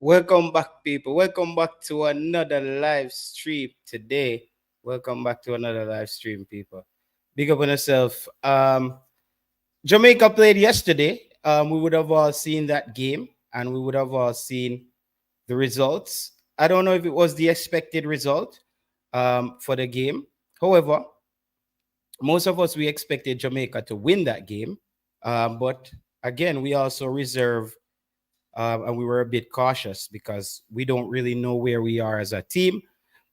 Welcome back, people. Welcome back to another live stream today. Welcome back to another live stream, people. Big up on yourself. Jamaica played yesterday. We would have all seen that game and we would have all seen the results. I don't know if it was the expected result for the game. However, most of us we expected Jamaica to win that game. But again, we also reserve and we were a bit cautious because we don't really know where we are as a team.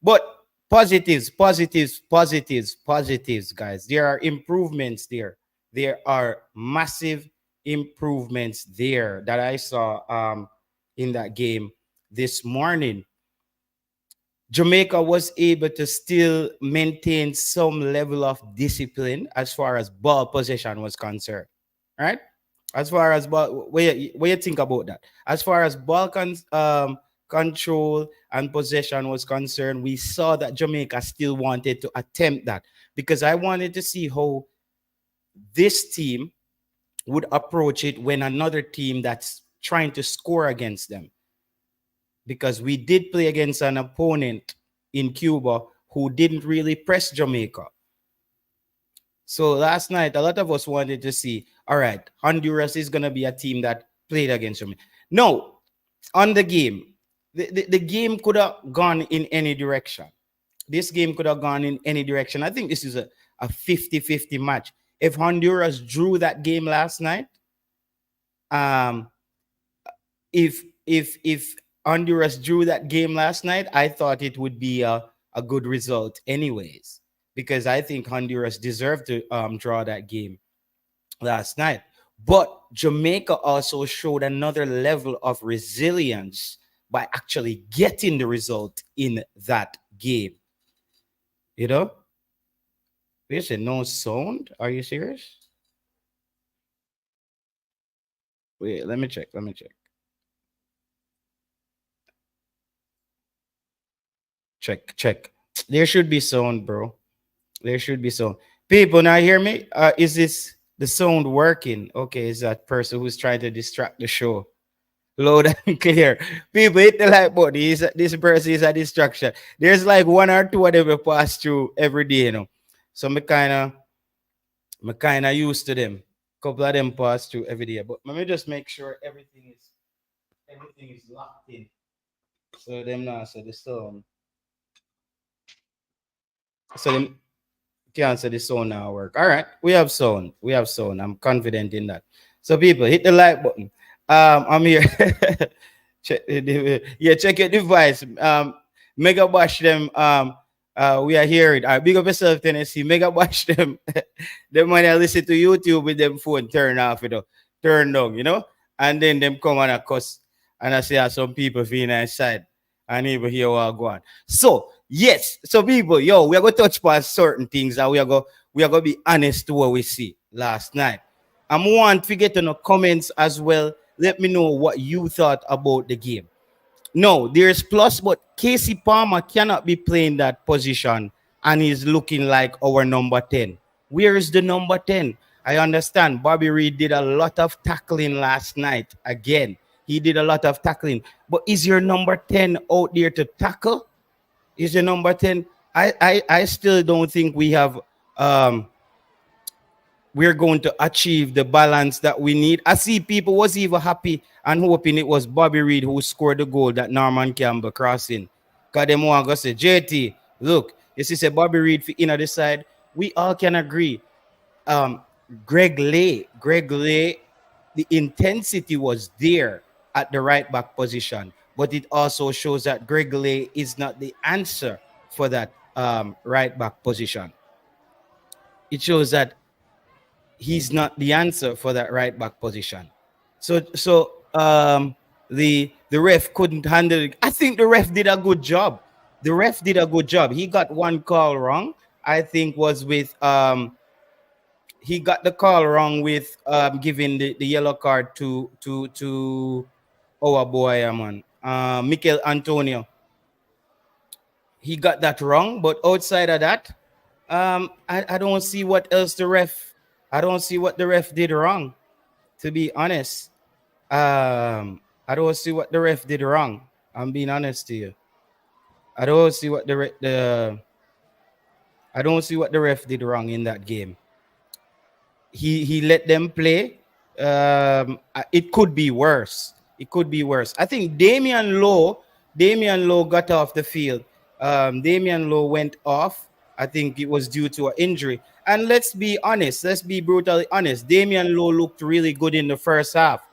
But positives, guys. There are improvements there. There are massive improvements there that I saw in that game this morning. Jamaica was able to still maintain some level of discipline as far as ball possession was concerned, right? As far as ball, what you think about that? As far as control and possession was concerned, we saw that Jamaica still wanted to attempt that because I wanted to see how this team would approach it when another team that's trying to score against them, because we did play against an opponent in Cuba who didn't really press Jamaica. So last night, a lot of us wanted to see, all right, Honduras is going to be a team that played against Jamaica. No, on the game, the game could have gone in any direction. This game could have gone in any direction. I think this is a 50-50 match. If Honduras drew that game last night, if Honduras drew that game last night, I thought it would be a good result anyways, because I think Honduras deserved to draw that game last night. But Jamaica also showed another level of resilience by actually getting the result in that game. You know? There's a no sound. Are you serious? Wait, let me check. Check. There should be sound, bro. There should be sound. People, now hear me? Is this the sound working? Okay, is that person who's trying to distract the show? Loud and clear. People, hit the like button. This person is a distraction. There's like one or two of them we pass through every day, you know. So me kinda used to them. Couple of them pass through every day. But let me just make sure everything is locked in. So them now so the sound. So them can't say the sound now work. All right, we have sound. I'm confident in that. So people, hit the like button. I'm here. Check your device. Mega bash them. We are here. Big up yourself, Tennessee. Mega bash them. Them when I listen to YouTube with them phone turn off, turn down, and then them come and I cuss and I say some people feeling inside and even hear what I go on. So yes, so people, we are going to touch upon certain things and we are going to be honest to what we see last night. I'm want to get in the comments as well. Let me know what you thought about the game. No, there's plus, but Casey Palmer cannot be playing that position and he's looking like our number 10. Where is the number 10? I understand Bobby Reed did a lot of tackling last night. Again, he did a lot of tackling. But is your number 10 out there to tackle? Is your number 10? I still don't think we're going to achieve the balance that we need. I see people was even happy and hoping it was Bobby Reed who scored the goal that Norman Campbell crossing. Because them want to say, JT, look, you see, say Bobby Reed for inner the side. We all can agree. Greg Lay, the intensity was there at the right back position, but it also shows that Greg Lay is not the answer for that right back position. It shows that he's not the answer for that right back position. The ref couldn't handle it. I think the ref did a good job. He got one call wrong. I think was with he got the call wrong with giving the yellow card to our boy man Mikel Antonio. He got that wrong, but outside of that, I don't see what else I don't see what the ref did wrong, to be honest. I I don't see what the ref did wrong. I'm being honest to you. I don't see what the I don't see what the ref did wrong in that game. He let them play. It could be worse. It could be worse. I think Damian Lowe got off the field. Damian Lowe went off. I think it was due to an injury. And let's be honest. Let's be brutally honest. Damian Lowe looked really good in the first half.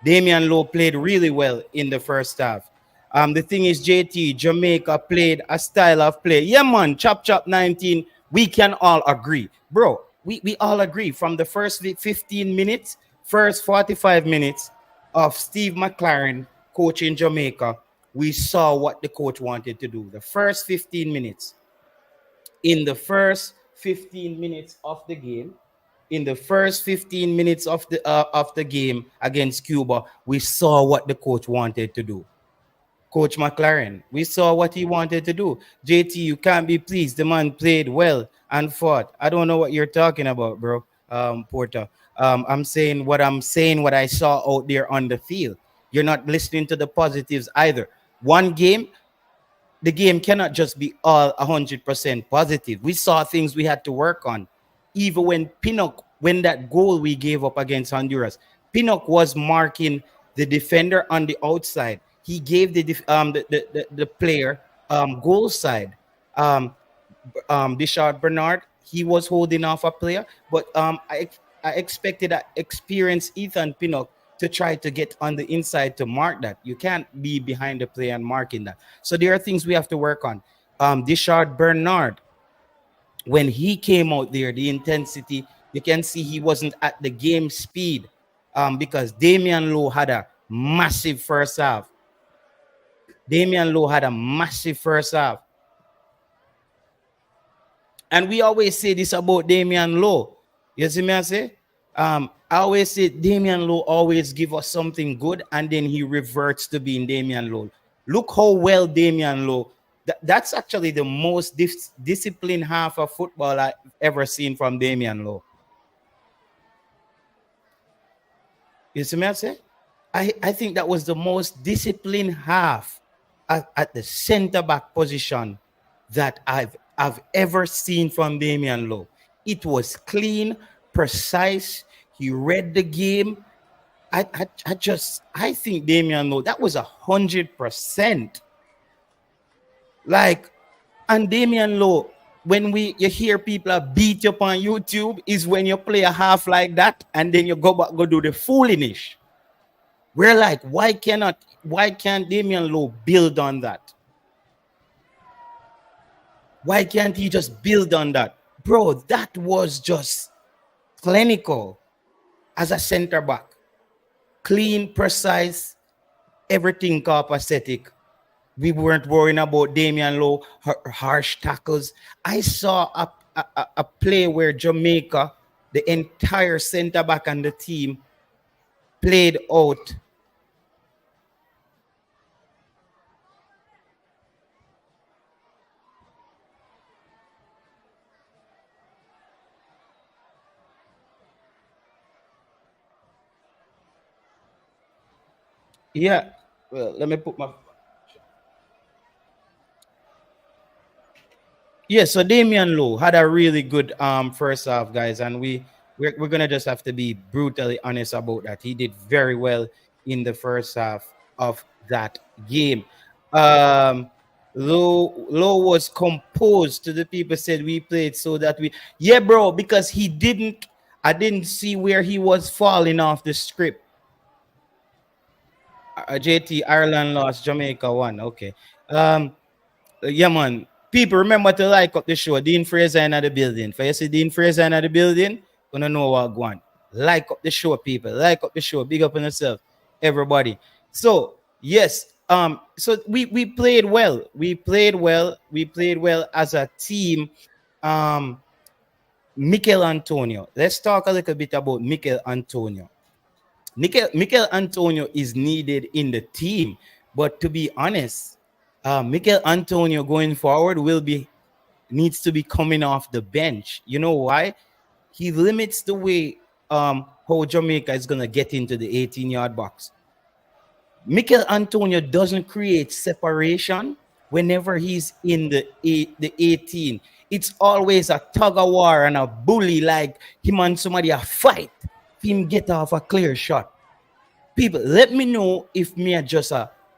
Damian Lowe played really well in the first half. The thing is, JT, Jamaica played a style of play. Yeah, man, chop chop 19. We can all agree. Bro, we all agree from the first 15 minutes, first 45 minutes of Steve McLaren coaching Jamaica, we saw what the coach wanted to do. The first 15 minutes. In the first 15 minutes of the game, in the first 15 minutes of the game against Cuba, we saw what the coach wanted to do. Coach McLaren, we saw what he wanted to do. JT, you can't be pleased. The man played well and fought. I don't know what you're talking about, bro. Porter. I'm saying, what I saw out there on the field. You're not listening to the positives either. One game, the game cannot just be all 100% positive. We saw things we had to work on. Even when that goal we gave up against Honduras, Pinnock was marking the defender on the outside. He gave the player goal side. Bishard Bernard, he was holding off a player, but I expected that experienced Ethan Pinnock to try to get on the inside to mark that. You can't be behind the player and marking that. So there are things we have to work on. Bishard Bernard, when he came out there, the intensity, you can see he wasn't at the game speed because Damian Lowe had a massive first half. Damian Lowe had a massive first half. And we always say this about Damian Lowe. You see me I say? I always say Damian Lowe always give us something good and then he reverts to being Damian Lowe. Look how well Damian Lowe, that's actually the most disciplined half of football I've ever seen from Damian Lowe. You see me I say? I think that was the most disciplined half at the center back position that I've ever seen from Damian Lowe. It was clean, precise. He read the game. I think Damian Lowe, that was 100%. Like, and Damian Lowe, when you hear people beat you up on YouTube, is when you play a half like that and then you go do the foolish. We're like, why can't Damian Lowe build on that? Why can't he just build on that? Bro, that was just clinical as a center back. Clean, precise, everything copacetic. We weren't worrying about Damian Lowe, harsh tackles. I saw a play where Jamaica, the entire center back and the team played out. Yeah, well, let me put my. Yeah, so Damian Lowe had a really good first half, guys, and we're gonna just have to be brutally honest about that. He did very well in the first half of that game. Um, Lowe was composed to the people said we played so that we, yeah, bro, because I didn't see where he was falling off the script. JT, Ireland lost, Jamaica won. Okay. Yeah, man. People remember to like up the show. Dean Fraser in the building. For you see Dean Fraser in the building, gonna know what going. Like up the show, people. Like up the show. Big up on yourself, everybody. So yes, so we played well. We played well. We played well as a team. Um, Mikel Antonio. Let's talk a little bit about Mikel Antonio. Mikel Antonio is needed in the team, but to be honest, Mikel Antonio going forward needs to be coming off the bench. You know why? He limits the way how Jamaica is gonna get into the 18-yard box. Mikel Antonio doesn't create separation whenever he's in the 18. It's always a tug of war and a bully, like him and somebody a fight. Him get off a clear shot. People, let me know if me I just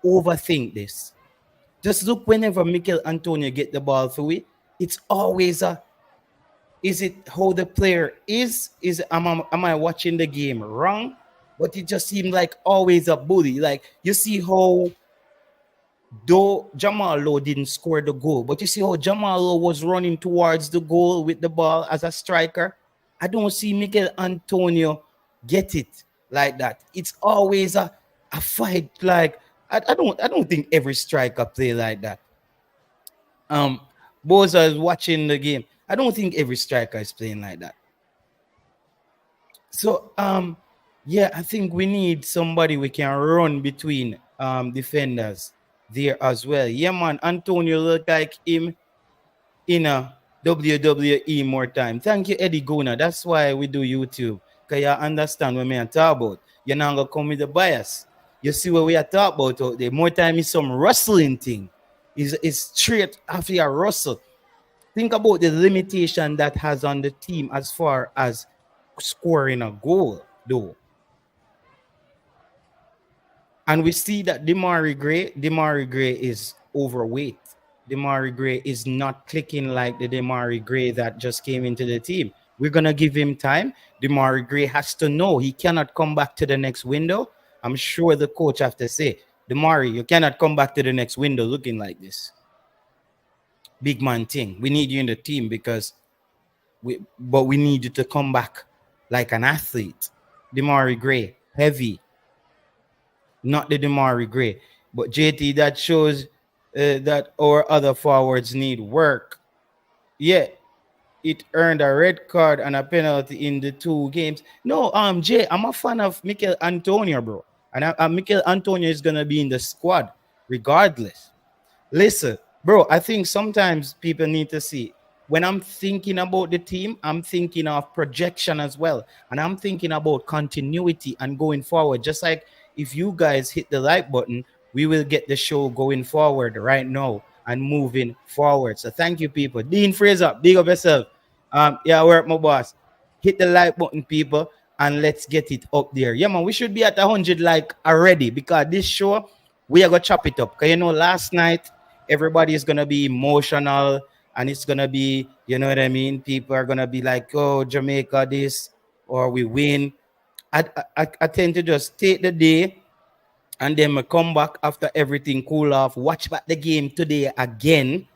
overthink this. Just look whenever Mikel Antonio get the ball through it, it's always a, is it how the player is? Am I watching the game wrong? But it just seemed like always a bully. Like you see how though Jamal Lowe didn't score the goal, but you see how Jamal Lowe was running towards the goal with the ball as a striker. I don't see Miguel Antonio get it like that. It's always a fight. Like I don't think every striker play like that. Um, Boza is watching the game. I don't think every striker is playing like that. So yeah, I think we need somebody we can run between defenders there as well. Yeah, man, Antonio look like him in a WWE more time. Thank you, Eddie Guna. That's why we do YouTube. Cause you understand what me and talk about. You're not gonna come with the bias. You see what we are talking about out there. More time is some wrestling thing. Is straight after your Russell. Think about the limitation that has on the team as far as scoring a goal, though. And we see that Demari Gray is overweight. Demari Gray is not clicking like the Demari Gray that just came into the team. We're gonna give him time. Demari Gray has to know he cannot come back to the next window. I'm sure the coach have to say, Demari, you cannot come back to the next window looking like this. Big man thing. We need you in the team because we need you to come back like an athlete. Demari Gray, heavy, not the Demari Gray. But JT, that shows that our other forwards need work. Yeah, it earned a red card and a penalty in the two games. No, Jay, I'm a fan of Mikel Antonio, bro. And Mikel Antonio is gonna be in the squad regardless. Listen, bro, I think sometimes people need to see when I'm thinking about the team, I'm thinking of projection as well. And I'm thinking about continuity and going forward. Just like if you guys hit the like button, we will get the show going forward right now and moving forward. So thank you, people. Dean Fraser, big up yourself. Yeah, work my boss. Hit the like button, people, and let's get it up there. Yeah, man, we should be at 100 like already because this show we are gonna chop it up. Cause you know, last night everybody is gonna be emotional and it's gonna be, you know what I mean? People are gonna be like, oh, Jamaica this or we win. I tend to just take the day and then I come back after everything cool off, watch back the game today again.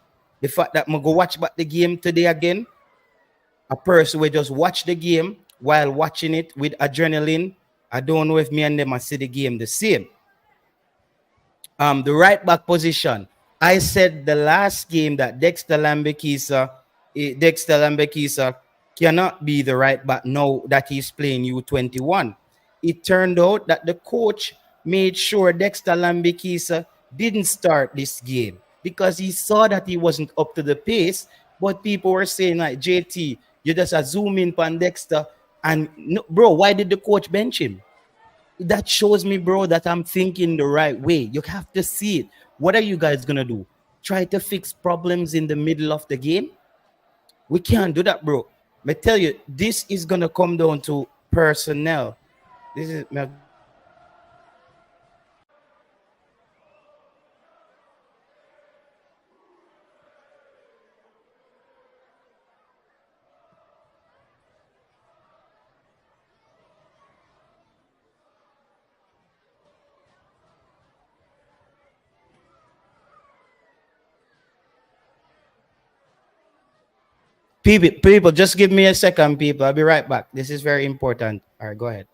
The fact that I go watch back the game today again, a person will just watch the game while watching it with adrenaline. I don't know if me and them are see the game the same. The right back position. I said the last game that Dexter Lambekisa cannot be the right back now that he's playing U21. It turned out that the coach made sure Dexter Lambekisa didn't start this game because he saw that he wasn't up to the pace. But people were saying like, JT, you just a zoom in on Dexter, and no, bro, why did the coach bench him? That shows me, bro, that I'm thinking the right way. You have to see it. What are you guys gonna do? Try to fix problems in the middle of the game? We can't do that, bro. I tell you, this is gonna come down to personnel. This is people. Just give me a second, people. I'll be right back. This is very important. All right, go ahead.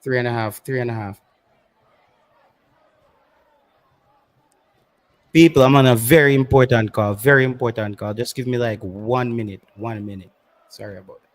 Three and a half. Three and a half. People, I'm on a very important call. Very important call. Just give me like 1 minute. 1 minute. Sorry about that.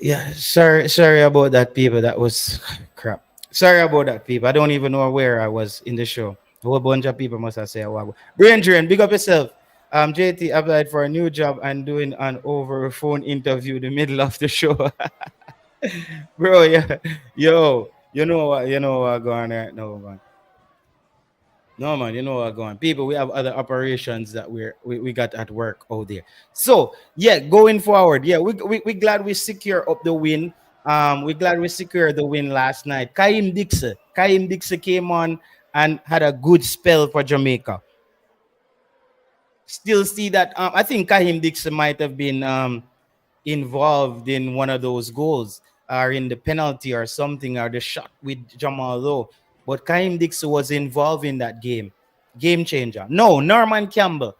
Yeah, sorry about that, people. That was crap. Sorry about that, people. I don't even know where I was in the show. A whole bunch of people must have said, "Wow, brain drain, big up yourself." JT applied for a new job and doing an over phone interview in the middle of the show. Bro, yeah, yo, you know what going on right now, man. No man, you know what going. People, we have other operations that we got at work out there. So yeah, going forward, yeah, we glad we secure up the win. We glad we secured the win last night. Kaim Dixon came on and had a good spell for Jamaica. Still see that. I think Kaim Dixon might have been involved in one of those goals or in the penalty or something or the shot with Jamal Lowe. But Kaim Dixon was involved in that game. Game changer. No, Norman Campbell.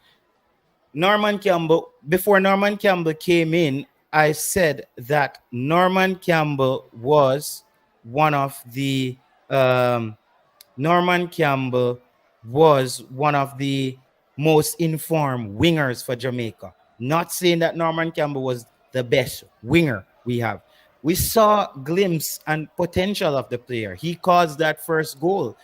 Norman Campbell, before Norman Campbell came in, I said that Norman Campbell was one of the um, Norman Campbell was one of the most informed wingers for Jamaica. Not saying that Norman Campbell was the best winger we have. We saw glimpse and potential of the player. He caused that first goal.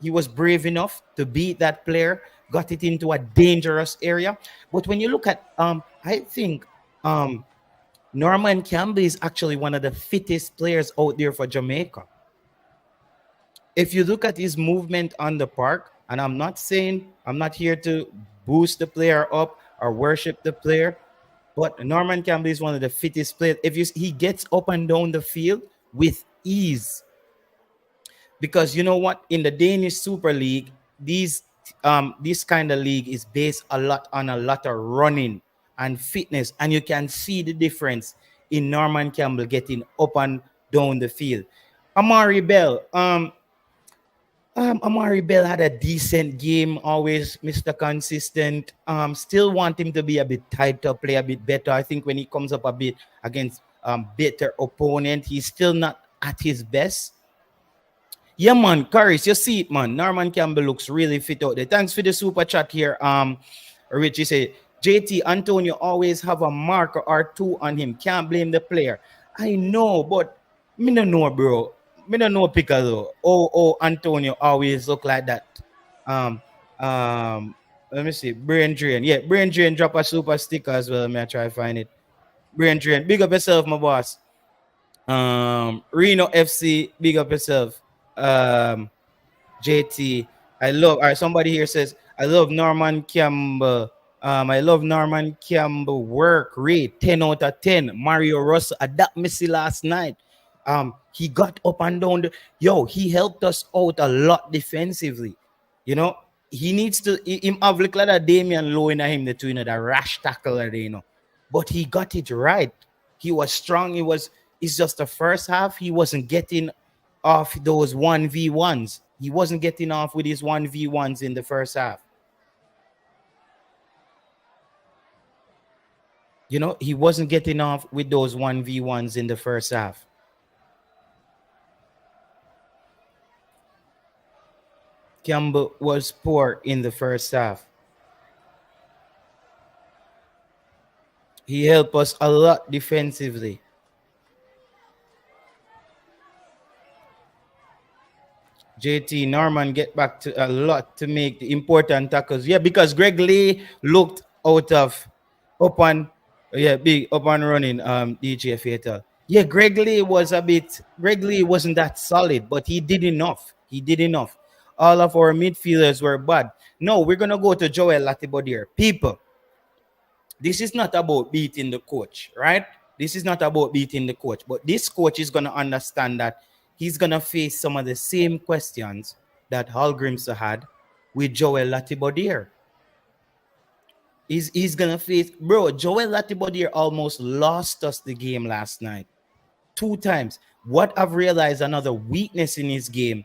He was brave enough to beat that player, got it into a dangerous area. But when you look at, I think um, Norman Campbell is actually one of the fittest players out there for Jamaica. If you look at his movement on the park, and I'm not saying I'm not here to boost the player up or worship the player, but Norman Campbell is one of the fittest players. If you he gets up and down the field with ease, because you know what, in the Danish Super League, this kind of league is based a lot on a lot of running and fitness, and you can see the difference in Norman Campbell getting up and down the field. Amari Bell, Amari Bell had a decent game, always Mr. Consistent. Still want him to be a bit tighter, play a bit better. I think when he comes up a bit against better opponent, he's still not at his best. Yeah, man, Caris, you see it, man. Norman Campbell looks really fit out there. Thanks for the super chat here. Richie say, JT Antonio always have a marker or two on him. Can't blame the player. I know, but me no know, bro. Me no know Piccolo. Antonio always look like that. Um, let me see. Brain drain. Yeah, brain drain drop a super sticker as well. May I try to find it. Brain drain. Big up yourself, my boss. Reno FC, big up yourself. JT. I love. All right, somebody here says I love Norman Campbell. I love Norman Campbell work rate 10 out of 10. Mario Russell, that missy last night. He got up and down. He helped us out a lot defensively. You know, he needs to him have look like a Damian Lowe in him the two, the rash tackler, But he got it right. He was strong. It's just the first half. He wasn't getting off those 1v1s. He wasn't getting off with his 1v1s in the first half. He wasn't getting off with those 1v1s in the first half. Campbell was poor in the first half. He helped us a lot defensively. JT Norman get back to a lot to make the important tackles. Yeah, because Greg Lee looked out of up on big up and running DJ Fatal. Yeah, Greg Lee wasn't that solid, but he did enough. He did enough. All of our midfielders were bad. No, we're gonna go to Joel Latibodier. People, this is not about beating the coach, right? This is not about beating the coach, but this coach is gonna understand that he's gonna face some of the same questions that Hal Grimson had with Joel Latibodier. He's gonna face, bro. Joel Latibodier almost lost us the game last night, 2 times. What I've realized another weakness in his game,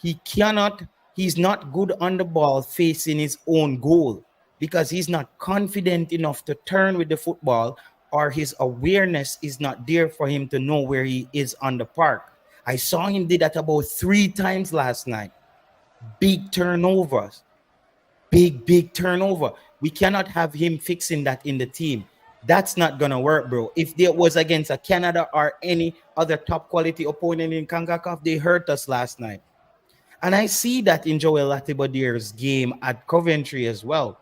he's not good on the ball facing his own goal because he's not confident enough to turn with the football, or his awareness is not there for him to know where he is on the park. I saw him did that about 3 times last night. Big turnovers. Big turnover. We cannot have him fixing that in the team. That's not gonna work, bro. If there was against a Canada or any other top quality opponent in CONCACAF, they hurt us last night. And I see that in Joel Latibodier's game at Coventry as well.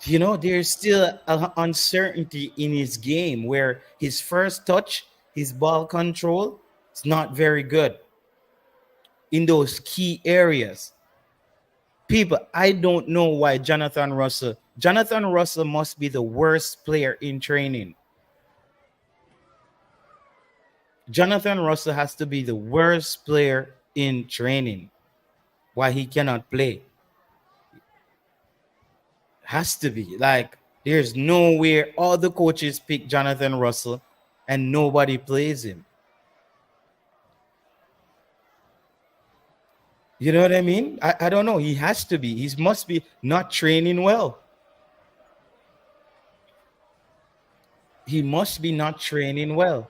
You know, there's still an uncertainty in his game where his first touch, his ball control, is not very good in those key areas. People, I don't know why Jonathan Russell must be the worst player in training. Jonathan Russell has to be the worst player in training. Why he cannot play? Has to be. Like, there's nowhere all the coaches pick Jonathan Russell and nobody plays him. You know what I mean? I don't know. He has to be. He must be not training well. He must be not training well.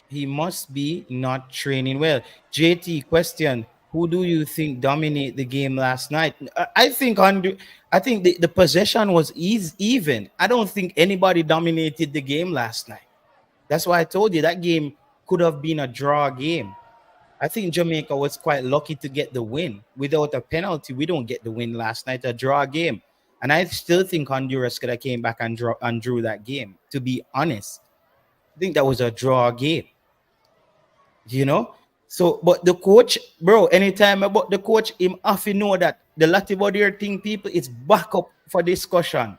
He must be not training well. JT question: who do you think dominate the game last night? I think the possession was even. I don't think anybody dominated the game last night. That's why I told you that game could have been a draw game. I think Jamaica was quite lucky to get the win. Without a penalty, we don't get the win last night, a draw game. And I still think Honduras could have came back and drew that game. To be honest, I think that was a draw game. You know. So, but the coach, bro, anytime about the coach, him have to know that the Latibodier thing, people, it's back up for discussion.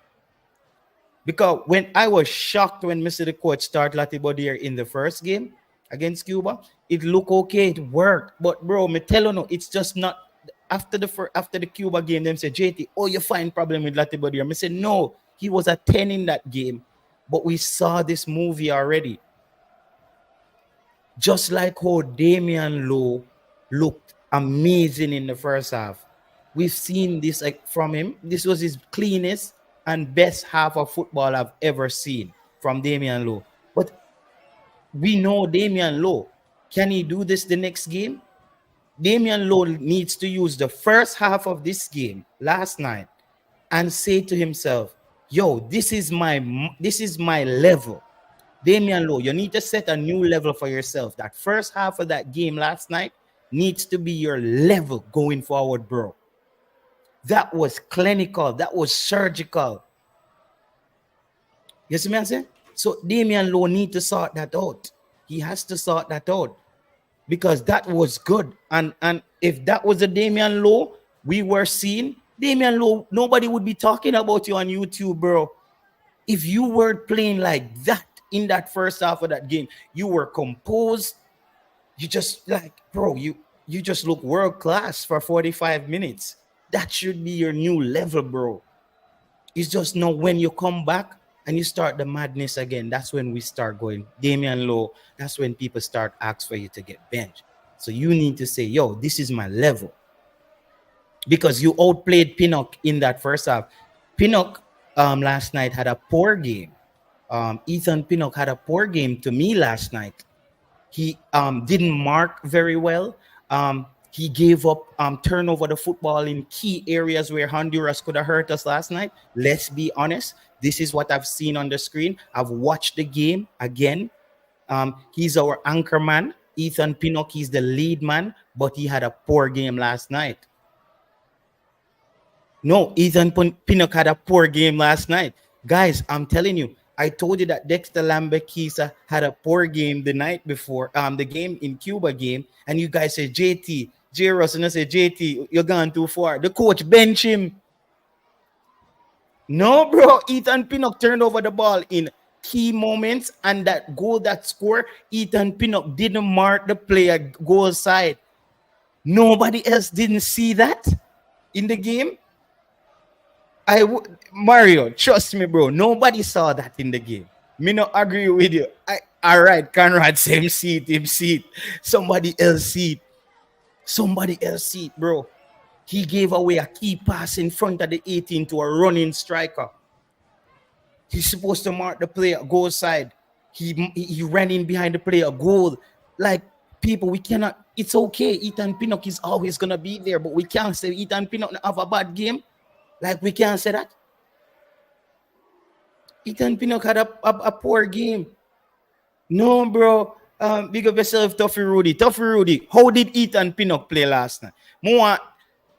Because when I was shocked when Mr. the coach started Latibodier in the first game against Cuba, it looked okay, it worked. But bro, me tell you no, it's just not after the Cuba game, them say, JT, oh, you find problem with Latibodier. I said, no, he was a 10 in that game. But we saw this movie already. Just like how Damian Lowe looked amazing in the first half. We've seen this from him. This was his cleanest and best half of football I've ever seen from Damian Lowe. But we know Damian Lowe. Can he do this the next game? Damian Lowe needs to use the first half of this game last night and say to himself, yo, this is my level. Damian Lowe, you need to set a new level for yourself. That first half of that game last night needs to be your level going forward, bro. That was clinical. That was surgical. You see what I'm saying? So Damian Lowe need to sort that out. He has to sort that out because that was good. And if that was a Damian Lowe we were seeing, Damian Lowe, nobody would be talking about you on YouTube, bro. If you were playing like that in that first half of that game, you were composed. You just like, bro, you just look world class for 45 minutes. That should be your new level, bro. It's just now when you come back and you start the madness again, that's when we start going, Damian Lowe, that's when people start asking for you to get benched. So you need to say, yo, this is my level. Because you outplayed Pinnock in that first half. Pinnock last night had a poor game. Ethan Pinnock had a poor game to me last night. He didn't mark very well. He gave up turnover the football in key areas where Honduras could have hurt us last night. Let's be honest. This is what I've seen on the screen. I've watched the game again. He's our anchor man. Ethan Pinnock, he's the lead man, but he had a poor game last night. No, Ethan Pinnock had a poor game last night. Guys, I'm telling you, I told you that Dexter Lambekisa had a poor game the night before, the game in Cuba game, and you guys said, JT, J. Ross, and I said, JT, you're gone too far. The coach bench him. No, bro, Ethan Pinnock turned over the ball in key moments, and that goal, that score, Ethan Pinnock didn't mark the player goal side. Nobody else didn't see that in the game. Mario, trust me, bro. Nobody saw that in the game. Me not agree with you. All right, Conrad, same seat, him seat. Somebody else seat. Somebody else seat, bro. He gave away a key pass in front of the 18 to a running striker. He's supposed to mark the player goal side. He ran in behind the player goal. Like, people, we cannot. It's okay. Ethan Pinnock is always gonna be there, but we can't say Ethan Pinnock have a bad game. Like we can't say that. Ethan Pinnock had a poor game. No, bro. Big up yourself, Toffee Rudy. Toffee Rudy, how did Ethan Pinnock play last night? More,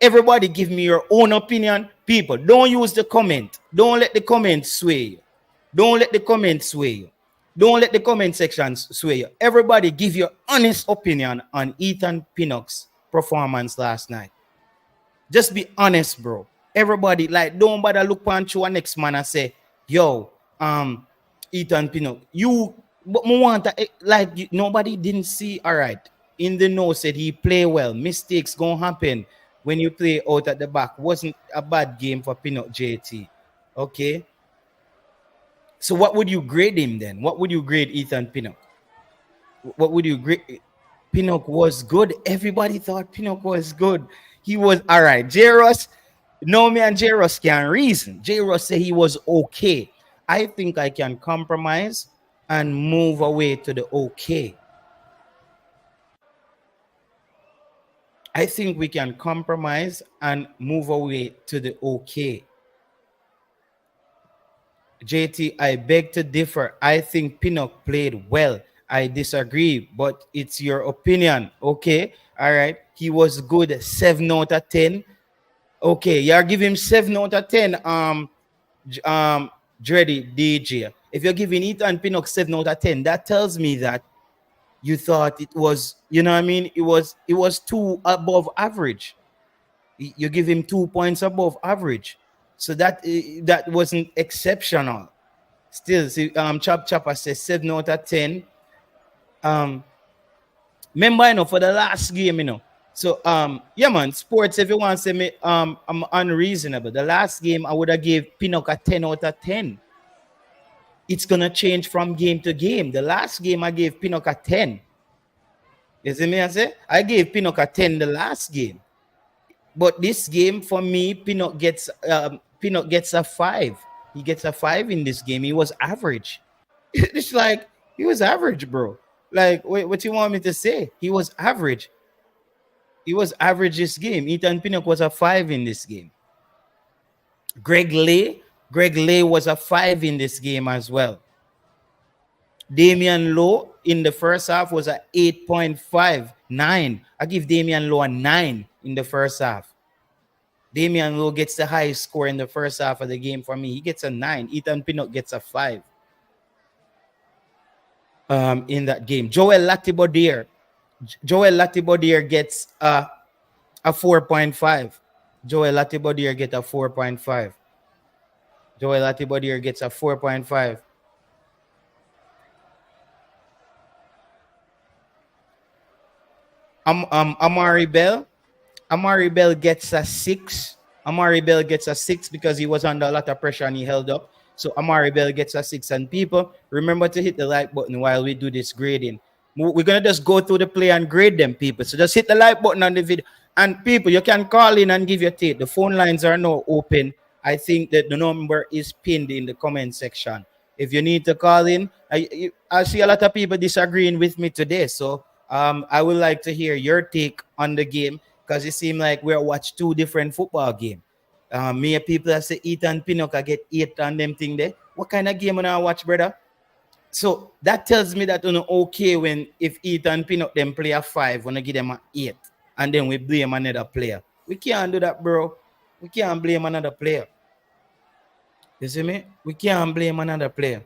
everybody give me your own opinion. People, don't use the comment. Don't let the comments sway you. Don't let the comments sway you. Don't let the comment sections sway you. Everybody give your honest opinion on Ethan Pinnock's performance last night. Just be honest, bro. Everybody, like, don't bother look punch you next man and say, yo, Ethan Pinnock, you, but me want that, like, nobody didn't see, all right, in the know said he play well. Mistakes gonna happen when you play out at the back. Wasn't a bad game for Pinnock JT. Okay. So what would you grade him then? What would you grade Ethan Pinnock? What would you grade? Pinnock was good. Everybody thought Pinnock was good. He was all right. J-Ross, no, me and J-Ross can reason. J-Ross said he was okay. I think I can compromise and move away to the okay. I think we can compromise and move away to the okay. JT, I beg to differ. I think Pinnock played well. I disagree, but it's your opinion. Okay. All right. He was good. 7 out of 10. Okay. You're giving him 7 out of 10. Dreddy DJ. If you're giving Ethan Pinnock 7 out of 10, that tells me that you thought it was, you know what I mean? It was 2 above average. You give him 2 points above average. So that wasn't exceptional. Still, see, Chopper says 7 out of 10. Remember, you know, for the last game, you know. So yeah, man, sports, if you want to say me I'm unreasonable. The last game I would have gave Pinnock a 10 out of 10. It's gonna change from game to game. The last game I gave Pinnock a 10. You see me? I say I gave Pinnock a 10 the last game. But this game, for me, Pinnock gets a 5. He gets a 5 in this game. He was average. It's like he was average, bro. Like, what you want me to say? He was average. He was average this game. Ethan Pinnock was a 5 in this game. Greg Lay was a 5 in this game as well. Damian Lowe in the first half was a 8.5, 9. I give Damian Lowe a 9 in the first half. Damian Lowe gets the highest score in the first half of the game for me. He gets a 9. Ethan Pinnock gets a 5 in that game. Joel Latibodier gets a 4.5. Joel Latibodier gets a 4.5. Joel Latibodier gets a 4.5. Amari Bell gets a 6. Amari Bell gets a 6 because he was under a lot of pressure and he held up. So Amari Bell gets a 6. And people, remember to hit the like button while we do this grading. We're going to just go through the play and grade them, people. So just hit the like button on the video. And people, you can call in and give your take. The phone lines are now open. I think that the number is pinned in the comment section. If you need to call in, I see a lot of people disagreeing with me today. So I would like to hear your take on the game because it seems like we're watching 2 different football games. Me people that say Ethan Pinnock I get 8 on them thing there. What kind of game when I watch, brother? So that tells me that okay when if Ethan Pinnock them play a 5, when I give them an 8, and then we blame another player. We can't do that, bro. We can't blame another player. You see me? We can't blame another player.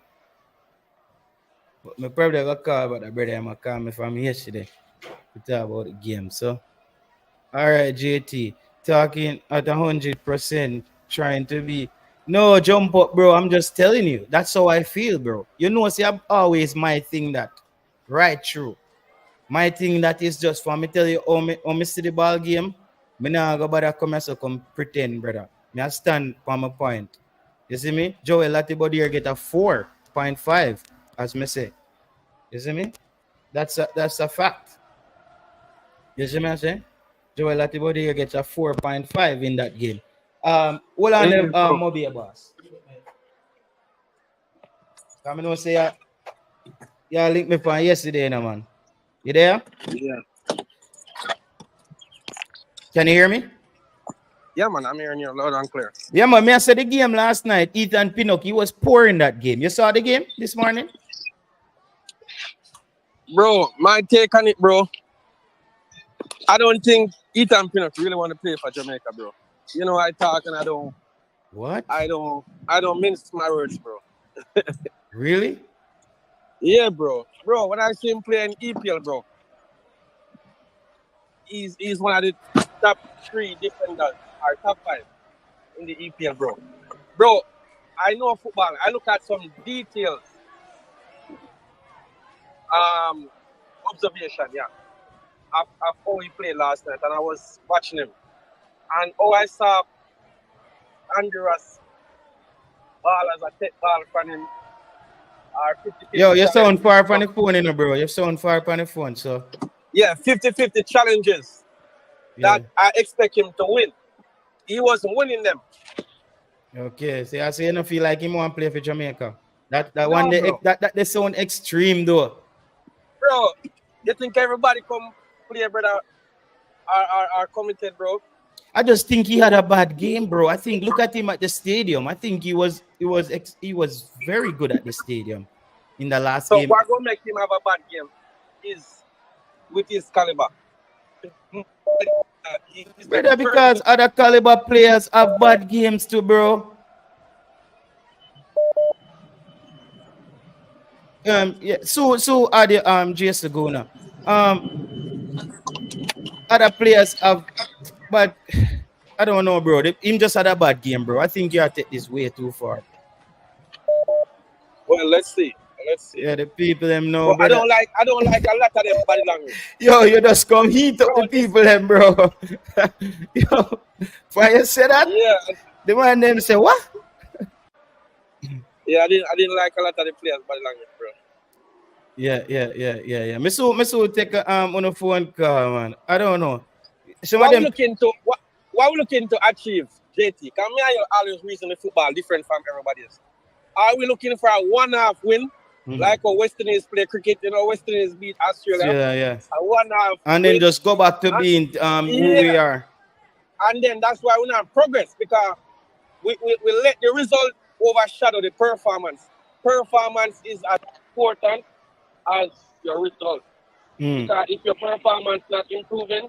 But my probably got call about that brother. I'm call me from yesterday to talk about the game. So all right, JT, talking at 100%, trying to be no jump up, bro. I'm just telling you, that's how I feel, bro. You know, see, I'm always my thing that right true. My thing that is just for me tell you how me see the ball game. Me nah go bother come here so come pretend, brother. Me I stand for my point. You see me? Joel Latibodier get a 4.5, as me say. You see me? That's a fact. You see me I say? Joel Latibodier gets a 4.5 in that game. Hold on them Moby boss. Come on say yeah link me for yesterday, no man. You there? Yeah. Can you hear me? Yeah, man, I'm hearing you loud and clear. Yeah, man. I said the game last night. Ethan Pinnock, he was poor in that game. You saw the game this morning? Bro, my take on it, bro. I don't think Ethan Pinnock really want to play for Jamaica, bro. You know, I talk and I don't mince my words, bro. Really? Yeah, bro. Bro, when I see him play in EPL, bro, he's one of the top 3 defenders or top 5 in the EPL, bro. Bro, I know football. I look at some details. Observation, yeah. Of how he played last night, and I was watching him. And I saw Honduras ball as a tech ball from him. Yo, you sound far from the phone, you know, bro. You sound far from the phone, so. Yeah, 50-50 challenges that I expect him to win. He wasn't winning them. Okay, so I say you don't feel like he want to play for Jamaica. That No, one bro. that they sound extreme though. Bro, you think everybody come play, brother, are committed, bro? I just think he had a bad game, bro. I think look at him at the stadium. I think he was very good at the stadium in the last game. So what gonna make him have a bad game is with his caliber. Brother, because other caliber players have bad games too, bro. Yeah. So are the JS Laguna. Other players have, but I don't know, bro. Him just had a bad game, bro. I think you have to take this way too far. Well, let's see. Yeah, the people them know. I don't like a lot of them body language. Yo, you just come heat up the people them, bro. Yo, why you say that? Yeah. The man them say what? Yeah, I didn't like a lot of the players body language, bro. Yeah. Me so take on the phone call, man. I don't know. What we looking to achieve, JT? Can me and you always reason the football different from everybody else? Are we looking for a one-half win? Like a West Indies play cricket, you know, West Indies beat Australia. Yeah. A one-half and win. Then just go back to being who we are. And then that's why we're not progress, because we let the result overshadow the performance. Performance is as important as your result. Because if your performance not improving,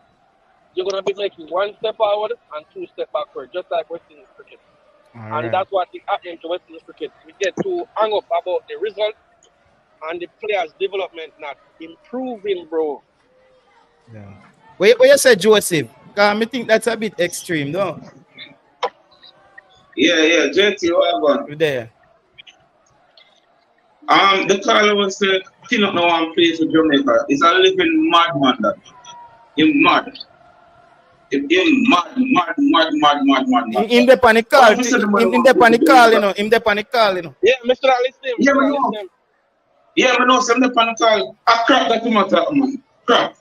you're gonna be making 1 step forward and 2 steps backward, just like West Indies cricket. And that's what is happening to West Indies cricket. We get too hung up about the result and the players' development not improving, bro. Yeah. What you said, Joseph? I think that's a bit extreme, though. Yeah, JT, what about? There. The caller was saying, Pinnock no one plays for Jamaica. It's a living madman that. He's mad. He's mad. In the panic call, you know. Yeah, Mr. Alice. Yeah, I know some the panic call. A crap that you matter, man. Crap.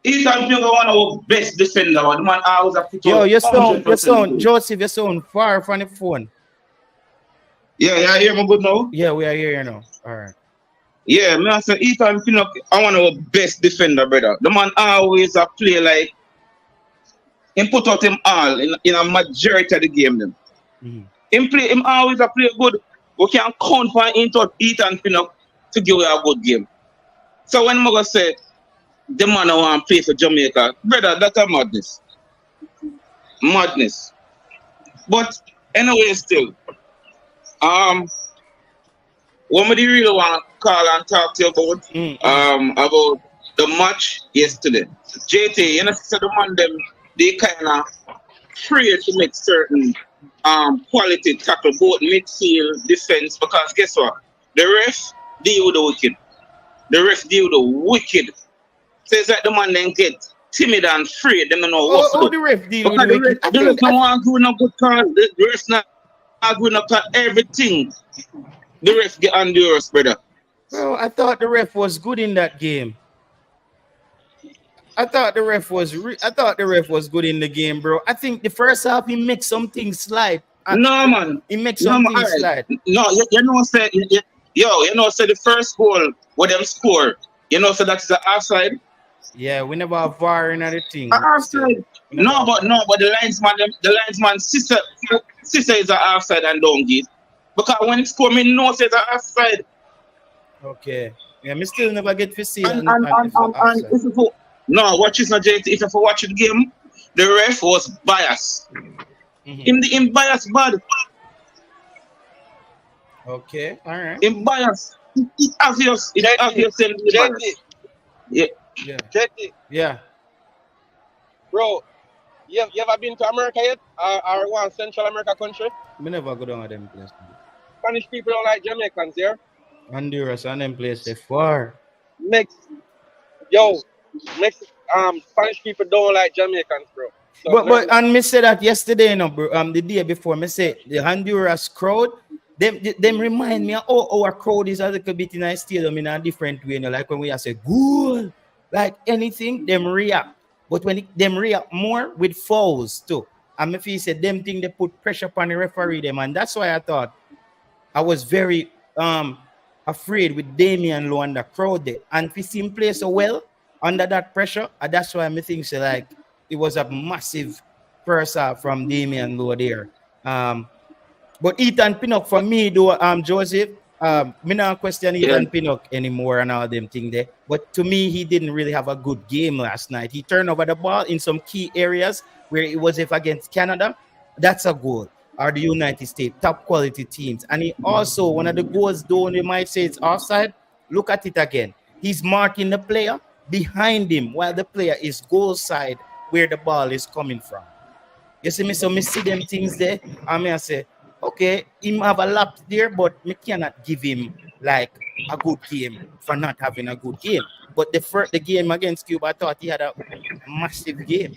Ethan Pinnock one of our best defender. The man always a put. Yo, you sound, Joseph, you sound far from the phone. Yeah, you hear me good now? Yeah, we are here now. All right. Yeah, man, I say Ethan Pinnock, I one of our best defender, brother. The man always a play like him put out him all in a majority of the game. Them. Him always a play good. We can count for Ethan Pinnock to give you a good game. So when I say the man I want to play for Jamaica, brother, that's a madness. Madness. But anyway, still. What we really want to call and talk to you about the match yesterday. JT, you know, so the man them they kind of free to make certain quality tackle, both midfield, defense, because guess what? The ref deal with the wicked. So it's like the man then get timid and free. They don't know what to do. The ref deal with the wicked. The ref don't want to no good call. The ref not going up to everything. The ref get on the horse, brother. Bro, I thought the ref was good in that game. I thought the ref was good in the game, bro. I think the first half he makes something slide. No, man. He makes something slide. No, you know say the first goal what them score, You know, so that's the offside. Yeah, we never have VAR in other thing. Offside. No, but the linesman sister is a offside and don't give. Because when it's coming, no says a offside. Okay. Yeah, me still never get to see And if it's offside. if you no, watch is not JT. If you watch the game, the ref was biased. In biased bad. Okay, all right. In bias. It's obvious. It's obvious. JT. Yeah. JT. Yeah. Bro, you ever been to America yet? Or one Central America country? Me never go down to them place. Spanish people don't like Jamaicans here. Honduras and them place they far. Spanish people don't like Jamaicans, bro. So But and me say that yesterday, you know, bro, the day before, me say the Honduras crowd, them remind me of our crowd is a little bit in a stadium in a different way, you know, like when we say goal, like anything, them react. But when them react more with fouls too. And if you say them thing they put pressure upon the referee them, and that's why I thought I was very afraid with Damian Lowe and the crowd there. And if he seemed play so well under that pressure, and that's why I think so like it was a massive first half from Damian Lowe there. But Ethan Pinnock for me though, Joseph, me not question Ethan Pinnock anymore and all them thing there. But to me, he didn't really have a good game last night. He turned over the ball in some key areas where it was if against Canada. That's a goal. Or the United States, top quality teams. And he also, one of the goals, though you might say it's offside, look at it again. He's marking the player behind him while the player is goal side where the ball is coming from. You see me? So me see them things there. I mean, I say, okay, he have a lapse there, but me cannot give him like a good game for not having a good game. But the game against Cuba, I thought he had a massive game.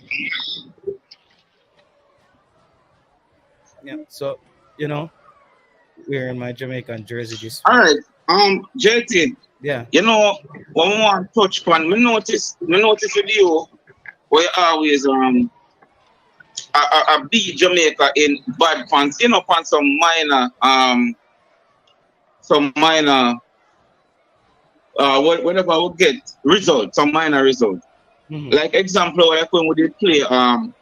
Yeah, so you know, wearing my Jamaican jersey this week. All right, JT. Yeah. You know, when we want to touch upon, me notice with you, where you always I beat Jamaica in bad pants, you know, upon some minor whatever we get result, some minor result. Like example, like when we did play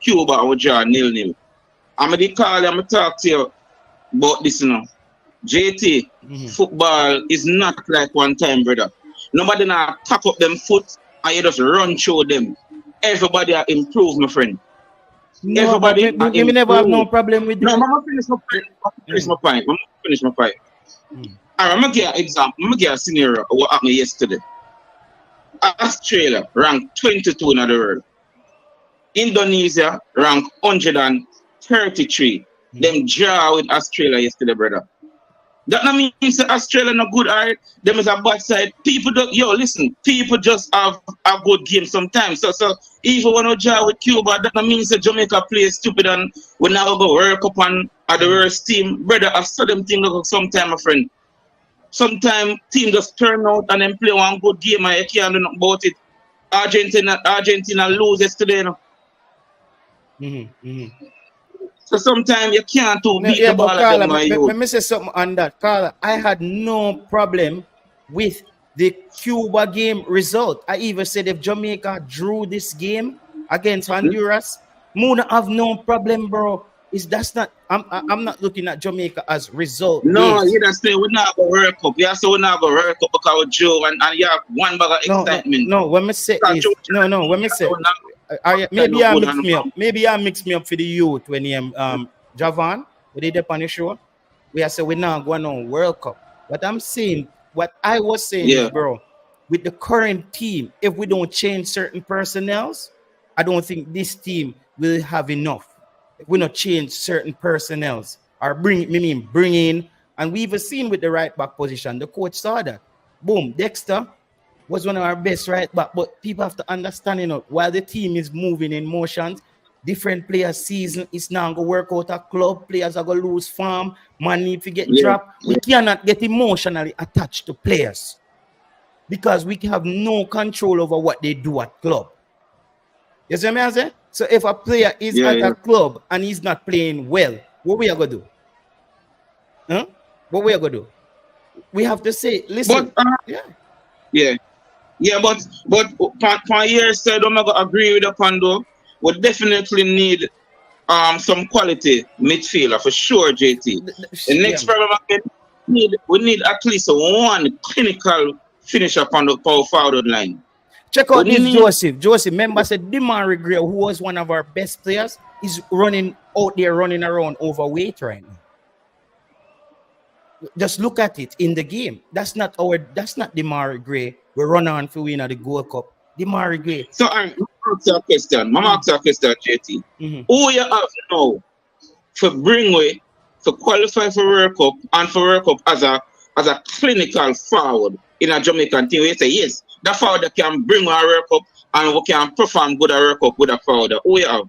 Cuba and we draw 0-0. I'm gonna call you, I'm gonna talk to you about this, you know. JT, football is not like one time, brother. Nobody now tap up them foot and you just run through them. Everybody are improved, my friend. No, everybody we never have no problem with no, I'm gonna finish my point. I'm gonna give you an example. I'm gonna give you a scenario of what happened yesterday. Australia ranked 22 in the world. Indonesia ranked 133. Them draw with Australia yesterday, brother. That not means that Australia not good, alright? Them is a bad side. People people just have a good game sometimes. So even when we draw with Cuba, that not means that Jamaica play stupid and we now go World Cup and are the worst team. Brother, I saw them thing sometime, my friend. Sometimes team just turn out and then play one good game and you can't do nothing about it. Argentina lose yesterday, you know. So sometimes you can't beat the ball at them. Let me say something on that. Carla, I had no problem with the Cuba game result. I even said if Jamaica drew this game against Honduras, Moona have no problem, bro. I'm not looking at Jamaica as result. No, you don't say we're not going to World Cup. You say we're not going to World Cup because we drew and you have one bag of excitement. No, when me say is, when me say maybe I mix me up for the youth when you Javan, we did up on the show. We say we're not going on World Cup. But I'm saying what I was saying is, bro, with the current team, if we don't change certain personnels, I don't think this team will have enough. If we not change certain personnels or bring in, and we even seen with the right back position, the coach saw that. Boom, Dexter was one of our best right back, but people have to understand, you know, while the team is moving in motions, different players' season is now going to work out a club, players are going to lose form, man need to get dropped. We cannot get emotionally attached to players because we have no control over what they do at club. You see what I'm saying? So if a player is at a club and he's not playing well, what we are going to do? What we are going to do? We have to say, listen. But, Yeah, but for years said I'm not gonna agree with the Pando. We definitely need some quality midfielder for sure, JT. The Yeah. next problem again, we need at least one clinical finisher on the power forward line. Check We out this need Joseph. Joseph, remember said Demari Gray, who was one of our best players, is running out there running around overweight right now. Just look at it in the game. That's not Demari Gray. We run on for win at the Gold Cup. Demari Gray. so I'm ask you a question. Mama ask you a question, JT. Who you have now for bring way to qualify for World Cup and for World Cup as a clinical forward in a Jamaican team? We say yes, that forward that can bring a World Cup and we can perform good at World Cup with a forward. Who you have?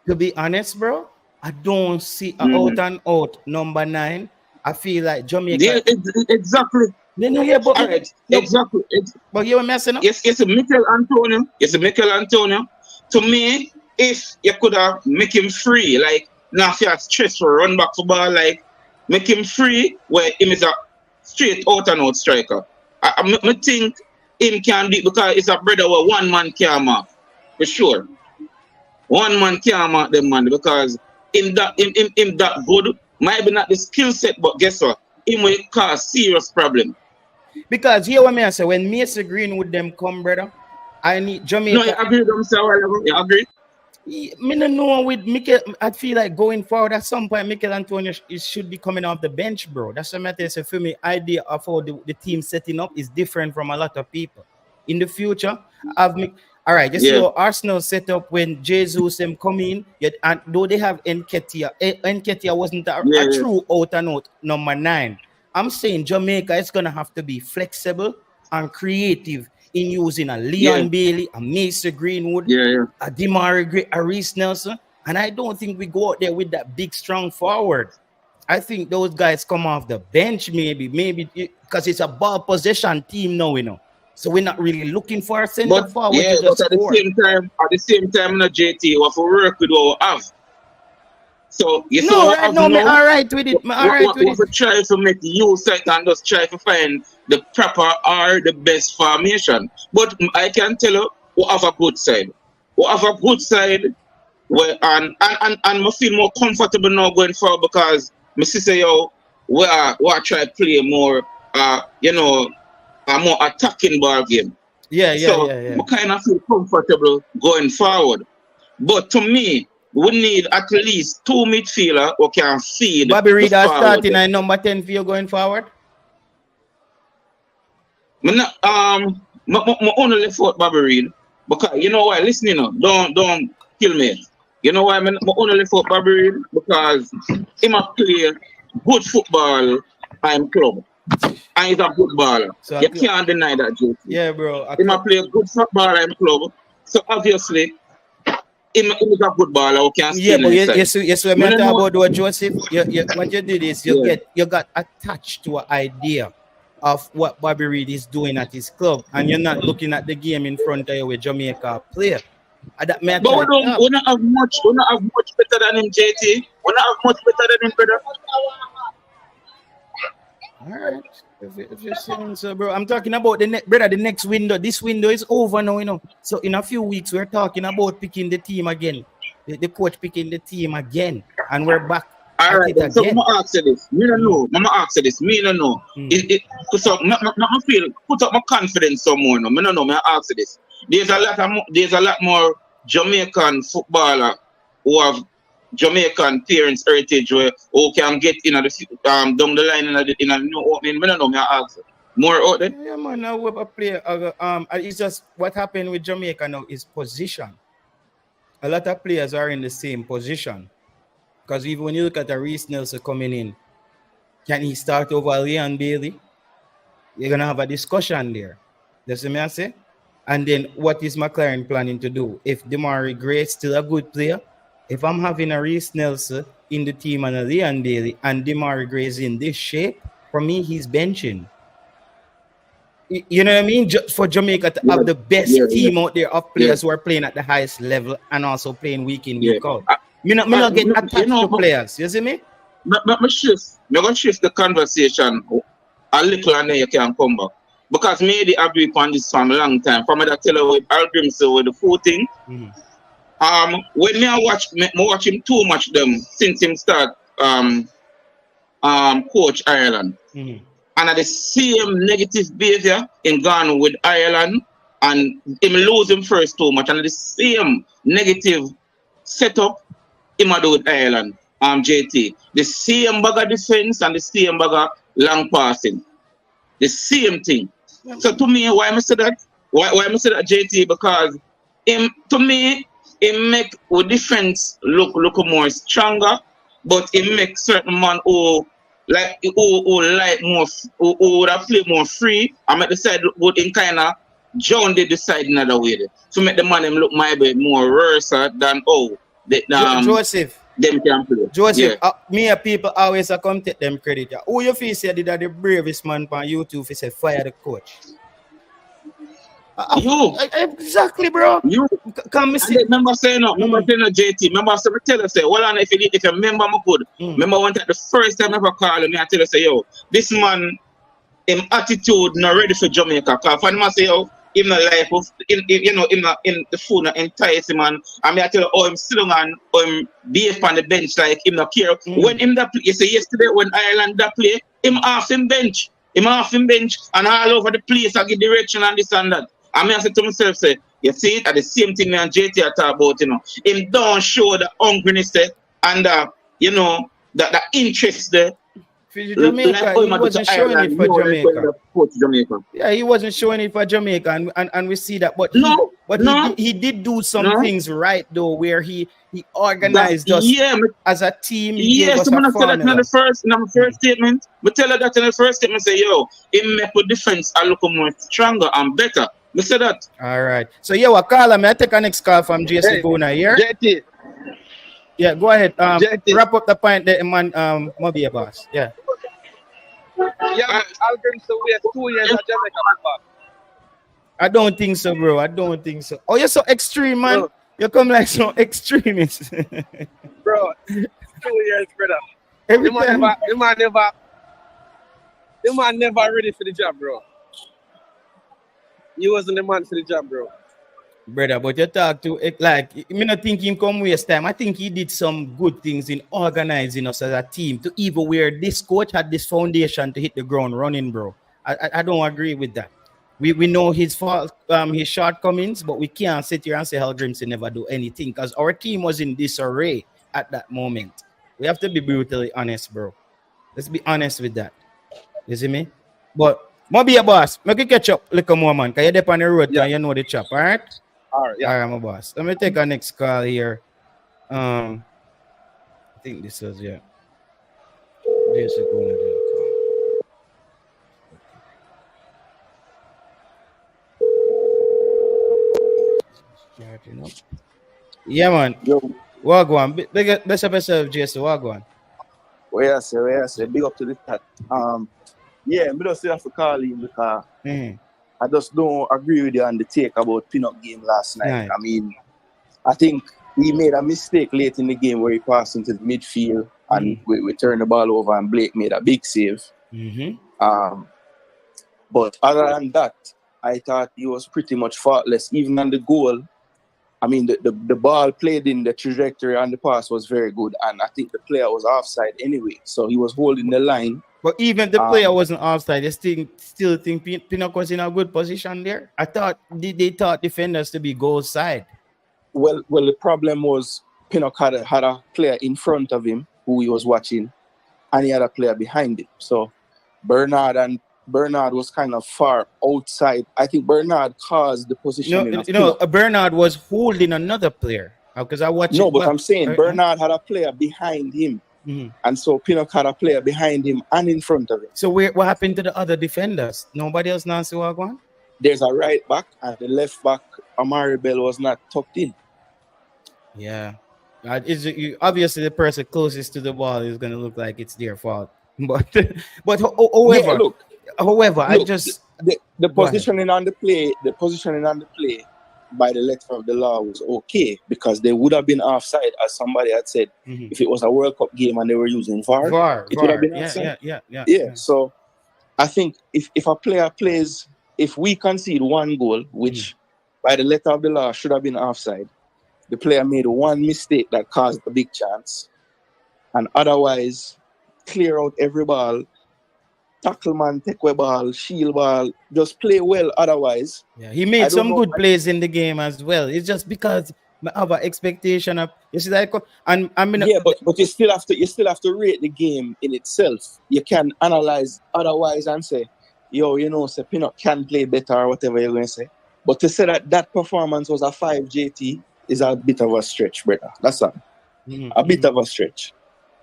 To be honest, bro, I don't see a out and out number 9. I feel like Jamaica. Yeah, exactly. No, yeah, but all right, exactly. But you're messing up. Yes, it's a Mikel Antonio. It's a Mikel Antonio. To me, if you could have make him free, like now if you have stress for run back for ball, like make him free where him is a straight out and out striker. I think him can do it because it's a brother where one man can mark. For sure. One man can mark them man because in that good, might be not the skill set, but guess what? It will cause serious problem. Because here what I say, when Mason Greenwood them come, brother, I need Jamaica. No, you agree with them, sir? You agree? Me no know with Mikel. I feel like going forward at some point, Mikel Antonio should be coming off the bench, bro. That's what I say. For me, idea of how the team setting up is different from a lot of people. In the future, all right, you see how Arsenal set up when Jesus them come in, yet and though they have Nketiah wasn't a true out and out number 9. I'm saying Jamaica is gonna have to be flexible and creative in using a Leon Bailey, a Mason Greenwood, a Demari Gray, a Reece Nelson, and I don't think we go out there with that big strong forward. I think those guys come off the bench maybe because it's a ball possession team now, you know. So we're not really looking for a center forward. Yeah, but at the same time, JT, we have to work with what we have. So you no, right now, me all right with it. We try to make use of it and just try to find the proper or the best formation. But I can tell you, we have a good side. We have a good side where and I feel more comfortable now going forward because my sister, we try to play more a more attacking ball game. Yeah. We kind of feel comfortable going forward. But to me, we need at least 2 midfielders who can feed. Bobby Reid are starting at number 10 for you going forward? I only left out Bobby Reid because you know why? Listen, don't kill me. You know why? I only left out Bobby Reid because he must play good football in club. And he's a good baller. So you can't deny that, JT. Yeah, bro. He might play a good football in club. So obviously, he's a good baller who can yeah, but yes, when I talk about what Joseph, what you did is you got attached to an idea of what Bobby Reid is doing at his club, and you're not looking at the game in front of you with Jamaica player. But we don't have much better than him, JT. We don't have much better than him, brother. All right. If you're saying so, bro, I'm talking about the next window. This window is over now, you know. So in a few weeks, we're talking about picking the team again. The coach picking the team again, and we're back. All right. So I'm gonna ask you this. Me don't know. Me don't know. So I feel put up my confidence some more. No, me don't know. Me ask you this. There's a lot more Jamaican footballer who have Jamaican parents' heritage who can get down the line in a new opening. I don't know, I ask more out there. Yeah, man, now we have a player. It's just what happened with Jamaica now is position. A lot of players are in the same position. Because even when you look at the Reece Nelson coming in, can he start over Leon Bailey? You're gonna have a discussion there. That's what I say. And then what is McLaren planning to do? If Demari Gray is still a good player, if I'm having a Reece Nelson in the team and a Leon Bailey and Demari Gray is in this shape, for me, he's benching. You know what I mean? For Jamaica to have the best team out there of players who are playing at the highest level and also playing week in, week out. Me not get attached to players. You see me? I'm going to shift the conversation a little and then you can come back. because me they agree on this from a long time. From that tell you with Algrim so with the footing. When me I watch him too much them since him start coach Ireland. And at the same negative behavior in Ghana with Ireland and him lose him first too much and the same negative setup him do with Ireland, JT. The same bag of defense and the same bag of long passing. The same thing. So to me, why I say that? Why I say that, JT? Because him to me, it make our defense look more stronger, but it make certain man who like more who would have played more free. I make the side look in kinda John did decide another way. To make the man him look maybe more worse than Joseph. Them can play. Joseph, me and people always come take them credit. Who you feel say did the bravest man on YouTube say fire the coach? You exactly, bro. You come me see. Remember saying no, JT. Remember say tell us say, well, and if you remember me good. Remember one time the first time I ever call him, I tell you say, yo, this man, him attitude not ready for Jamaica. Cause when I say, yo, him not life of in the food not entice him, man. I mean I tell you, oh, him still on, him be up on the bench like him not care. When him that play, you say yesterday when Ireland that play, him off him bench. Him off him bench and all over the place I give direction and this and that. I mean, I said to myself, say, you see it at the same thing me and JT are talking about, him don't show the hungriness there and the interest there. For Jamaica, he wasn't showing it for Jamaica. Yeah, he wasn't showing it for Jamaica, and we see that. But he did do some things right though, where he organized us as a team. Yes, I'm gonna tell that in the first statement. But tell her that in the first statement, say, yo, him make the defense a look more stronger and better. We say that. All right. So yeah, call him. I take a next call from JC Guna here. JT. Yeah, go ahead. Wrap up the point that man Mobia boss. Yeah. Yeah, I'll bring so we have 2 years at Jamaica. I don't think so, bro. I don't think so. Oh, you're so extreme, man. Bro. You come like so extremist. Bro, 2 years, brother. Every the time. man never ready for the job, bro. He wasn't the man for the job, bro. Brother, but you talk to it like me not think him come waste time. I think he did some good things in organizing us as a team to even where this coach had this foundation to hit the ground running, bro. I don't agree with that. We know his fault, his shortcomings, but we can't sit here and say Hal Grimson never do anything because our team was in disarray at that moment. We have to be brutally honest, bro. Let's be honest with that. You see me? But Moby, boss, make you catch up like a more, man, because you're on the road and you know the chop, all right? All right, yeah. All right, my boss. Let me take our next call here. I think this was, yeah. There's a good call. Yeah, man. Yo. Wagwan. Best of yourself, Jason. Wagwan. Where I say, big up to the chat. Yeah, I just have to call him because I just don't agree with you on the take about Pinnock game last night. Right. I mean, I think we made a mistake late in the game where he passed into the midfield and we turned the ball over and Blake made a big save. But other than that, I thought he was pretty much faultless. Even on the goal, I mean, the ball played in the trajectory and the pass was very good. And I think the player was offside anyway. So he was holding the line. But even if the player wasn't offside, they still think Pinnock was in a good position there. I thought they thought defenders to be goal side. Well, the problem was Pinnock had a player in front of him who he was watching, and he had a player behind him. So Bernard was kind of far outside. I think Bernard caused the positioning. Bernard was holding another player because I watched. No, but I'm saying Bernard had a player behind him. And so Pinnock had a player behind him and in front of him. So what happened to the other defenders? Nobody else knows who are going? There's a right back and the left back, Amari Bell, was not tucked in. Yeah. Obviously, the person closest to the ball is going to look like it's their fault. But however, the positioning on the play by the letter of the law was okay because they would have been offside, as somebody had said. If it was a World Cup game and they were using VAR, it would have been offside. Yeah. So I think if a player plays if we concede one goal, which by the letter of the law should have been offside, the player made one mistake that caused a big chance, and otherwise clear out every ball, tackle man, take away ball, shield ball, just play well. Otherwise, Yeah, he I made don't some know. good plays in the game as well. It's just because I have an expectation of you see that, and I mean, Yeah, but you still have to rate the game in itself. You can analyze otherwise and say, yo, say Pinnock can play better or whatever you're going to say. But to say that performance was a 5 JT is a bit of a stretch, brother. That's a bit of a stretch.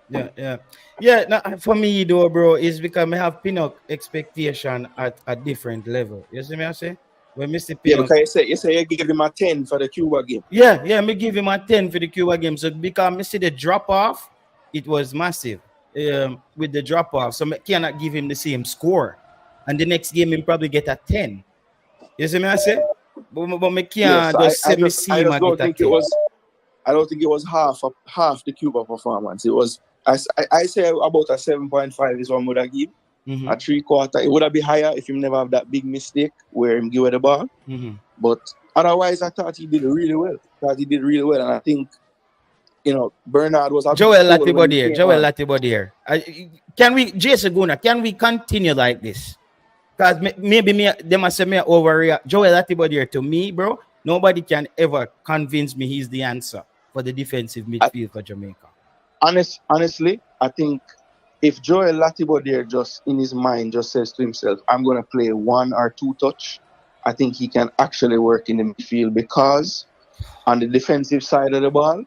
Yeah. Now, for me though, bro, is because I have Pinnock expectation at a different level. You see me? I say when Mr. Yeah, Pinnock. because you say you give him a 10 for the Cuba game. Yeah, me give him a 10 for the Cuba game. So because me see the drop off, it was massive. With the drop off, so I cannot give him the same score. And the next game, he probably get a 10. You see me? I say, but me Yes, can't just set me see him just and don't get a think it 10. was. I don't think it was half the Cuba performance. It was. I say about a 7.5 is what I would have give. A 3/4. It would have been higher if he never have that big mistake where him give away the ball. But otherwise, I thought he did really well. And I think, Bernard was a Joel bit cold when he came on. Latibodier. Can we, Jason Guna, can we continue like this? Because maybe they must say me overreact. Joel Latibodier, to me, bro, nobody can ever convince me he's the answer for the defensive midfield for Jamaica. Honestly, I think if Joel Latibodier just in his mind just says to himself, I'm going to play 1 or 2 touch, I think he can actually work in the midfield, because on the defensive side of the ball,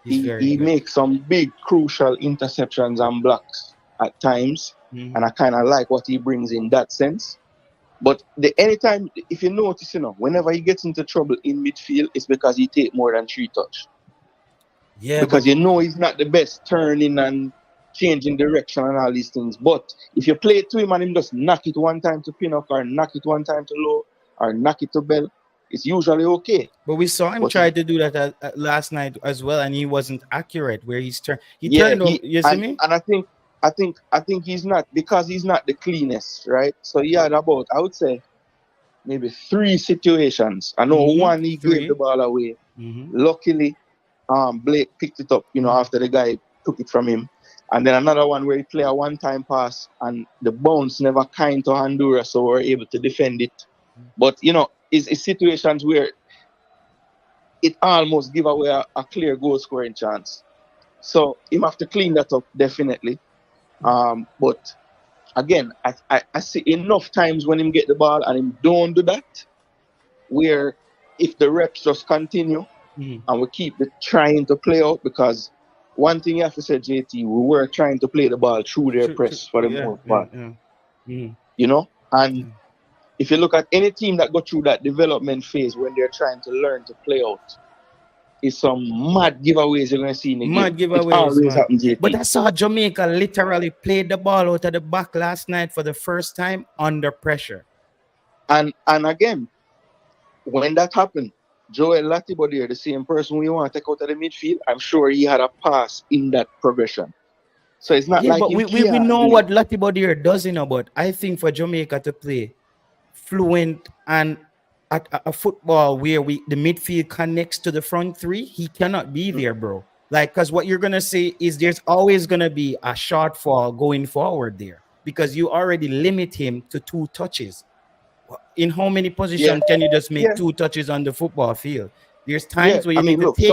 he makes some big crucial interceptions and blocks at times, and I kind of like what he brings in that sense. But anytime, if you notice, whenever he gets into trouble in midfield, it's because he take more than 3 touch. Yeah, because he's not the best turning and changing direction and all these things. But if you play it to him and him just knock it one time to Pinnock, or knock it one time to Low, or knock it to Bell, it's usually okay. But we saw him try to do that last night as well, and he wasn't accurate where he's turned. You see me? And I think he's not, because he's not the cleanest, right? So he had about, I would say, maybe 3 situations. I know one he gave the ball away. Luckily, Blake picked it up, after the guy took it from him. And then another one where he played a one-time pass and the bounce never kind to Honduras, so we're able to defend it. But, it's situations where it almost give away a clear goal-scoring chance. So he have to clean that up, definitely. But again, I see enough times when him get the ball and him don't do that, where if the reps just continue and we keep trying to play out, because one thing you have to say, JT, we were trying to play the ball through their press for the most part. And if you look at any team that go through that development phase when they're trying to learn to play out, it's some mad giveaways you're going to see in the game. Mad giveaways, it always happens, JT. But I saw Jamaica literally played the ball out of the back last night for the first time under pressure. And again, when that happened, Joel Latibodier, the same person we want to take out of the midfield, I'm sure he had a pass in that progression. So it's not like but we know what Latibodier does, but I think for Jamaica to play fluent and at a football where the midfield connects to the front 3, he cannot be there, bro. Because what you're gonna say is there's always gonna be a shortfall going forward there, because you already limit him to 2 touches. In how many positions can you just make 2 touches on the football field? There's times where you need to take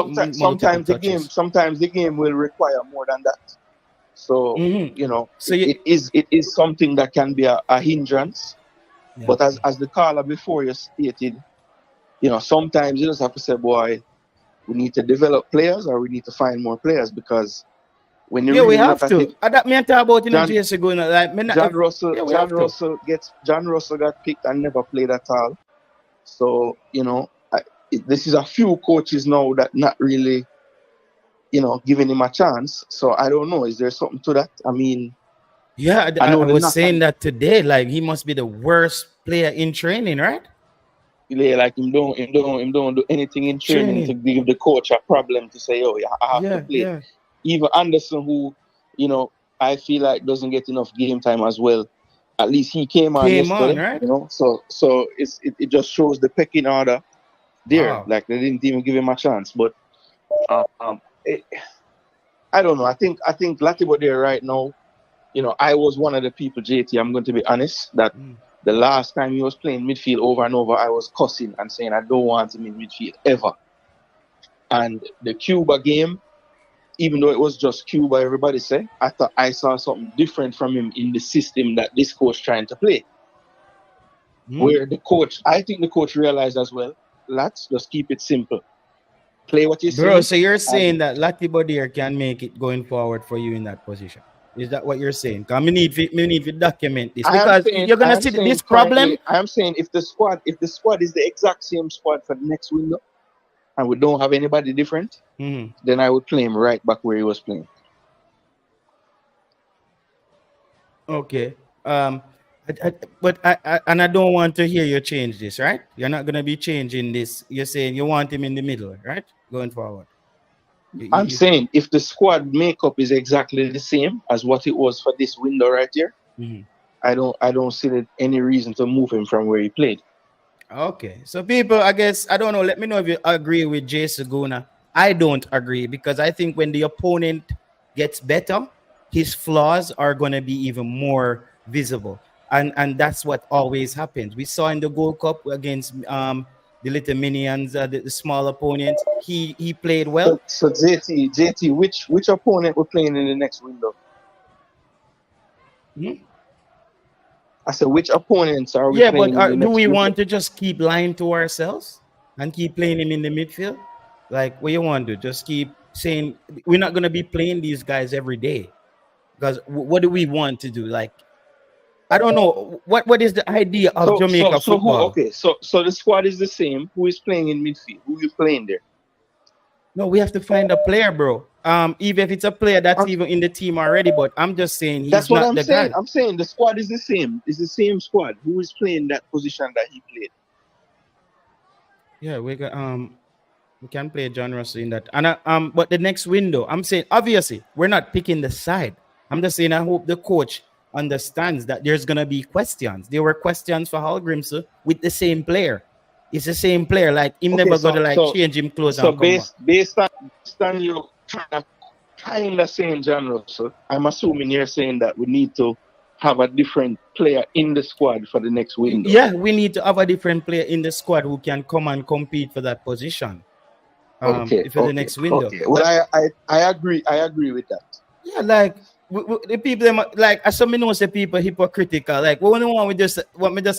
sometimes the game will require more than that. So it is something that can be a hindrance. Yeah. But as the caller before you stated, sometimes you just have to say, boy, we need to develop players, or we need to find more players, because when you we have to. That me talk about in the years ago. John Russell got picked and never played at all. So this is a few coaches now that not really, giving him a chance. So I don't know. Is there something to that? I mean, I was saying that today. Like, he must be the worst player in training, right? Yeah, like him don't do anything in training to give the coach a problem to say, I have to play. Yeah. Even Anderson, who, I feel like doesn't get enough game time as well. at least he came on Came on, yesterday, right? you know. So it just shows the pecking order there. Wow. Like they didn't even give him a chance. But it, I don't know. I think Latibo there right now. You know, I was one of the people, JT. I'm going to be honest that the last time he was playing midfield over and over, I was cussing and saying I don't want him in midfield ever. And the Cuba game, even though it was just Cuba, everybody say, I thought I saw something different from him in the system that this coach trying to play. Where the coach, I think the coach realized as well, let's just keep it simple. Play what you Bro, see. so you're saying that Latibo there can make it going forward for you in that position? Is that what you're saying? Because we need to document this because you're gonna see this problem. I am saying if the squad is the exact same squad for the next window, and we don't have anybody different, then I would play him right back where he was playing. Okay. But I don't want to hear you change this, right? You're not gonna be changing this. You're saying you want him in the middle, right? Going forward. I'm saying if the squad makeup is exactly the same as what it was for this window right here, I don't see any reason to move him from where he played. Okay, so people, I guess I don't know. Let me know if you agree with Jay Saguna. I don't agree because I think when the opponent gets better, his flaws are gonna be even more visible, and that's what always happens. We saw in the Gold Cup against the little minions, the small opponents. He played well. So JT, which opponent we're playing in the next window? I said, which opponents are we playing? Yeah, but do we want to just keep lying to ourselves and keep playing him in the midfield? Like, what you want to do? Just keep saying we're not gonna be playing these guys every day. Because what do we want to do? Like, I don't know. What is the idea of Jamaica football? So the squad is the same. Who is playing in midfield? Who is playing there? No, we have to find a player, bro. Even if it's a player that's even in the team already, but I'm just saying he's not the guy. I'm saying the squad is the same. It's the same squad. Who is playing that position that he played? Yeah, we can play John Russell in that. And but the next window, I'm saying obviously we're not picking the side. I'm just saying I hope the coach understands that there's gonna be questions. There were questions for Hal Grimsey with the same player. It's the same player. Like him never gonna change him clothes. So based on you kind of saying John Russell, I'm assuming you're saying that we need to have a different player in the squad for the next window. Yeah, we need to have a different player in the squad who can come and compete for that position. For the next window. Okay. Well, I agree. I agree with that. Yeah, like the people them like as some know say people hypocritical. Like what we want we just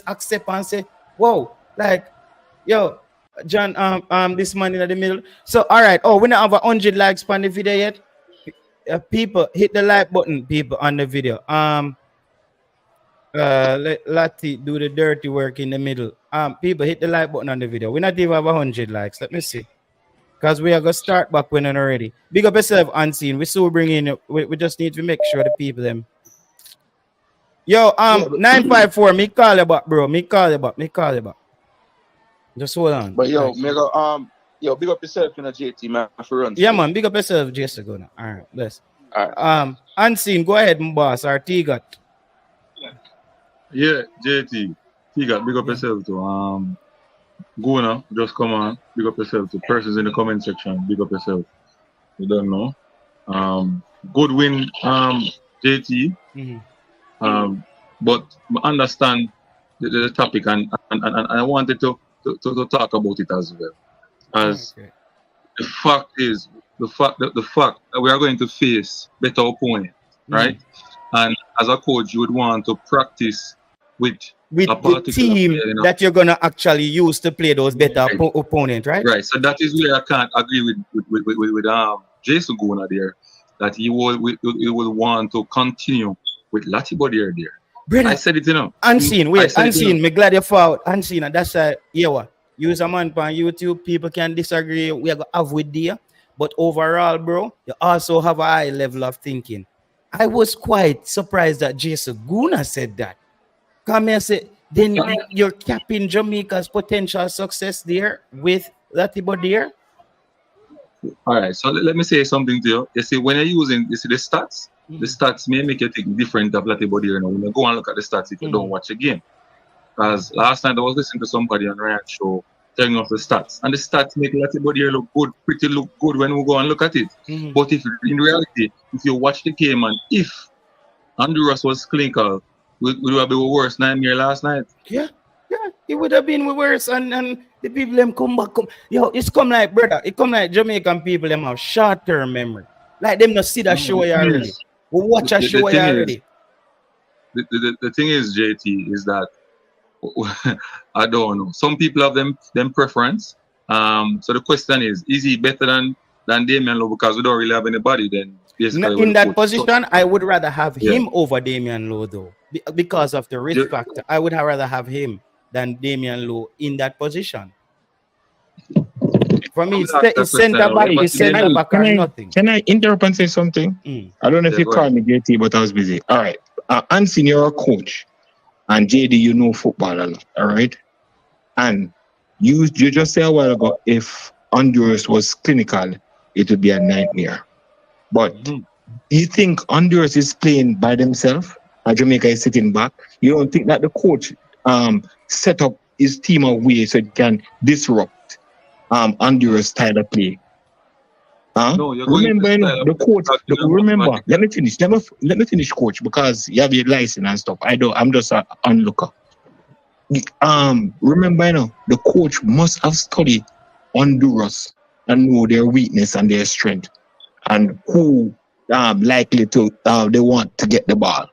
accept and say, whoa, like yo, John, this man in the middle. So all right, we don't have 100 likes on the video yet. People hit the like button, people on the video. Let Lati do the dirty work in the middle. People hit the like button on the video. We not even have 100 likes. Let me see. Because we are going to start back winning already. Big up yourself, Unseen. We still bring in, we just need to make sure the people them. Yo, 954, me call you back, bro. Me call you back. Just hold on. But yo, big up yourself in a JT, man, for run. Yeah, man, big up yourself, Jason. Go now. All right, bless. All right. Unseen, go ahead, my boss, our T-Got. Yeah, JT. T-Got, big up yourself too. Go now, just come on, big up yourself. The persons in the comment section, big up yourself. You don't know. Good win, JT. But I understand the topic and I wanted to talk about it as well. As the fact that we are going to face better opponents, right? And as a coach, you would want to practice with the team that you're gonna actually use to play those better opponents, right? Right. So that is where I can't agree with Jason Guna there, that he will want to continue with Latibo there. Brother, I said it, you know. Unseen, me glad you found Unseen, and that's use a man on YouTube. People can disagree. We are gonna have with there, but overall, bro, you also have a high level of thinking. I was quite surprised that Jason Guna said that. Come here, say, then you're capping Jamaica's potential success there with Latibo there. All right, so let me say something to you. You see, when you're using the stats, the stats may make you think different of Lati Body. You know, when you go and look at the stats, if you don't watch a game. Because last night I was listening to somebody on Ryan show telling us the stats, and the stats make Lati Body look good, pretty look good when we go and look at it. But if in reality, if you watch the game and if Honduras was clinical, would have been worse 9-year last night. Yeah, it would have been worse, and the people them come back. Yo, it's come like brother, it come like Jamaican people them have short-term memory. Like them not see that show already. We watch a show already. The thing is, JT, is that I don't know. Some people have them preference. So the question is he better than Damian Lowe, because we don't really have anybody then? In that position, I would rather have him over Damian Lowe though, because of the risk factor. I would rather have him than Damian Lowe in that position. For me, it's center back or nothing. Can I interrupt and say something? I don't know if you called me JT, but I was busy. All right. Ansin, you're a coach. And JD, you know football a lot. All right. And you just said a while ago, if Honduras was clinical, it would be a nightmare. But you think Honduras is playing by themselves and Jamaica is sitting back? You don't think that the coach set up his team away so it can disrupt Honduras style of play? No, remember, the coach. Remember, let me finish. Let me finish, coach, because you have your license and stuff. I'm just an onlooker. Remember, the coach must have studied Honduras and know their weakness and their strength, and who likely to they want to get the ball,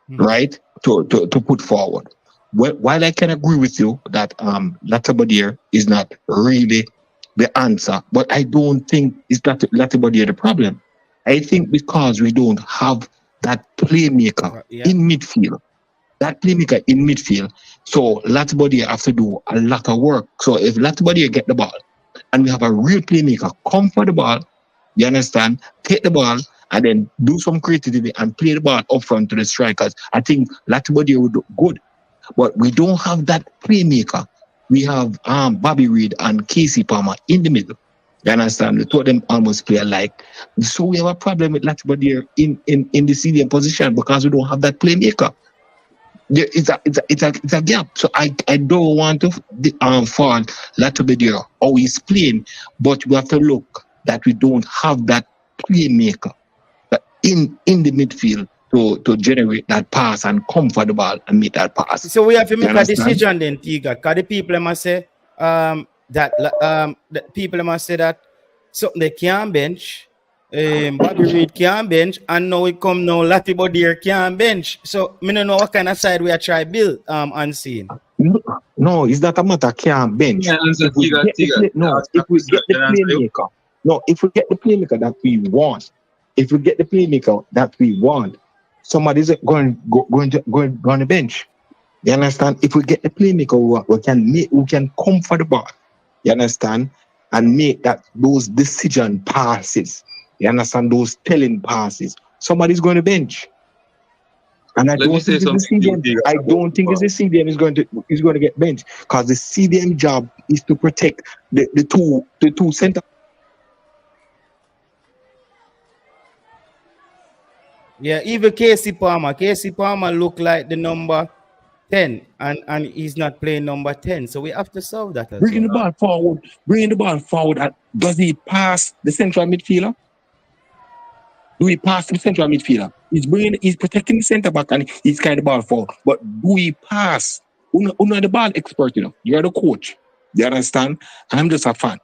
right? To put forward. While I can agree with you that Latibodir is not really the answer, but I don't think it's Latibodir the problem. I think because we don't have that playmaker in midfield. That playmaker in midfield. So Latibodir have to do a lot of work. So if Latibodir get the ball and we have a real playmaker come for the ball, you understand, take the ball and then do some creativity and play the ball up front to the strikers, I think Latibodir would do good. But we don't have that playmaker. We have Bobby Reed and Casey Palmer in the middle. You understand? The two of them almost play alike. So we have a problem with Latibodir in the CDM position because we don't have that playmaker. It's a gap. So I don't want to fault Latibodir how he's playing, but we have to look that we don't have that playmaker in the midfield to generate that pass and come for the ball and make that pass. So we have to make a decision then, Tiga, because the people must say that people must say that something they can't bench, Bobby Reed can't bench, and now it come now Latibodir can't bench. So I don't know what kind of side we are trying to build unseen. No, it's not a matter can't bench. If we get the playmaker that we want, somebody's going to bench. You understand? If we get the playmaker, we can come for the ball. You understand? And make those decision passes. You understand? Those telling passes. Somebody's going to bench. And I don't think it's the CDM is going to get benched, because the CDM job is to protect the two center. Yeah, even Casey Palmer look like the number 10, and he's not playing number 10. So we have to solve that. Bringing the ball forward. Does he pass the central midfielder? Do he pass the central midfielder? He's protecting the centre back and he's carrying the ball forward. But do he pass? You're the ball expert, You're the coach. You understand? I'm just a fan.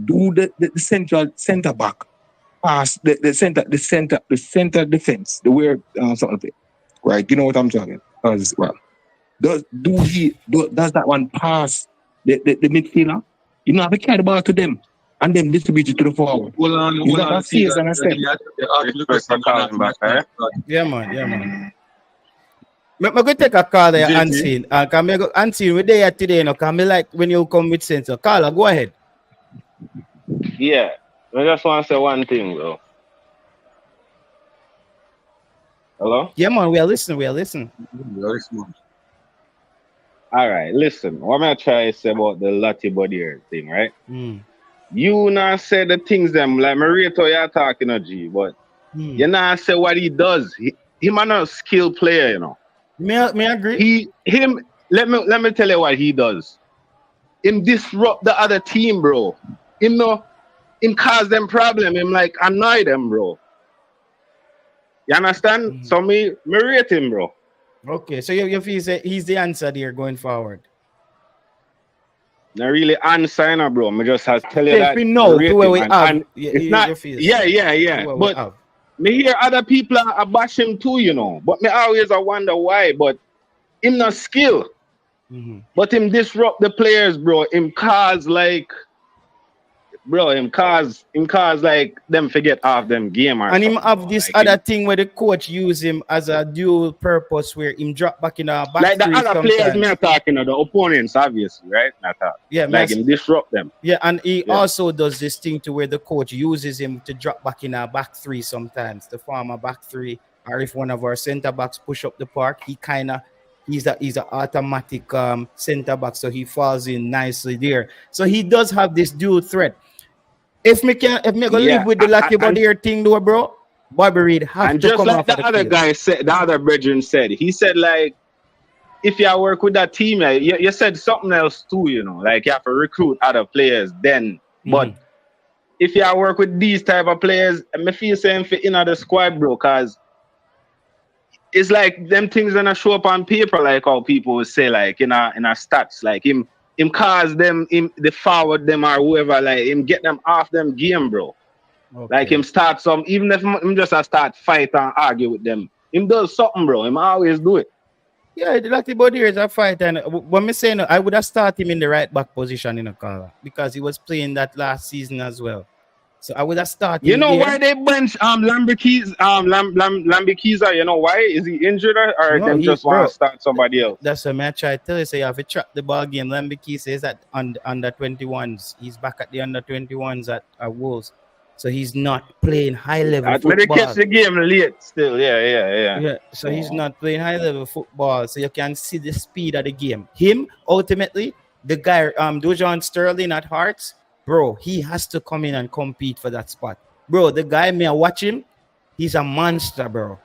Do the centre back pass the center defense, the way something, right? You know what I'm talking? As well. Does that one pass the midfielder? You have to carry the ball to them and then distribute it to the forward. Yeah, man. I'm going to take a call there, Unseen. Unseen, we're there today, because I like when you come with sense. So, Carla, go ahead. Yeah, I just want to say one thing, bro. Hello? Yeah, man, we are listening. All right, listen. What am I trying to say about the Latibodir thing, right? You not say the things them like Marito you're talking to G, but You know, I say what he does. Him a skilled player, you know. Me agree. Let me tell you what he does. Him disrupt the other team, bro. Him cause them problem. Him like annoy them, bro. You understand? So me rate him, bro. Okay, so you feel say he's the answer there going forward. Not really answer, no, bro. Me just has tell you that. We know to where we have. And it's not. Yeah. But me hear other people are bash him too, you know. But me always I wonder why. But him not skill. But him disrupt the players, bro. Him cause like like them forget half them game and him have this like other thing where the coach use him as a dual purpose where him drop back in our back like the other players me are talking the opponents obviously, right? Like him disrupt them. Yeah, and he also does this thing to where the coach uses him to drop back in our back three sometimes, the former back three, or if one of our center backs push up the park, he's a automatic center back, so he falls in nicely there. So he does have this dual threat. If me go live with the lucky body thing though, bro, Bobby Reed have to come off the other guy said, the other brethren said, he said like if you work with that team, you said something else too, you know, like you have to recruit other players then. But if you work with these type of players, I feel saying fit in the squad, bro, cause it's like them things gonna show up on paper, like how people would say, like in our stats, like him cause them, the forward them or whoever, like him get them off them game, bro. Okay. Like him start some, even if him just start fight and argue with them, him does something, bro. Him always do it. Yeah, the lucky body is a fight, and when me saying I would have started him in the right back position in a color because he was playing that last season as well. So I would have started. You know why they bench Lambikiza? You know why? Is he injured or no, them just want to start somebody else? That's what I try to tell you. So you have to track the ball game. Lambikiza is at under 21s. He's back at the under 21s at Wolves. So he's not playing high level football. But they catch the game late still. Yeah. So he's not playing high level football. So you can see the speed of the game. Him, ultimately, the guy, Dujon Sterling at Hearts, bro, he has to come in and compete for that spot. Bro, the guy me watch him, he's a monster, bro.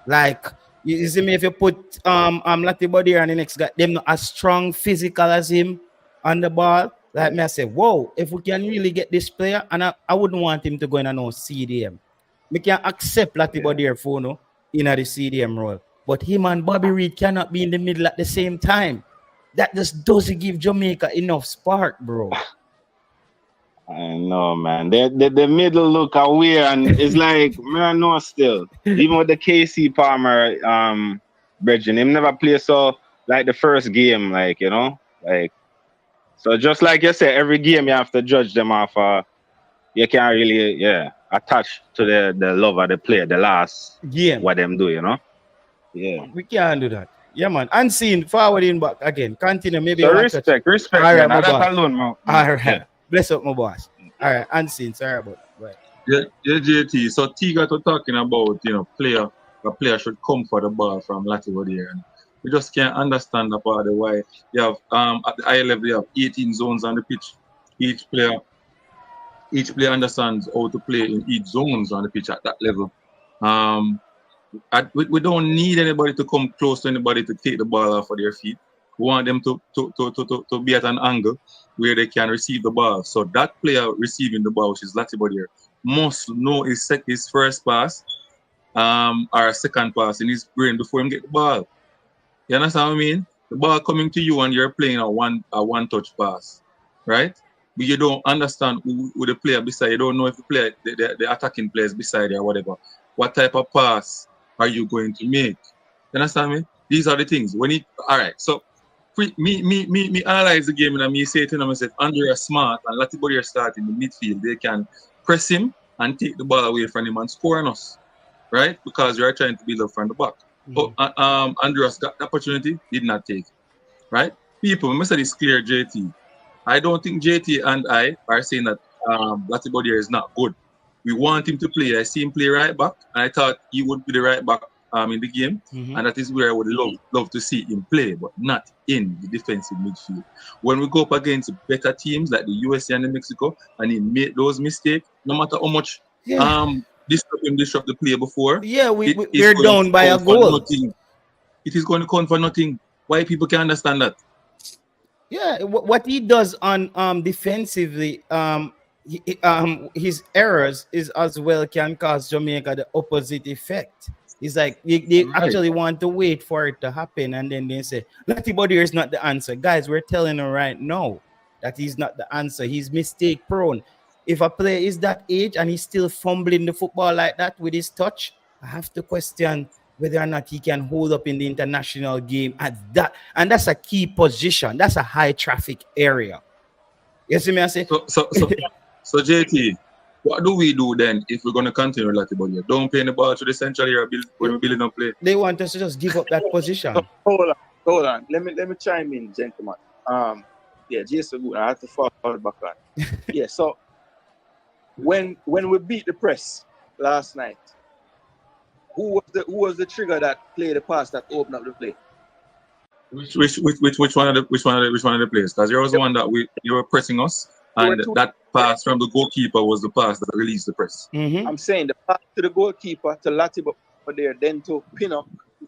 Like, you see me, if you put Lati Body and the next guy, them not as strong physical as him on the ball, like me I say, whoa, if we can really get this player, and I wouldn't want him to go in and no CDM. We can accept Lati Body or Fono in the CDM role. But him and Bobby Reed cannot be in the middle at the same time. That just doesn't give Jamaica enough spark, bro. I know, man. The middle look away, and it's like, man, no, still. Even with the KC Palmer, brethren, him never play so like the first game, like, you know, like. So just like you said, every game you have to judge them off. You can't really, attach to the love of the player, the last game, what them do, you know. Yeah, we can't do that. Yeah, man. Unseen, forwarding back again. Continue, maybe. So respect. All right, man. That alone, man. All right. Yeah. Bless up, my boss. All right, unseen. Sorry about that. Right. Yeah, JT. So Tiga to talking about, you know, a player should come for the ball from Latigo there. And we just can't understand about why you have at the high level you have 18 zones on the pitch. Each player understands how to play in each zones on the pitch at that level. We don't need anybody to come close to anybody to take the ball off of their feet. We want them to be at an angle where they can receive the ball. So that player receiving the ball, which is Latibodier, must know his first pass or second pass in his brain before him get the ball. You understand what I mean? The ball coming to you and you're playing a one-touch pass, right? But you don't understand who the player beside. You don't know if the attacking players beside you or whatever. What type of pass are you going to make? You understand me? These are the things. All right, so me analyze the game and me say to them, I said, Andrea Smart and Latibody are starting the midfield. They can press him and take the ball away from him and score on us, right? Because you are trying to build up from the back. But Andreas got the opportunity, did not take, right? People, I said it's clear, JT. I don't think JT and I are saying that Latibody is not good. We want him to play. I see him play right back, and I thought he would be the right back in the game, and that is where I would love to see him play, but not in the defensive midfield. When we go up against better teams like the USA and the Mexico, and he made those mistakes, no matter how much disrupt the play before. Yeah, It is we're going down to by a count for goal. nothing. It is going to count for nothing. Why people can understand that? Yeah, what he does on defensively, his errors is as well can cause Jamaica the opposite effect. It's like they Right. actually want to wait for it to happen, and then they say, Latty Body is not the answer. Guys, we're telling him right now that he's not the answer. He's mistake prone. If a player is that age and he's still fumbling the football like that with his touch, I have to question whether or not he can hold up in the international game at that. And that's a key position. That's a high traffic area. You see me? I say, So JT, what do we do then if we're going to continue Latty Body? Don't play the ball to the central area when we're building up play. they want us to just give up that position. Hold on. Let me chime in, gentlemen. Yeah, Jason good. I have to fall back on. Yeah, so when we beat the press last night, who was the trigger that played the pass that opened up the play? Which one of the players? Because there was one that you were pressing us, and that pass from the goalkeeper was the pass that released the press. Mm-hmm. I'm saying the pass to the goalkeeper to Latiba there, then to Pino,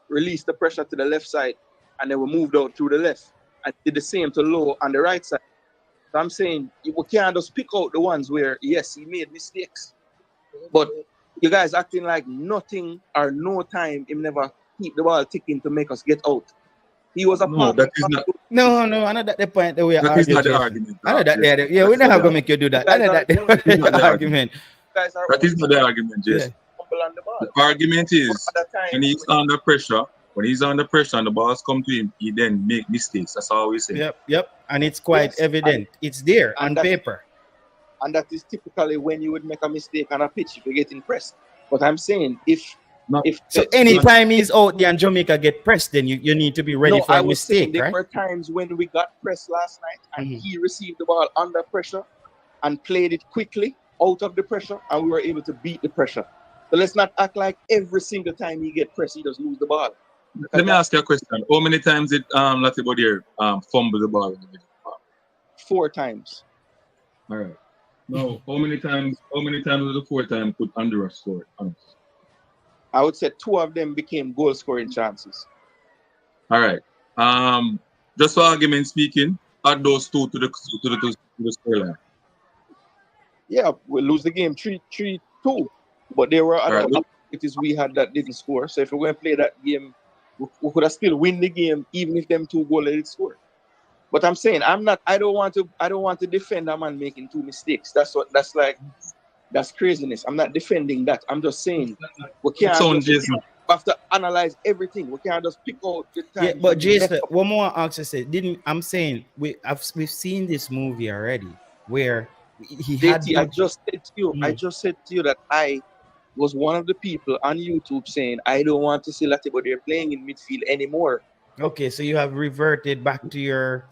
release the pressure to the left side, and then we moved out through the left and did the same to Low on the right side. So I'm saying we can't just pick out the ones where yes he made mistakes, but you guys acting like nothing or no time. Him never keep the ball ticking to make us get out. He was a No, that is not. No, I know that the point that we are That is arguing. not the argument. I know that. Yeah, we're not gonna make you do that. I know that the argument. That is not the argument, Jason. The argument is when he's under pressure. When he's under pressure and the balls come to him, he then make mistakes. That's all we say. Yep. And it's quite evident. It's there on paper. And that is typically when you would make a mistake on a pitch if you get impressed. But I'm saying if anytime he's out there and Jamaica get pressed, then you need to be ready for a mistake, right? There were times when we got pressed last night and he received the ball under pressure and played it quickly out of the pressure, and we were able to beat the pressure. So let's not act like every single time he get pressed, he just lose the ball. Let me ask you a question. How many times did Latty Body fumble the ball in the middle? 4 times. All right. Now, how many times was the 4 times could Honduras score? I would say 2 of them became goal scoring chances. All right. Just for argument speaking, add those 2 to the scoreline. Yeah, we lose the game 3-2, but there were other opportunities we had that didn't score. So if we were going to play that game, we could have still win the game even if them 2 goals didn't score. But I'm saying I don't want to defend a man making 2 mistakes. That's craziness. I'm not defending that. I'm just saying we have to analyze everything. We can't just pick out the time. Yeah, but Jason, one more answer said, we've seen this movie already where he had I just said to you that I was one of the people on YouTube saying I don't want to see Latty Body playing in midfield anymore. Okay, so you have reverted back to your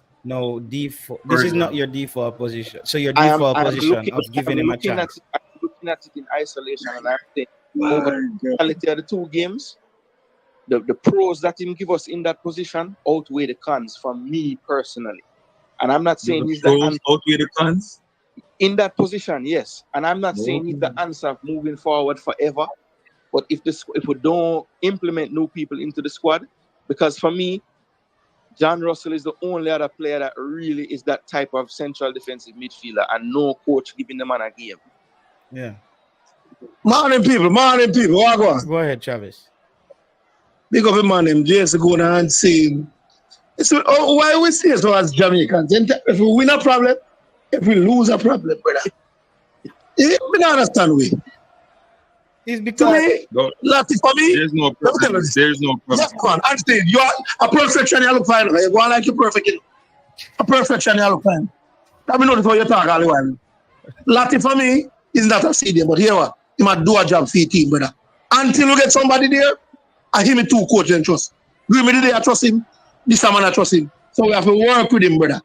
default. This is not your default position. So your default position of giving him a chance. I'm looking at it in isolation, and I'm saying over the quality of the 2 games, the pros that him give us in that position outweigh the cons for me personally. And I'm not saying he's the answer. Outweigh the cons? In that position, yes. And I'm not saying he's the answer moving forward forever. But if we don't implement new people into the squad, because for me, John Russell is the only other player that really is that type of central defensive midfielder, and no coach giving the man a game. Yeah. Morning people. What go on? Go ahead, Travis. Big up a man named Jason going and saying, so, why we say so as Jamaicans? If we win a problem, if we lose a problem, brother. We don't understand we. It's because to me, Latty, for me, there's no problem. Yes, man. And Steve, you are a perfection, you look fine. You go on like you're perfect. A perfection, you look fine. Let me know what you talk all the while. Latty, for me, is not a stadium, but here what? He might do a job for your team, brother. Until you get somebody there, I hear me 2 coach and trust. Give me the day I trust him, this time I trust him. So we have to work with him, brother.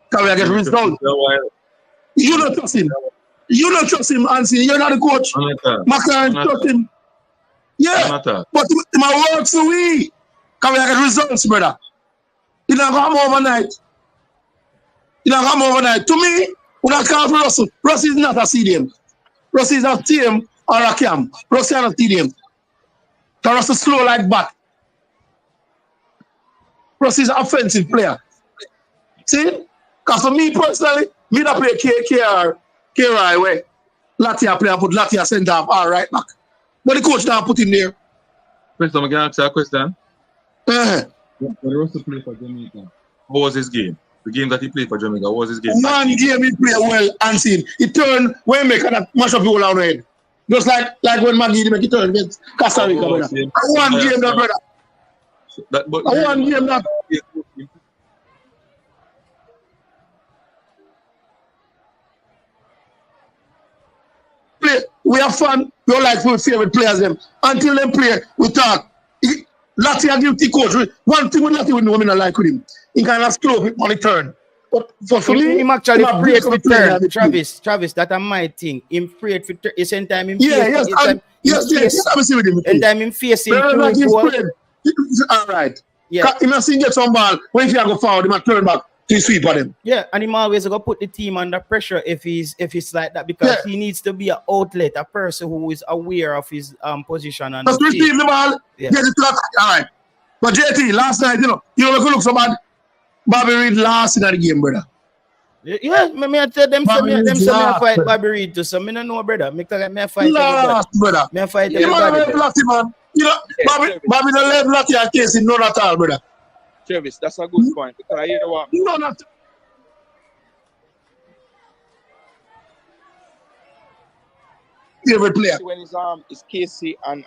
Because we get results. You don't trust him. You don't trust him, Ansi. You're not the coach. McLaren trust him. Yeah. But it might work for we. Because we get results, brother. You don't come overnight. To me, when I call for Russell, Russell is not a CDM. Russell is a team or a cam. Rossiano TDM. Taras is slow like bat. Ross is an offensive player. See? Because for me personally, me not play KRI where Latia play and put Latia center up all right back. But the coach now put him there. Question, I'm going to ask you a question. Uh-huh. When Russell played for Jamaica, what was his game? The game that he played for Jamaica, what was his game? One game he played well and seen. He turned when make that mash up the whole head. Just like when Maggie make it turn against Costa Rica. One game that brother. One game that. Play. We have fun. We all like our favorite players them. Until them play, we talk. Latia guilty coach. One thing with Latia we know I not like with him. He kind of slow on the turn. But for me, him actually prayed for turn. Travis, that I might think. Him prayed for turn. It's in time him. Yes, I'm with him. And time him facing. All right. Yeah. He must get some ball. When he go forward, he must turn back to sweep on him. Yeah, and he always go put the team under pressure if he's like that because he needs to be an outlet, a person who is aware of his position and. Just receive the ball. Yeah. Get it to that. All right. But JT, last night, you look so bad. Bobby Reed last in the game, brother. Yeah, me I tell them some me fight Bobby Reed too. So me no know, brother. Me fight last, brother. Me fight everybody. You know man. You know, Bobby don't let Latia case in none at all, brother. Travis, that's a good point. Because you know what? No, not. Favorite player. When it's Casey and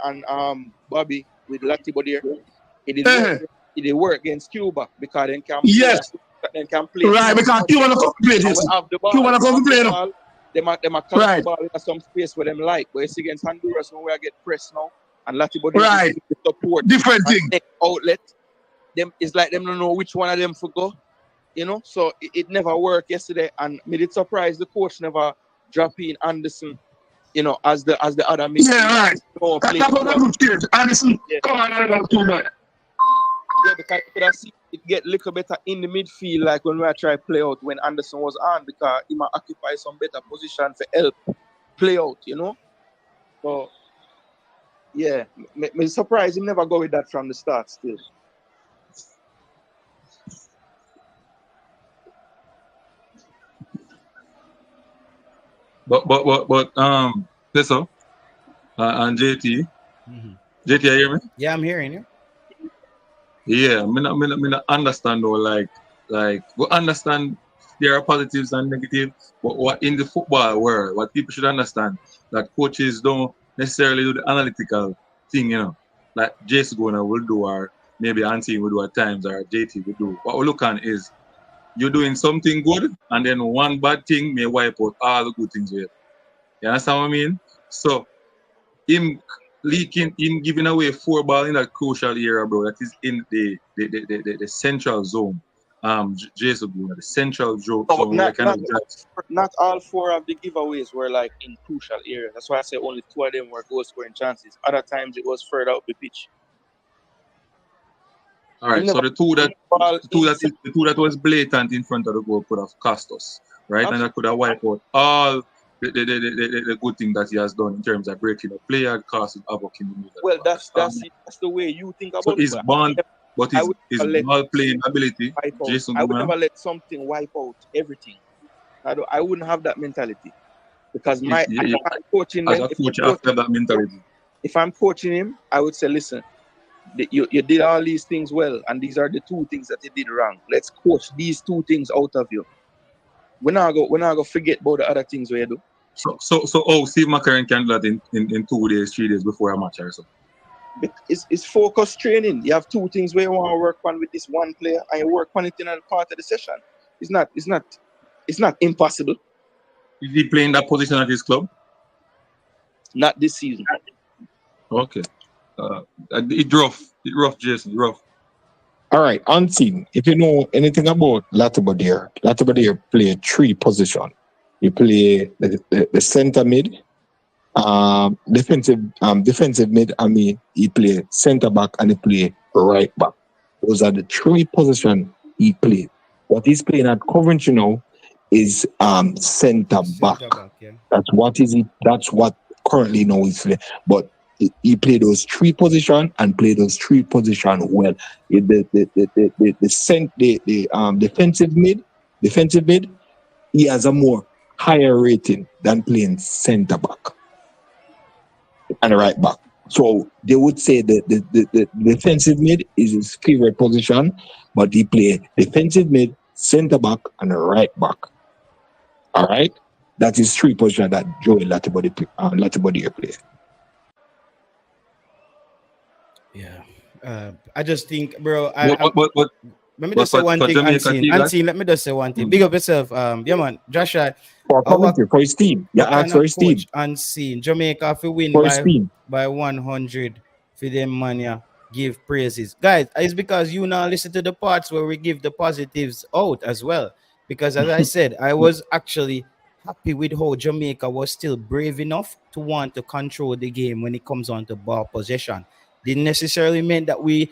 Bobby with Latibo there, it did work against Cuba because they can play. Right, because Cuba not come play this. Cuba not come play no. They might collect the ball in some space where them like, but it's against Honduras when we get pressed now and Latibo right. Support different thing. Outlet. Them it's like them don't know which one of them for go, you know. So it never worked yesterday, and me did surprise the coach never drop in Anderson, you know, as the other midfield. Yeah, right. That's what I'm scared. Anderson, come on, I don't do that. Yeah, because you could have seen it get a little better in the midfield, like when we try play out when Anderson was on, because he might occupy some better position for help play out, you know. So yeah, me surprised he never go with that from the start still. But Peso and JT. JT, you hear me? Yeah, I'm hearing you. Yeah, me not understand though, like we understand there are positives and negatives, but what in the football world, what people should understand, that coaches don't necessarily do the analytical thing, you know, like Jason Gona will do, or maybe Auntie will do at times, or JT will do. What we look at is you're doing something good, and then one bad thing may wipe out all the good things you have. You understand what I mean? So him giving away 4 balls in that crucial era, bro, that is in the central zone. Jason Gona, the central zone. Not all 4 of the giveaways were like in crucial areas. That's why I say only 2 of them were goal scoring chances. Other times it was further up the pitch. All right, so the two that was blatant in front of the goal could have cost us, right? Absolutely. And that could have wiped out all the good thing that he has done in terms of breaking a player, causing havoc in the middle. Well, that's the way you think about it. So his bond, but his ball playing ability, Jason, I would never let something wipe out everything. I wouldn't have that mentality because I'm coaching as a coach after that mentality. If I'm coaching him, I would say, listen. You did all these things well, and these are the 2 things that you did wrong. Let's coach these 2 things out of you. We're not gonna forget about the other things we do. So Steve McCarron can do that in 2 days, 3 days before a match or so. It's focused training. You have 2 things where you want to work on with this one player, and you work on it in a part of the session. It's not impossible. Is he playing that position at his club? Not this season. Okay. It rough, Jason, rough. All right, Auntie, if you know anything about Latibo play 3 positions. You play the center mid, defensive mid. I mean, he play center back and he play right back. Those are the 3 positions he played. What he's playing at Coventry now is center back. Yeah. That's what currently now is but he played those three position and played those three position well. Defensive mid, he has a more higher rating than playing centre back and right back. So they would say that the defensive mid is his favorite position, but he play defensive mid, centre back, and right back. All right, that is three positions that Joey Latibody play. Yeah. I just think, bro. But let me just say one thing, Unseen. Let me just say one thing. Big up yourself. Yeah, man. Joshua. For his team. Yeah, ask for his team. Unseen. Jamaica if we win by 100 for them mania. Give praises. Guys, it's because you now listen to the parts where we give the positives out as well. Because as I said, I was actually happy with how Jamaica was still brave enough to want to control the game when it comes on to ball possession. Didn't necessarily mean that we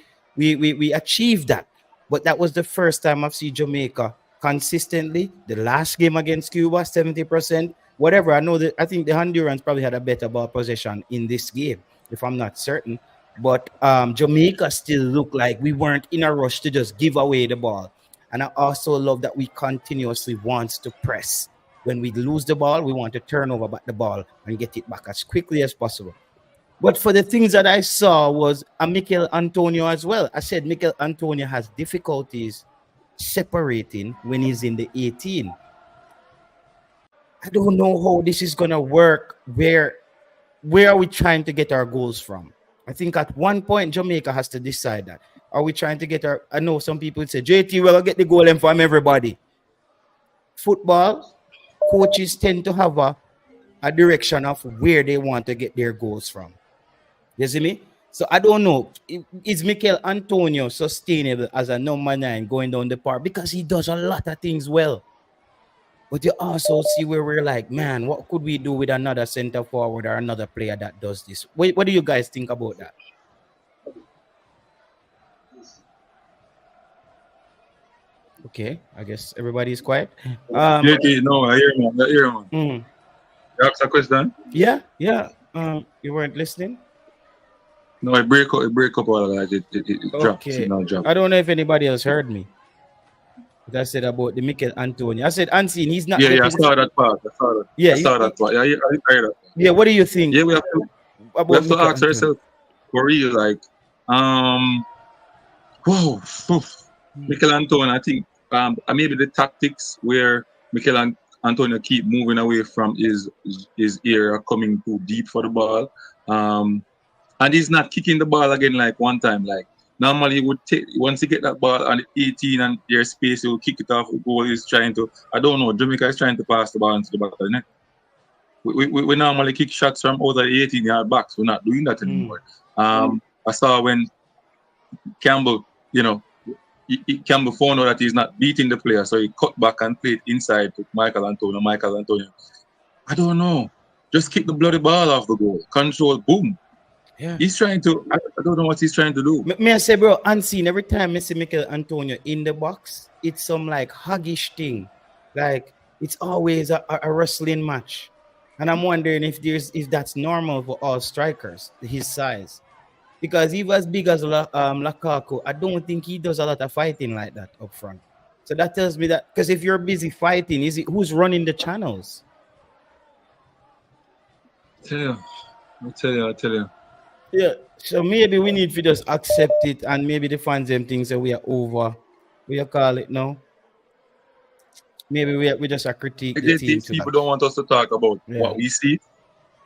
achieved that, but that was the first time I've seen Jamaica consistently. The last game against Cuba, 70%, whatever. I think the Hondurans probably had a better ball possession in this game, if I'm not certain. But Jamaica still looked like we weren't in a rush to just give away the ball. And I also love that we continuously want to press. When we lose the ball, we want to turn over back the ball and get it back as quickly as possible. But for the things that I saw was a Mikel Antonio as well. I said Mikel Antonio has difficulties separating when he's in the 18. I don't know how this is going to work. Where are we trying to get our goals from? I think at one point, Jamaica has to decide that. Are we trying to get I know some people say, JT, well, I'll get the goal and from everybody. Football, coaches tend to have a direction of where they want to get their goals from. You see me? So I don't know. Is Mikel Antonio sustainable as a number 9 going down the park? Because he does a lot of things well. But you also see where we're like, man, what could we do with another center forward or another player that does this? What do you guys think about that? Okay, I guess everybody's quiet. No, I hear man. You ask a question? Yeah. You weren't listening? No, it break up all that. It dropped. I don't know if anybody else heard me. What I said about the Mikel Antonio. I said Unseen, he's not. Yeah, I saw that part. I saw that part. Yeah, I heard that. Yeah, what do you think? Yeah, we have to ask ourselves for real, like, Mikel Antonio, I think maybe the tactics where Mikel Antonio keep moving away from his area, coming too deep for the ball. And he's not kicking the ball again like one time. Like normally he would take, once he get that ball on 18 and there's space, he will kick it off. The goal is trying to, I don't know, Jamaica is trying to pass the ball into the back of the net. We normally kick shots from out of the 18-yard box. We're not doing that anymore. I saw when Campbell, Campbell found out that he's not beating the player, so he cut back and played inside to Mikel Antonio. I don't know. Just kick the bloody ball off the goal. Control, boom. Yeah. He's trying to, I don't know what he's trying to do. May I say, bro, Unseen, every time I see Mikel Antonio in the box, it's some like huggish thing. Like, it's always a wrestling match. And I'm wondering if that's normal for all strikers, his size. Because he was big as Lukaku, I don't think he does a lot of fighting like that up front. So that tells me that, because if you're busy fighting, who's running the channels? I tell you. Yeah, so maybe we need to just accept it, and maybe the fans them things that we are over. We are call it now. Maybe we just a critique. These people don't want us to talk about what we see.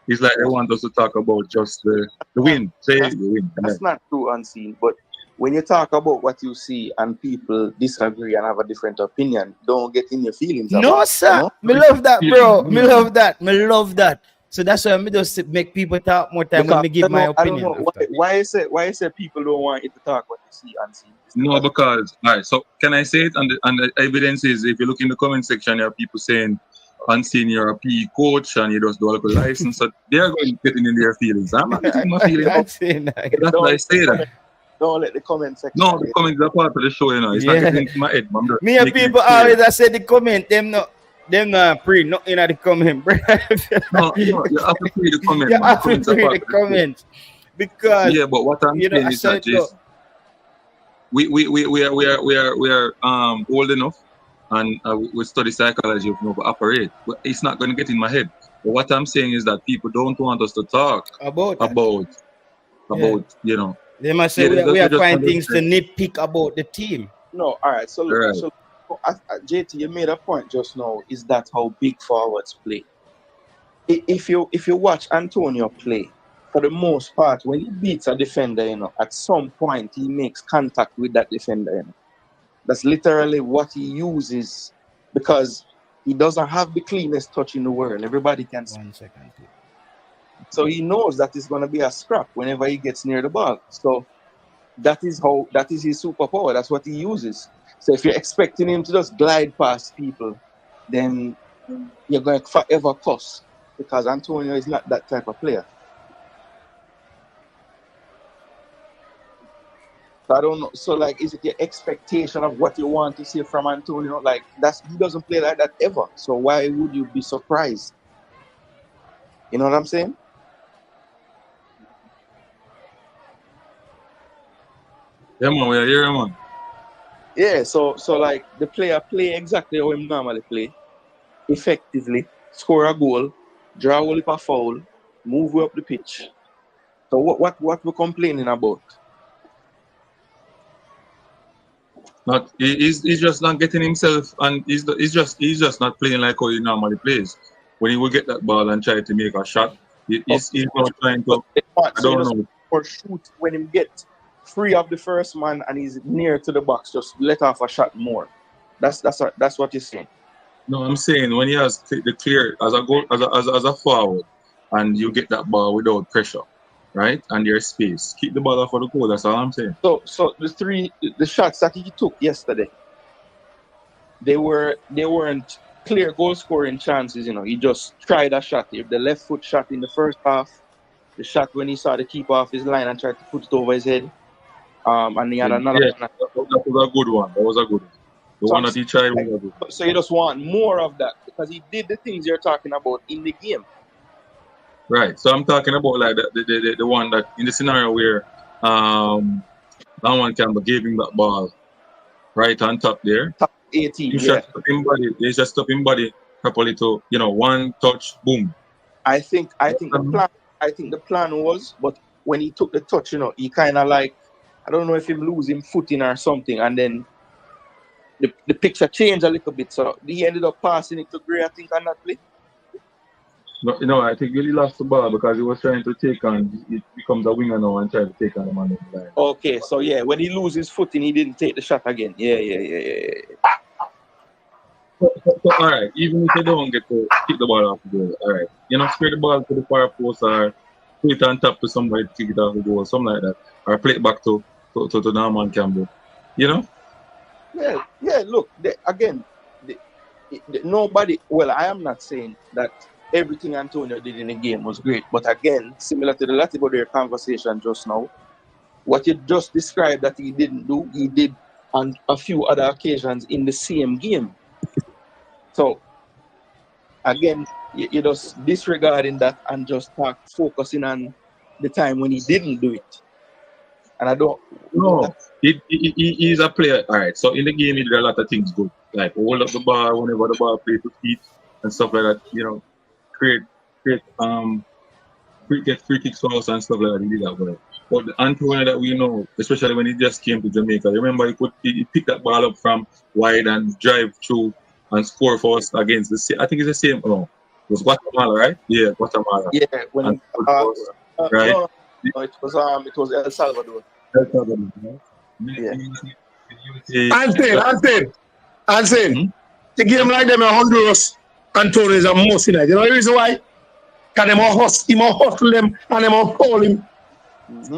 It's like they want us to talk about just the win. The win. That's not true, Unseen. But when you talk about what you see and people disagree and have a different opinion, don't get in your feelings. No, sir. Me love that, bro. Me love that. So that's why I just make people talk more time when me give my opinion. I don't know why you say people don't want you to talk what you see and see. No, because so can I say it? And the evidence is, if you look in the comment section, there are people saying Unseen, you're a PE coach and you just do a license. So they're going to get in their feelings. I'm not getting my feelings. That's why I say that. Don't let the comment section. No, the comments are part of the show, It's not getting into my head. Me and people always I say the comment, them no. them not pre nothing at the comment, bro. No, you have to read the comment, You man. have to read the comments because Yeah, but what I'm saying I is that said no. we are old enough and we study psychology of operate. But it's not going to get in my head. But what I'm saying is that people don't want us to talk About that. about you know. They must say Yeah, we they are just finding things to understand. nitpick about the team. No, all right. So look, Right. so JT, you made a point just now. Is that how big forwards play? If you watch Antonio play, for the most part, when he beats a defender, at some point he makes contact with that defender. That's literally what he uses because he doesn't have the cleanest touch in the world. Everybody can. 1 second. So he knows that it's going to be a scrap whenever he gets near the ball. So that is his superpower. That's what he uses. So if you're expecting him to just glide past people, then you're going to forever cuss because Antonio is not that type of player. So I don't know. So like, is it your expectation of what you want to see from Antonio? Like he doesn't play like that ever. So why would you be surprised? You know what I'm saying? Yeah, man, we are here, man. Yeah, so like the player play exactly how he normally play, effectively, score a goal, draw a whole heap of foul, move up the pitch. So what we're complaining about? Not he's just not getting himself, and he's just not playing like how he normally plays. When he will get that ball and try to make a shot, he's not trying to. I don't know. Or shoot when he get free of the first man and he's near to the box, just let off a shot more. That's what you're saying. No, I'm saying when he has the clear as a goal as a forward, and you get that ball without pressure, right? And there's space. Keep the ball off of the goal. That's all I'm saying. So the shots that he took yesterday, they weren't clear goal scoring chances. He just tried a shot. If the left foot shot in the first half, the shot when he saw the keeper off his line and tried to put it over his head. And he had another one. That was a good one. That was a good one. The one that he tried was a good one. So you just want more of that because he did the things you're talking about in the game. Right. So I'm talking about like the one that in the scenario where Lawan Campbell gave him that ball right on top there. Top 18. He just stopped him body properly to one touch, boom. I think the plan was, but when he took the touch, he kind of like, I don't know if him losing footing or something, and then the picture changed a little bit. So he ended up passing it to Gray, I think, on that play. No, I think he lost the ball because he was trying to take on. It becomes a winger now and trying to take on the man on the line. Okay, so yeah, when he loses footing, he didn't take the shot again. Yeah. So, all right, even if you don't get to kick the ball off the goal, all right, spare the ball to the far post or put it on top to somebody to kick it off the goal, something like that, or play it back to Norman Campbell. Yeah. Look, nobody. Well, I am not saying that everything Antonio did in the game was great, but again, similar to the Latibodair conversation just now, what you just described that he didn't do, he did on a few other occasions in the same game. So, again, you just disregarding that and just focusing on the time when he didn't do it. And I don't. No, he's a player. All right, so in the game, he did a lot of things good, like hold up the ball whenever the ball plays to feet and stuff like that. Create get free kicks for us and stuff like that. He did that well. But the Antonio that we know, especially when he just came to Jamaica, remember he picked that ball up from wide and drive through and score for us against I think it's the same. No, it was Guatemala, right? Yeah, Guatemala. Yeah, when right. No, it was El Salvador. Yeah. I'm saying, the game like them in Honduras, Antonio is a must in it. You know the reason why? Because he more hustle them and they more call him. Mm-hmm.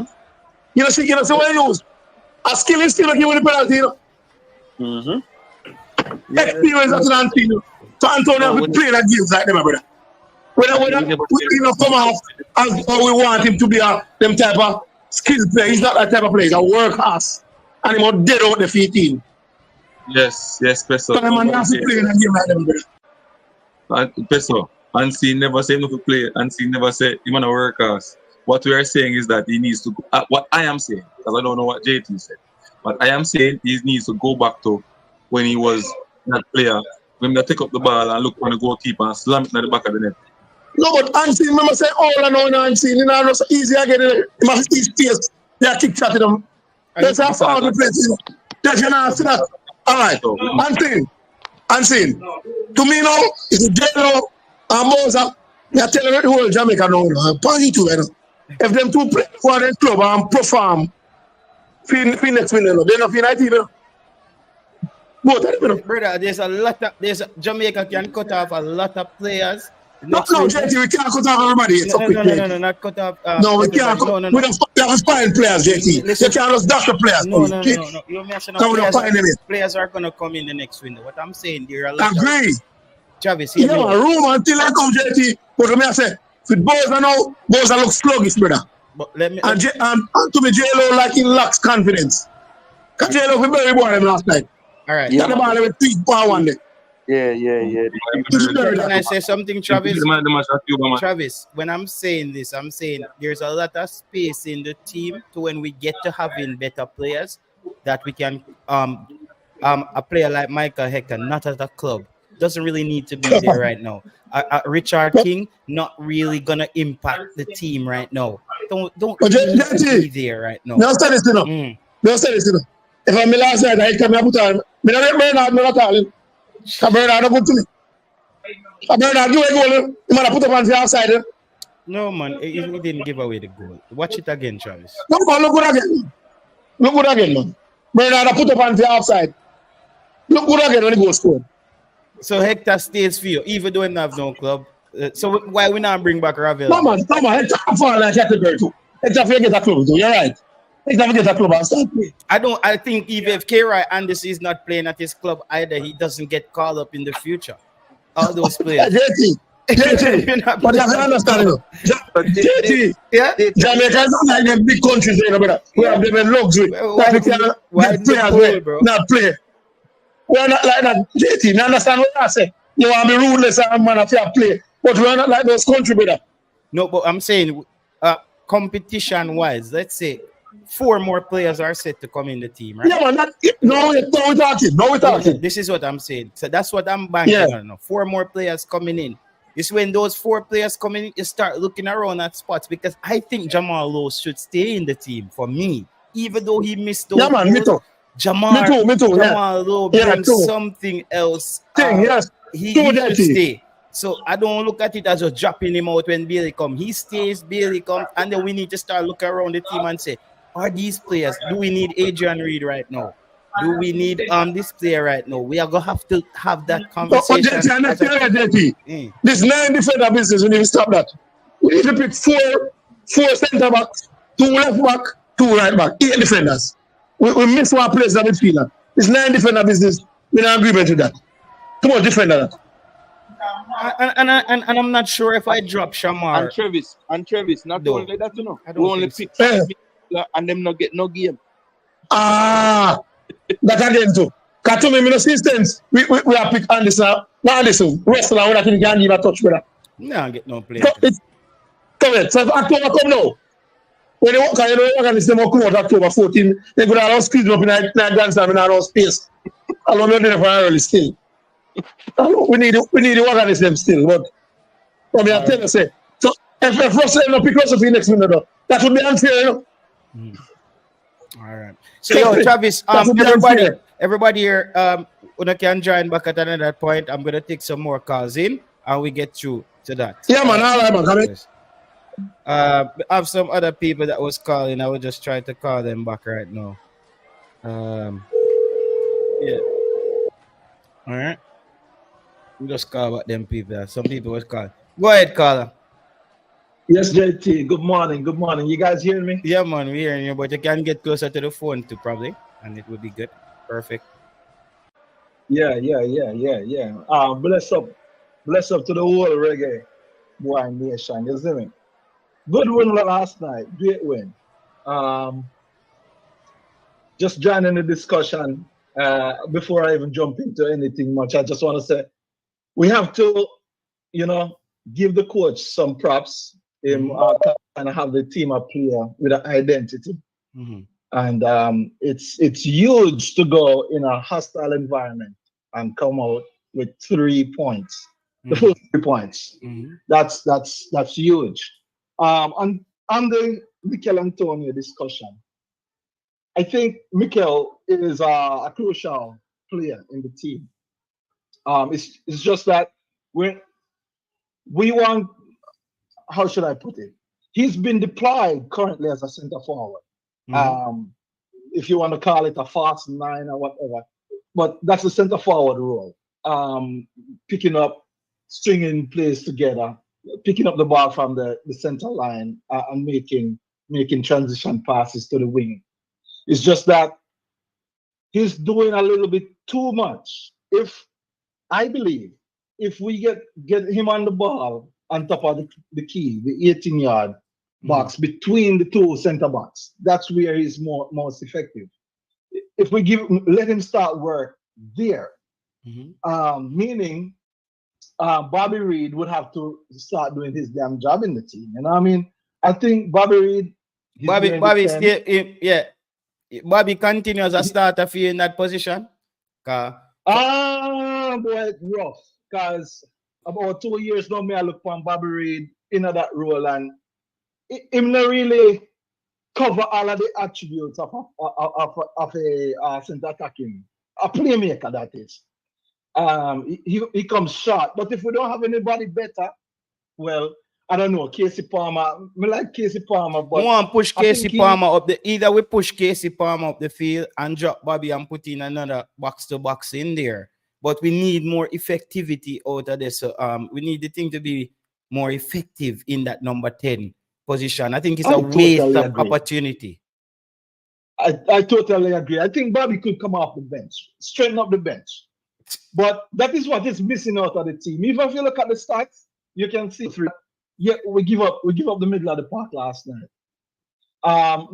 You know what he use? A skill is still give him the penalty, Mm-hmm. Experience as an Antonio. So Antonio have to play that games like them, my brother. Whether we come off as we want him to be them type of skill player, he's not that type of player. He's a workhorse. And he more dead out the 15. Yes, special. So the man has to play in a game like them, brother. Peso, Unseen never say no to play. Unseen never say he wanna work us. What we are saying is that he needs to go, what I am saying, because I don't know what JT said. But I am saying he needs to go back to when he was that player, when they take up the ball and look for the goalkeeper and slam it in the back of the net. No, but unseen, remember say all I know in unseen, you know, so easy again. It must be space. They are kick chatting them. That's how far the place is. That's your answer that. All right. Unseen. To me now, it's a general and Moses. They are telling the whole Jamaica now. Party to it. If them two play for the club and perform, feel next minute, they're not feeling even. Both of them. Brother, there's Jamaica can cut off a lot of players. No, JT, we can't cut off everybody. No, not cut off. No, we can't. We don't find players, JT. Listen, you can't just dash the players. No. You mentioned players are going to come in the next window. What I'm saying, there are a lot agree. Travis, yeah, man, room until I come, JT. But let me say, with Boyz now, Boyz look sluggish, brother. But let me. And to me, J-Lo like he lacks confidence. Because J-Lo was very bored him last night. All right. Yeah, the ball with 3 power one day. Yeah. Can I say something, Travis? Travis, when I'm saying this, I'm saying there's a lot of space in the team to when we get to having better players that we can a player like Michael Hector, not at a club, doesn't really need to be there right now. Richard King not really gonna impact the team right now. Don't need to be there right now. No, say this, you know. No, say this, you know. If I'm last night, I come here put on. Me not Bernard, me not calling. Bernard not good to me. Bernard do a goal. You man put up on the outside. No man, he didn't give away the goal. Watch it again, Travis. No, man, look good again. Look good again, man. Bernard put up on the outside. Look good again when he goes scored. So Hector stays for you, even though he don't have no club. So why we not bring back Ravel? No man, Hector fall like Hector too. Hector forget that club too. You're right. Hector forget that club and start play. I think even if K-Roy Anderson is not playing at his club either, he doesn't get called up in the future. All those players. JT, but you have to understand, you know. JT, yeah? Jamaica is not like them big countries, you know, brother. We have them in luxury. Like we can get players not play. We are not like that. JT, you understand what I say? You want to be ruthless and man if you play. But we are not like those country, brother. No, but I'm saying competition-wise, let's say 4 more players are set to come in the team, right? Yeah, man. No, we're talking. This is what I'm saying. So that's what I'm banking on now. 4 more players coming in. It's when those 4 players come in, you start looking around at spots because I think Jamal Lowe should stay in the team for me, even though he missed those. Yeah, man, me too. Jamal Lowe brings something else. He should stay. So I don't look at it as just dropping him out when Bailey comes. He stays, Bailey comes, and then we need to start looking around the team and say, are these players? Do we need Adrian Reed right now? Do we need this player right now? We are gonna have to have that conversation. This 9 defender business, we need to stop that. We need to pick 4 center backs, 2 left back, 2 right back, 8 defenders. We miss one place in the midfield. This 9 defender business, we're in agreement with that. Too much defender that. And I'm not sure if I drop Shamar and Travis, not only that, you know. We only pick and them not get no game. That again too. Because to me, no systems. We are pick Anderson. Not Anderson. Wrestler, we can give a touch with that. No, get no play. Correct. So if October come now, when they walk, you know, organization will come out October 14, they go down squeeze up in a grandstand in our space. I don't know if they're early still. We need to organize them still, but from your tell us, so if Russell end up pick us up in next minute, that would be unfair, you know. All right. So Travis, everybody here, when can join back at another point. I'm gonna take some more calls in, and we get through to that. Yeah, man. All right, man. Come in. I have some other people that was calling. I will just try to call them back right now. Yeah. All right. We just call about them people. Some people was calling. Go ahead, caller. Yes, JT. Good morning. Good morning. You guys hear me? Yeah, man. We're hearing you, but you can get closer to the phone too, probably, and it would be good. Perfect. Yeah. Bless up to the whole Reggae Boyz nation. You see me? Good win last night. Great win. Just joining the discussion. Before I even jump into anything much, I just want to say we have to you know, give the coach some props. Him kind of have the team a player with an identity. And it's huge to go in a hostile environment and come out with 3 points. The full 3 points. That's huge. On the Mikel Antonio discussion, I think Mikel is a crucial player in the team. It's just that we want, how should I put it? He's been deployed currently as a center forward. If you want to call it a fast 9 or whatever, but that's the center forward role. Picking up, stringing plays together, picking up the ball from the center line and making transition passes to the wing. It's just that he's doing a little bit too much. I believe if we get him on the ball on top of the key, the 18-yard box between the two center backs, that's where he's most effective. If we let him start work there, meaning Bobby Reed would have to start doing his damn job in the team. You know what I mean? I think Bobby Reed, Bobby continues as a starter for you in that position. Boy, it's rough. Because about 2 years now, I look for Bobby Reed in that role, and him not really cover all of the attributes of a center attacking, a playmaker, that is. He comes short, but if we don't have anybody better, well, I don't know, Casey Palmer. I like Casey Palmer, but we want to push Casey Palmer up either we push Casey Palmer up the field and drop Bobby and put in another box to box in there. But we need more effectivity out of this. We need the thing to be more effective in that number 10 position. I think it's a waste of opportunity. I totally agree. I think Bobby could come off the bench, straighten up the bench. But that is what is missing out of the team. Even if you look at the stats, you can see we give up the middle of the park last night.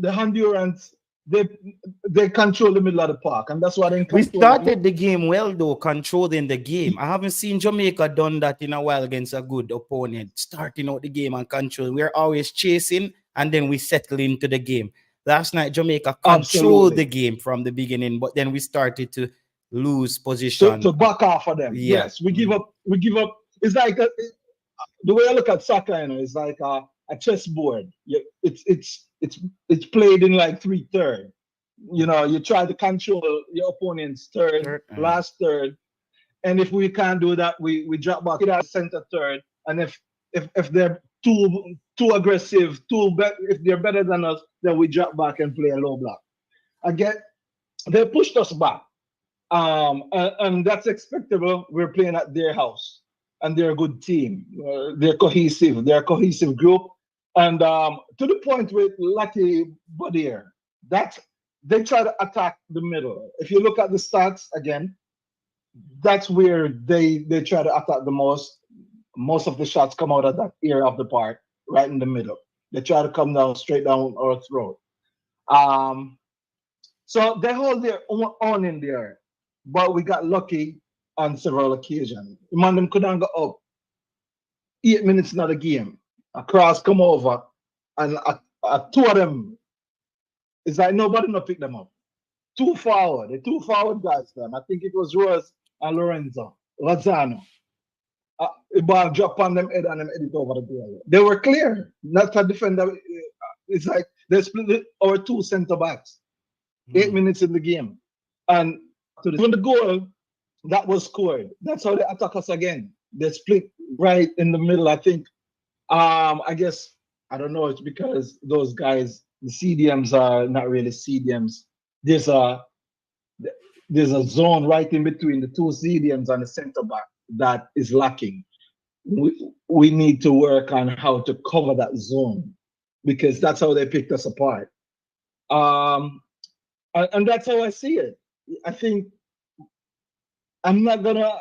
The Hondurans, they control the middle of the park, and that's what we started the game well, though, controlling the game. I haven't seen Jamaica done that in a while against a good opponent, starting out the game and control. We're always chasing, and then we settle into the game. Last night, Jamaica controlled the game from the beginning, but then we started to lose position. To back off of them. Yeah. Yes, we give up. It's like the way I look at soccer, it's like a chessboard. It's played in like 3/3. You try to control your opponent's last third, and if we can't do that, we drop back to center third. And if they're too aggressive, if they're better than us, then we drop back and play a low block. Again, they pushed us back, and that's expectable. We're playing at their house, and they're a good team. They're cohesive. They're a cohesive group. And to the point with Lucky Bodier, that they try to attack the middle. If you look at the stats again, that's where they try to attack the most. Most of the shots come out of that area of the park, right in the middle. They try to come straight down our throat. So they hold their own in there, but we got lucky on several occasions. Man, them couldn't go up 8 minutes in the game. A cross come over, and two of them, it's like nobody no pick them up. The two forward guys, them. I think it was Rose and Lozano. The ball dropped on them head and them headed over the goal. They were clear. Not a defender. It's like they split our two center backs. 8 minutes in the game. And when the goal that was scored, that's how they attack us again. They split right in the middle. I think, I guess, I don't know, it's because those guys, the CDMs are not really CDMs. There's a zone right in between the two CDMs and the center back that is lacking. We need to work on how to cover that zone, because that's how they picked us apart. And that's how I see it. I think I'm not gonna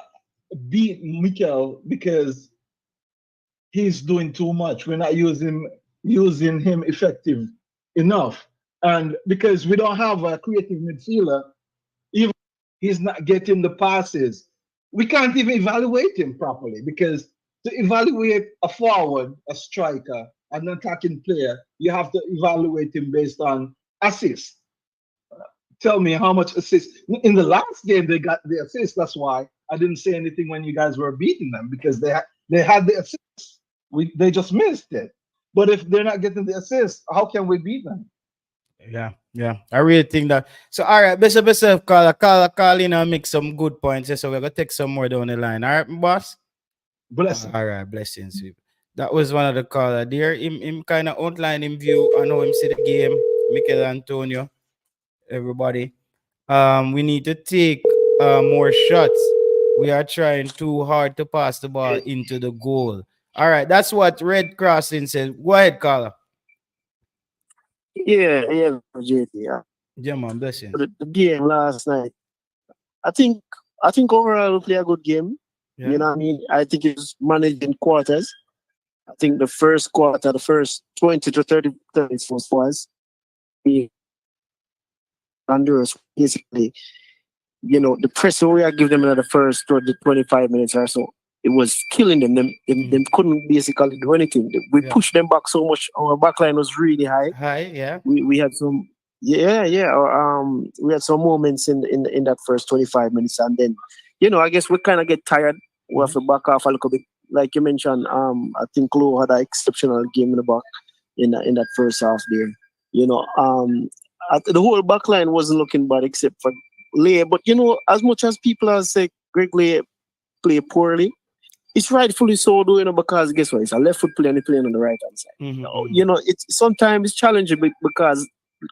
beat Mikel because he's doing too much. We're not using him effective enough. And because we don't have a creative midfielder, even he's not getting the passes, we can't even evaluate him properly because to evaluate a forward, a striker, an attacking player, you have to evaluate him based on assists. Tell me how much assists. In the last game, they got the assist. That's why I didn't say anything when you guys were beating them because they had the assist. They just missed it. But if they're not getting the assist, how can we beat them? Yeah. I really think that. So, all right, best call in and make some good points. So, we're going to take some more down the line. All right, boss? Blessing. All right, blessings. That was one of the caller there. Him kind of outline him view on how him see the game. Mikel Antonio, everybody. We need to take more shots. We are trying too hard to pass the ball into the goal. All right, that's what Red Crossing said. Go ahead, caller. Yeah, JP. Yeah, man, blessings. The game last night. I think overall we play a good game. Yeah. You know what I mean? I think it's managed in quarters. I think the first quarter, the first 20 to 30 minutes was Honduras basically, the pressure we are giving them in the first 25 minutes or so, it was killing them. Them couldn't basically do anything. We pushed them back so much. Our back line was really high. Yeah. We had some we had some moments in that first 25 minutes, and then I guess we kind of get tired. We have to back off a little bit. Like you mentioned, I think Lo had an exceptional game in the back in that first half there. The whole back line wasn't looking bad except for Lay. But as much as people are saying Greg Lay play poorly, it's rightfully so, because guess what? It's a left foot player and he's playing on the right hand side. It's sometimes it's challenging because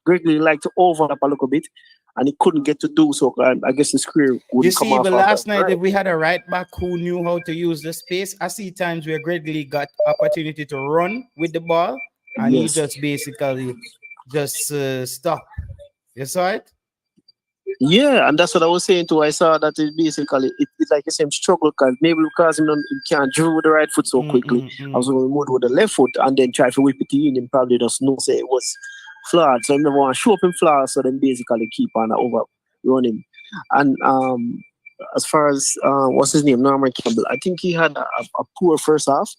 Greg Lay like to overlap a little bit, and he couldn't get to do so. I guess his career would come off. But last night, if we had a right back who knew how to use the space, I see times where Greg Lee got opportunity to run with the ball, and he just basically stop. You saw it? Yeah, and that's what I was saying too. I saw that it basically it's like the same struggle because maybe because he can't drill with the right foot so quickly. I was going to move with the left foot and then try to whip it in, and probably just know say it was flawed. So I never want to show up in flaws, so then basically keep on over running. And as far as what's his name, Norman Campbell, I think he had a poor first half.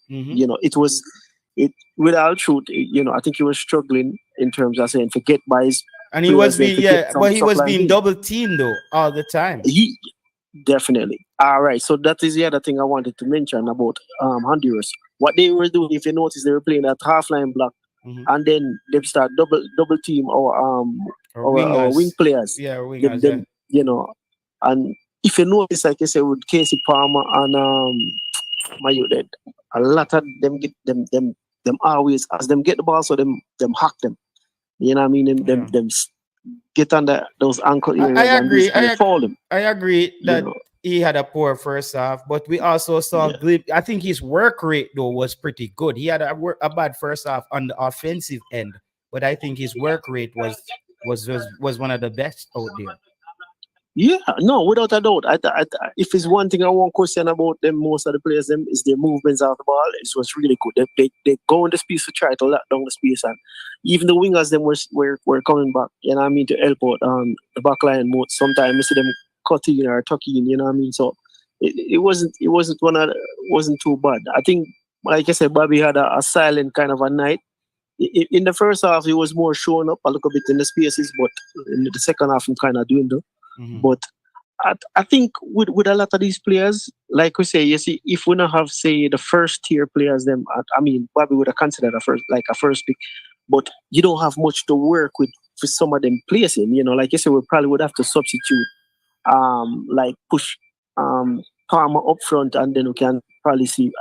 It without truth, I think he was struggling in terms of saying forget by his. And he was being double teamed though all the time. He definitely. All right, so that is the other thing I wanted to mention about Honduras. What they were doing, if you notice, they were playing that half line block. And then they start double team our wing players. Yeah, wingers. And if you notice, like I said, with Casey Palmer and a lot of them get them always as them get the ball, so them hack them. You know what I mean? Them get under those ankle areas. I agree. I agree that he had a poor first half, but we also saw I think his work rate though was pretty good. He had a bad first half on the offensive end, but I think his work rate was one of the best out there. Yeah, no, without a doubt. If it's one thing I want to question about them, most of the players, them is their movements out the ball. It was really good. They go in the space to try to lock down the space, and even the wingers them were coming back. You know what I mean, to help out the back line more. Sometimes you see them cutting or tucking. You know what I mean. So it wasn't too bad. I think, like I said, Bobby had a silent kind of a night. In the first half, he was more showing up a little bit in the spaces, but in the second half, he kind of doing though. But I think with a lot of these players, like we say, you see, if we don't have, say, the first tier players, them, I mean, Bobby would have considered a first pick, but you don't have much to work with for some of them placing. Like you say, we probably would have to substitute, like push Palmer up front, and then we can probably see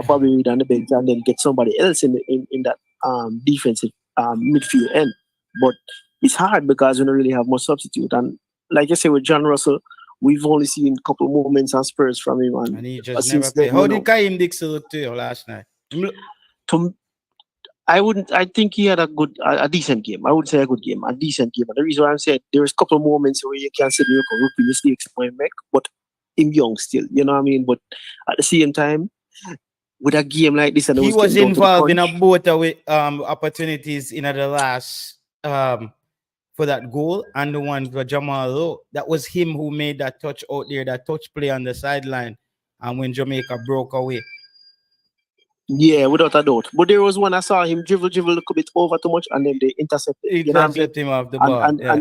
Bobby Reed on the bench, and then get somebody else in that defensive midfield end. But it's hard because we don't really have much substitute. And like I say, with John Russell, we've only seen a couple of moments on Spurs from him. And he just never played. How did Kaim Dixon look to you last night? I think he had a decent game. I would say a good game, a decent game. And the reason why I'm saying there's a couple of moments where you can say you can rookie mistakes he might make, but him young still, you know what I mean? But at the same time, with a game like this, and he was involved in a both opportunities in the last for that goal and the one for Jamal Lowe. That was him who made that touch out there, that touch play on the sideline, and when Jamaica broke away. Yeah, without a doubt. But there was one I saw him dribble a little bit over too much, and then they intercepted. You know what I mean? Intercept him off the And ball. and, Yeah.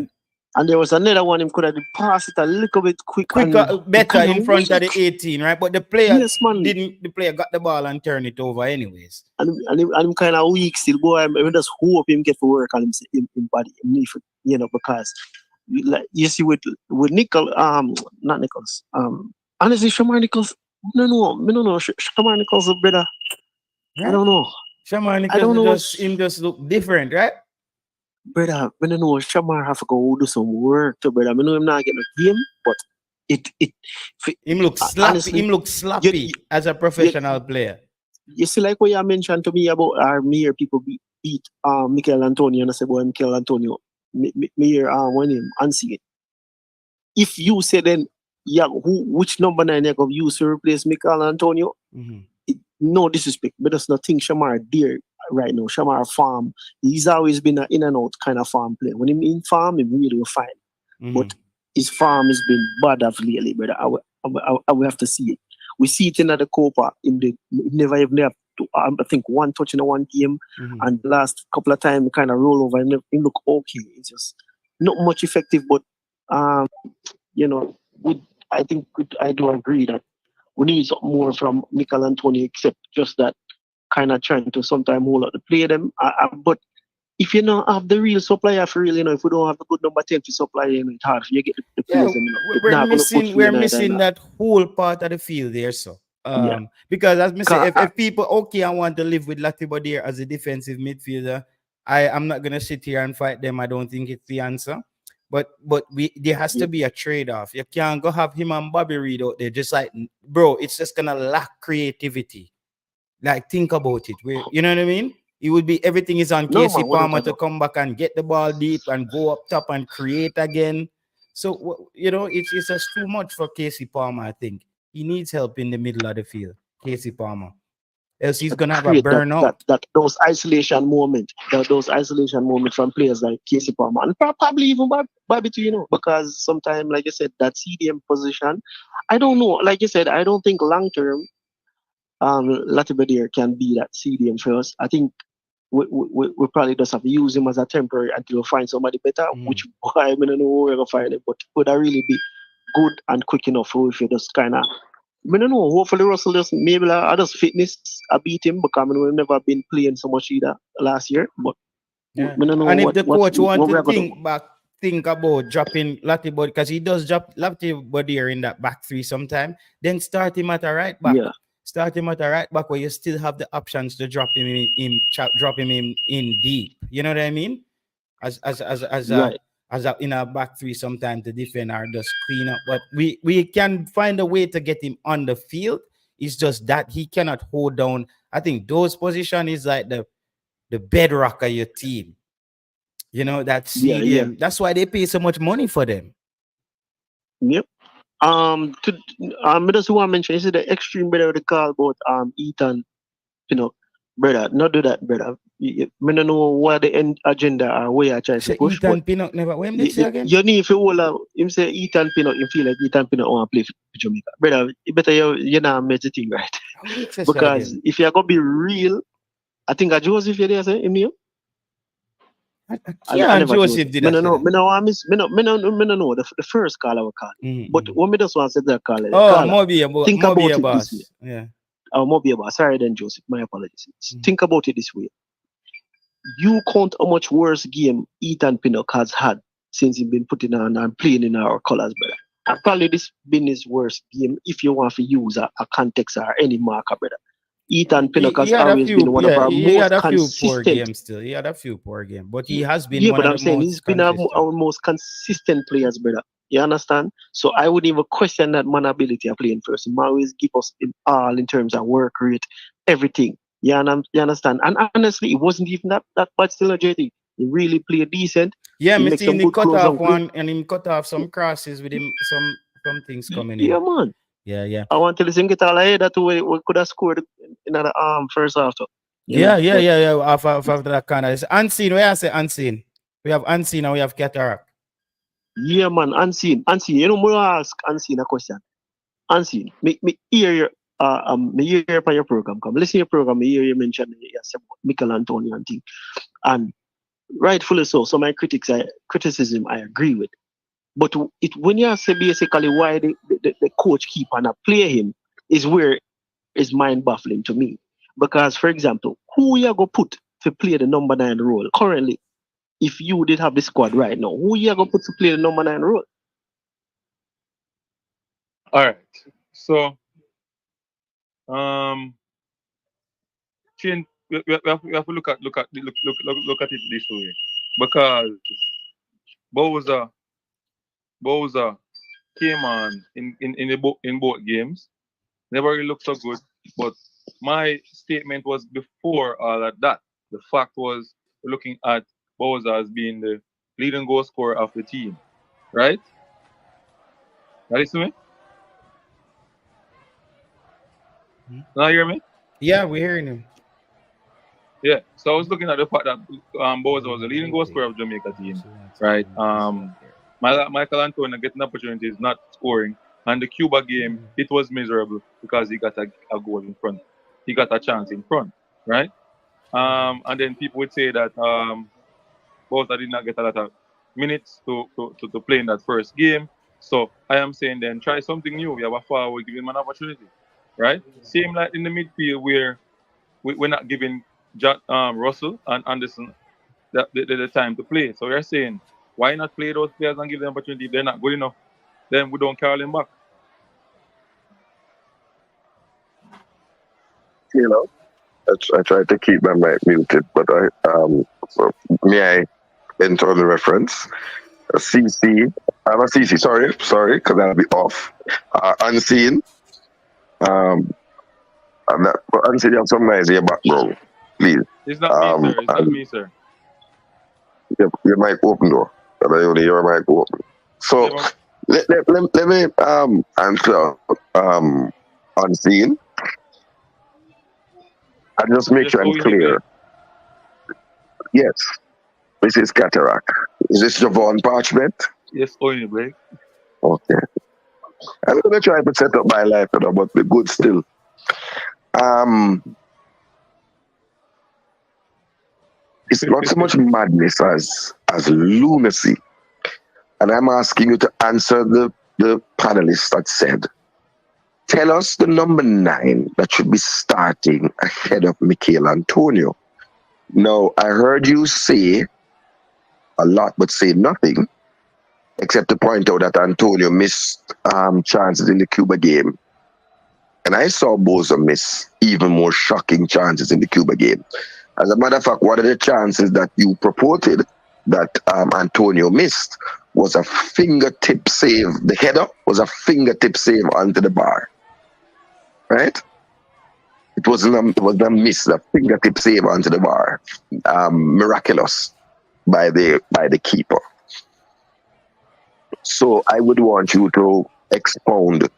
and there was another one him could have passed it a little bit quicker, better kinda in front of weak. the 18, right? But the player Yes, man. the player got the ball and turned it over anyways. And him kind of weak still. Boy, I just hope him get to work on him body, you know, because like you see with Nickel, not Nichols, honestly, Shamar Nichols, no, Shamar Nichols, brother, Right? I don't know. Shamar I don't know. Nichols just look different, right? Brother, I don't know. Shamar have to go do some work to brother. I know him not getting a game, but him looks sloppy. Honestly, him looks sloppy as a professional player. You see, like what you mentioned to me about our mere people beat Mikel Antonio, and I say, boy, Mikel Antonio, me hear one name, Ansi. If you say then, yeah, which number 9 you going to use to replace Mikel Antonio? No disrespect, but that's not think Shamar dear right now. Shamar farm, he's always been an in and out kind of farm player. When he's in farm, he really fine. But his farm has been bad of lately, brother. I will have to see it. We see it in the Copa. Never even have to, I think one touch in one game, and the last couple of times kind of roll over. And he look okay. It's just not much effective, but you know, I think I do agree that we need something more from Mikel Antonio, except just that kind of trying to sometimes hold out to play them. But if you don't have the real supplier for real, if we don't have a good number 10 to supply, it's hard for you get the players. We're missing that whole part of the field there, so. Because as I say, if people and want to live with Latibo there as a defensive midfielder, I'm not gonna sit here and fight them. I don't think it's the answer. But there has to be a trade-off. You can't go have him and Bobby Reed out there just like, bro, it's just gonna lack creativity. Like, think about it. You know what I mean? It would be everything is on Casey Palmer to come back and get the ball deep and go up top and create again. So it's just too much for Casey Palmer. I think he needs help in the middle of the field. Casey Palmer, else he's gonna have a burnout. That those isolation moments from players like Casey Palmer and probably even Bobby too, because sometimes, like I said, that CDM position, I don't know. Like you said, I don't think long term, Latibedir can be that CDM for us. I think we probably just have to use him as a temporary until we find somebody better, which I don't know where we're going to find it, but would that really be good and quick enough if you just kind of, I don't know, hopefully Russell just, maybe I just fitness, I beat him because we've never been playing so much either last year, but I don't know. And if the coach wants to think about dropping Latibedir, because he does drop Latibedir in that back three sometime, then start him at a right back. Yeah. Start him at a right back where you still have the options to drop him in deep. You know what I mean? As in a back three sometimes to defend or just clean up. But we can find a way to get him on the field. It's just that he cannot hold down. I think those positions is like the bedrock of your team. That CDM. Yeah. That's why they pay so much money for them. Yep. Just want to mention, is the extreme brother the call about Ethan, brother, not do that, brother. I don't know what the end agenda or where I try to push. Ethan Pinnock never. When did say again? You need to hold him say Ethan Pinnock. You feel like Ethan Pinnock want to play for Jamaica, brother. You better you not make the thing right. Because if you're gonna be real, I think Joseph you there say him here. Joseph did that. No, the first call I will call. But when me just want to say that call. Think about it this way. Yeah. Moby boss. Sorry then, Joseph. My apologies. Think about it this way. You count how much worse game Ethan Pinnock has had since he's been putting on and playing in our colours, brother. And probably this been his worst game if you want to use a context or any marker, brother. Ethan Pinnock has always been one of our most consistent. He had a few poor games, but he has been one of the most he's been our most consistent players, brother. You understand? So I wouldn't even question that man ability of playing first. He always give us all in terms of work rate, everything. You understand? And honestly, it wasn't even that bad still a JT. He really played decent. Yeah, me seen he cut off one and him cut off some crosses with him, some things coming in. Yeah, man. Yeah. I want to listen get all ahead that we could have scored in the first half. Yeah. After that kind of it's unseen. Where I say unseen. We have unseen and we have cataract. Yeah, man, unseen. You know, more ask unseen a question. Unseen. Me hear me hear upon your program, come listen to your program, me hear you mention Michael Antonio and thing. And rightfully so. So my criticism I agree with. But when you say basically why the coach keep on a play him is where is mind baffling to me. Because for example, who you go put to play the number 9 role currently? If you did have the squad right now, who you go put to play the number 9 role? All right. So, Chin, we have to look at it this way, because Bowser came on in both games. Never really looked so good. But my statement was before all of that. The fact was we're looking at Bowser as being the leading goal scorer of the team, right? You listen to me? Now hear me? Yeah, we're hearing him. Yeah. So I was looking at the fact that Bowser was the leading goal scorer of Jamaica team, right? Michael Antonio getting opportunities, not scoring. And the Cuba game, it was miserable because he got a goal in front. He got a chance in front, right? And then people would say that Bowser did not get a lot of minutes to play in that first game. So I am saying then try something new. You have a forward, give him an opportunity, right? Same like in the midfield where we're not giving Russell and Anderson the time to play. So we're saying, why not play those players and give them opportunity? If they're not good enough, then we don't call them back. You know, I tried to keep my mic muted, but so may I enter on the reference? CC, I'm a CC, sorry, because I'll be off. Unseen. Unseen, you have some noise in your background, please. It's not me, sir. It's not me, sir. Your mic open though. But I only your mic open. So let me answer Unseen. I just make sure I'm clear. Yes. This is Cataract. Is this Javon Parchment? Yes, only Blake. Okay. I'm gonna try to set up my life, but the good still. It's not so much madness as lunacy. And I'm asking you to answer the panelists that said, tell us the number 9 that should be starting ahead of Michael Antonio. Now, I heard you say a lot, but say nothing, except to point out that Antonio missed chances in the Cuba game. And I saw Bowser miss even more shocking chances in the Cuba game. As a matter of fact, one of the chances that you purported that Antonio missed was a fingertip save. The header was a fingertip save onto the bar. Right? It wasn't a miss, a fingertip save onto the bar. Miraculous by the keeper. So I would want you to expound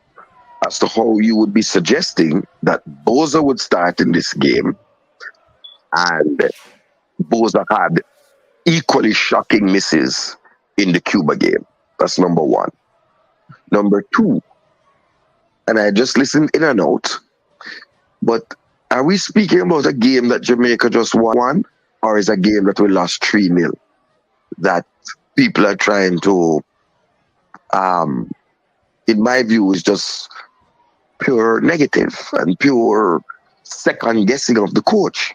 as to how you would be suggesting that Bowser would start in this game, and Bowser had equally shocking misses in the Cuba game. That's number 1. Number 2, and I just listened in and out, but are we speaking about a game that Jamaica just won, or is a game that we lost 3-0? That people are trying to, in my view, is just pure negative and pure second guessing of the coach.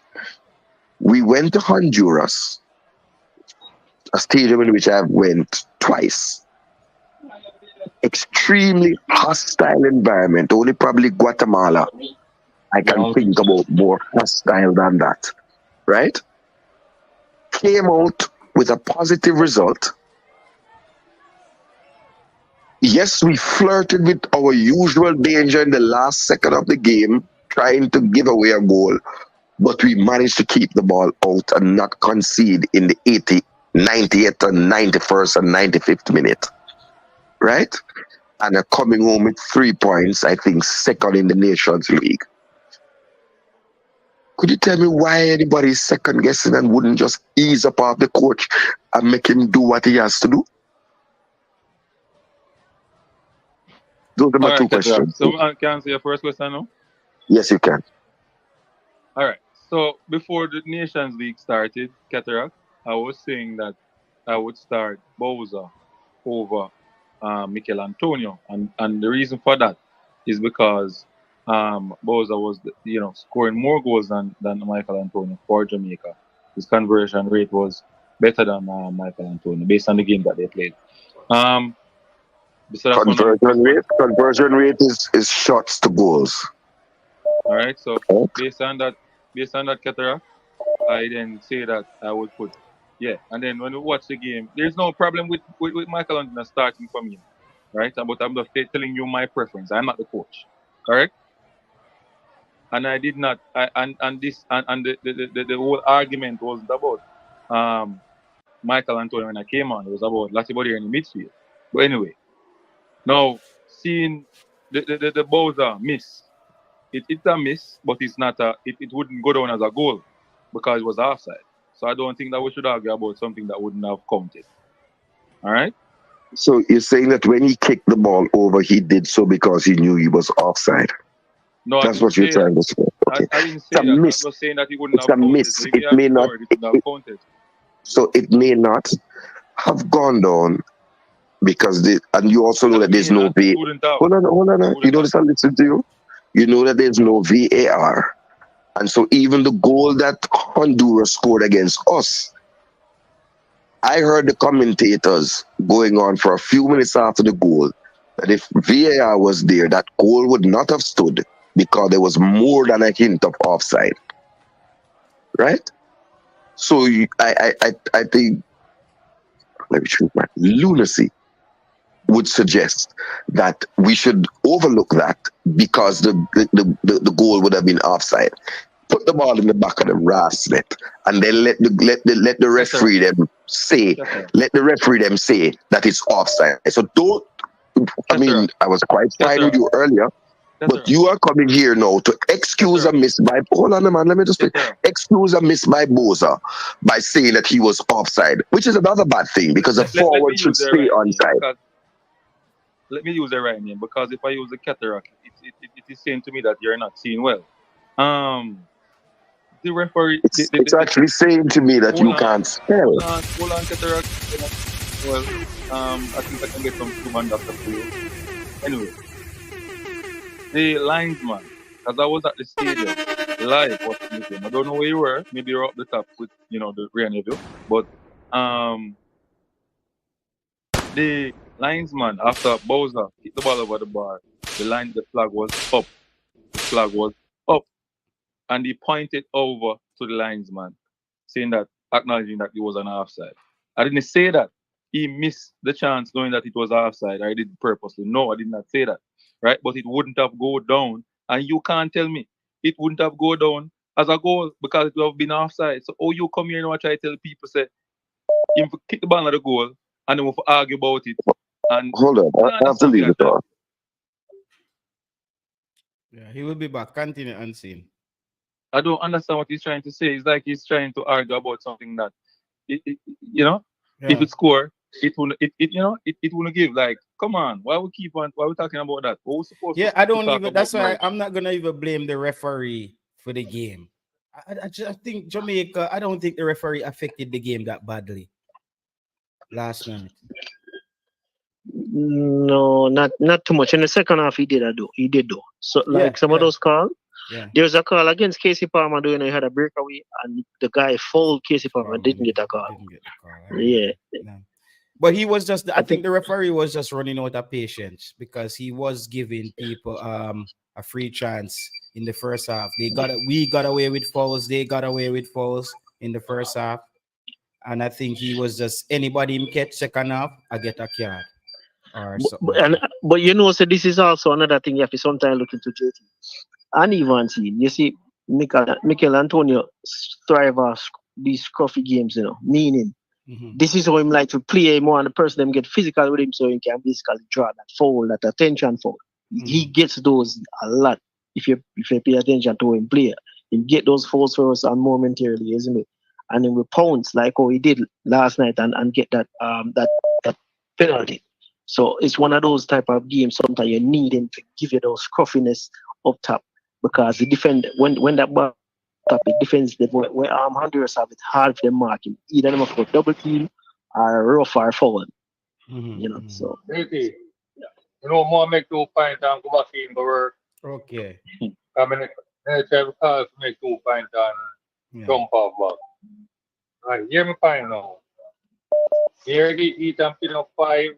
We went to Honduras, a stadium in which I've went twice. Extremely hostile environment. Only probably Guatemala I can think about more hostile than that. Right? Came out with a positive result. Yes, we flirted with our usual danger in the last second of the game, trying to give away a goal, but we managed to keep the ball out and not concede in the 90th and 91st and 95th minute. Right? And are coming home with 3 points, I think second in the Nations League. Could you tell me why anybody's second guessing and wouldn't just ease up off the coach and make him do what he has to do? Those are my 2 questions. So can I answer your first question now? Yes, you can. All right. So before the Nations League started, Cataract, I was saying that I would start Bowser over Mikel Antonio, and the reason for that is because Bowser was scoring more goals than Michael Antonio for Jamaica. His conversion rate was better than Michael Antonio based on the game that they played. So that's one of the Conversion rate is shots to goals. All right. So based on that, Cataract, I then say that I would put and then when we watch the game, there's no problem with Michael Antonio starting from him, right? But I'm just telling you my preference. I'm not the coach, correct? And I did not. The whole argument wasn't about Michael Antonio when I came on. It was about Latibody in the midfield. But anyway, now seeing the Bowser miss, it's a miss, but it's not it wouldn't go down as a goal because it was offside. So I don't think that we should argue about something that wouldn't have counted. All right. So you're saying that when he kicked the ball over, he did so because he knew he was offside. No, that's what you're trying to say. Okay. I didn't say that. Miss. I was saying that he wouldn't It's have a counted. miss. So It may not. have counted. So it may not have gone down because and you also know that there's no VAR. Hold on. You notice I listen to you. You know that there's no VAR, and so even the goal that Honduras scored against us, I heard the commentators going on for a few minutes after the goal that if VAR was there, that goal would not have stood because there was more than a hint of offside. Right? So I think, let me choose my lunacy would suggest that we should overlook that because the goal would have been offside. Put the ball in the back of them, wrestle it, and then let the referee them say that it's offside. So don't. I mean, I was quite fine with you earlier, but you are coming here now to excuse a miss by. Hold on, man. Let me just excuse a miss by Boza by saying that he was offside, which is another bad thing because a forward should stay onside. Let me use the right name because if I use the cataract, it is saying to me that you're not seeing well. The referee. It's actually saying to me that you can't spell. Hold on, cataract. Well, I think I can get some human doctor for you. Anyway, the linesman, because I was at the stadium live watching the game. I don't know where you were. Maybe you're up the top with the rain view, but the linesman after Bowser hit the ball over the bar, the flag was up. The flag was up. And he pointed over to the linesman, saying that, acknowledging that he was an offside. I didn't say that he missed the chance knowing that it was offside. I did it purposely. No, I did not say that. Right? But it wouldn't have gone down. And you can't tell me it wouldn't have gone down as a goal because it would have been offside. So you come here and try to tell people, say, if you kick the ball at the goal and then we'll argue about it. And hold on, I have to leave it on. Yeah, he will be back. Continue unseen. I don't understand what he's trying to say. It's like he's trying to argue about something that, if it score, it wouldn't give. Like, come on, why we talking about that? What we supposed to I don't even. That's why I'm not gonna even blame the referee for the game. I think Jamaica. I don't think the referee affected the game that badly last night. No, not too much. In the second half, he did though. So some of those calls. Yeah. There was a call against Casey Palmer doing he had a breakaway and the guy fouled Casey Palmer didn't get a call. Yeah. But he was just I think the referee was just running out of patience because he was giving people a free chance in the first half. We got away with fouls, they got away with fouls in the first half. And I think he was just anybody him catch second half, I get a card. But so this is also another thing you have to sometimes look into JT. And even see, you see, Mikel Antonio thrive off these scruffy games, meaning this is how him like to play more and the person them get physical with him so he can basically draw that foul, that attention foul. He gets those a lot if you pay attention to him play. He get those fouls for us and momentarily, isn't it? And then we pounce like how he did last night and get that penalty. So it's one of those type of games sometimes you need him to give you those scruffiness up top. because the defend when that ball topic defense when Honduras have it hard for them marking. Either them have got double team or rough or foul. You know, so Okay. You know, more make 2 points and go back in the work. Okay. I mean, next time call to make 2 points and jump off back. Right, hear me fine now. Here he eat and pin up 5.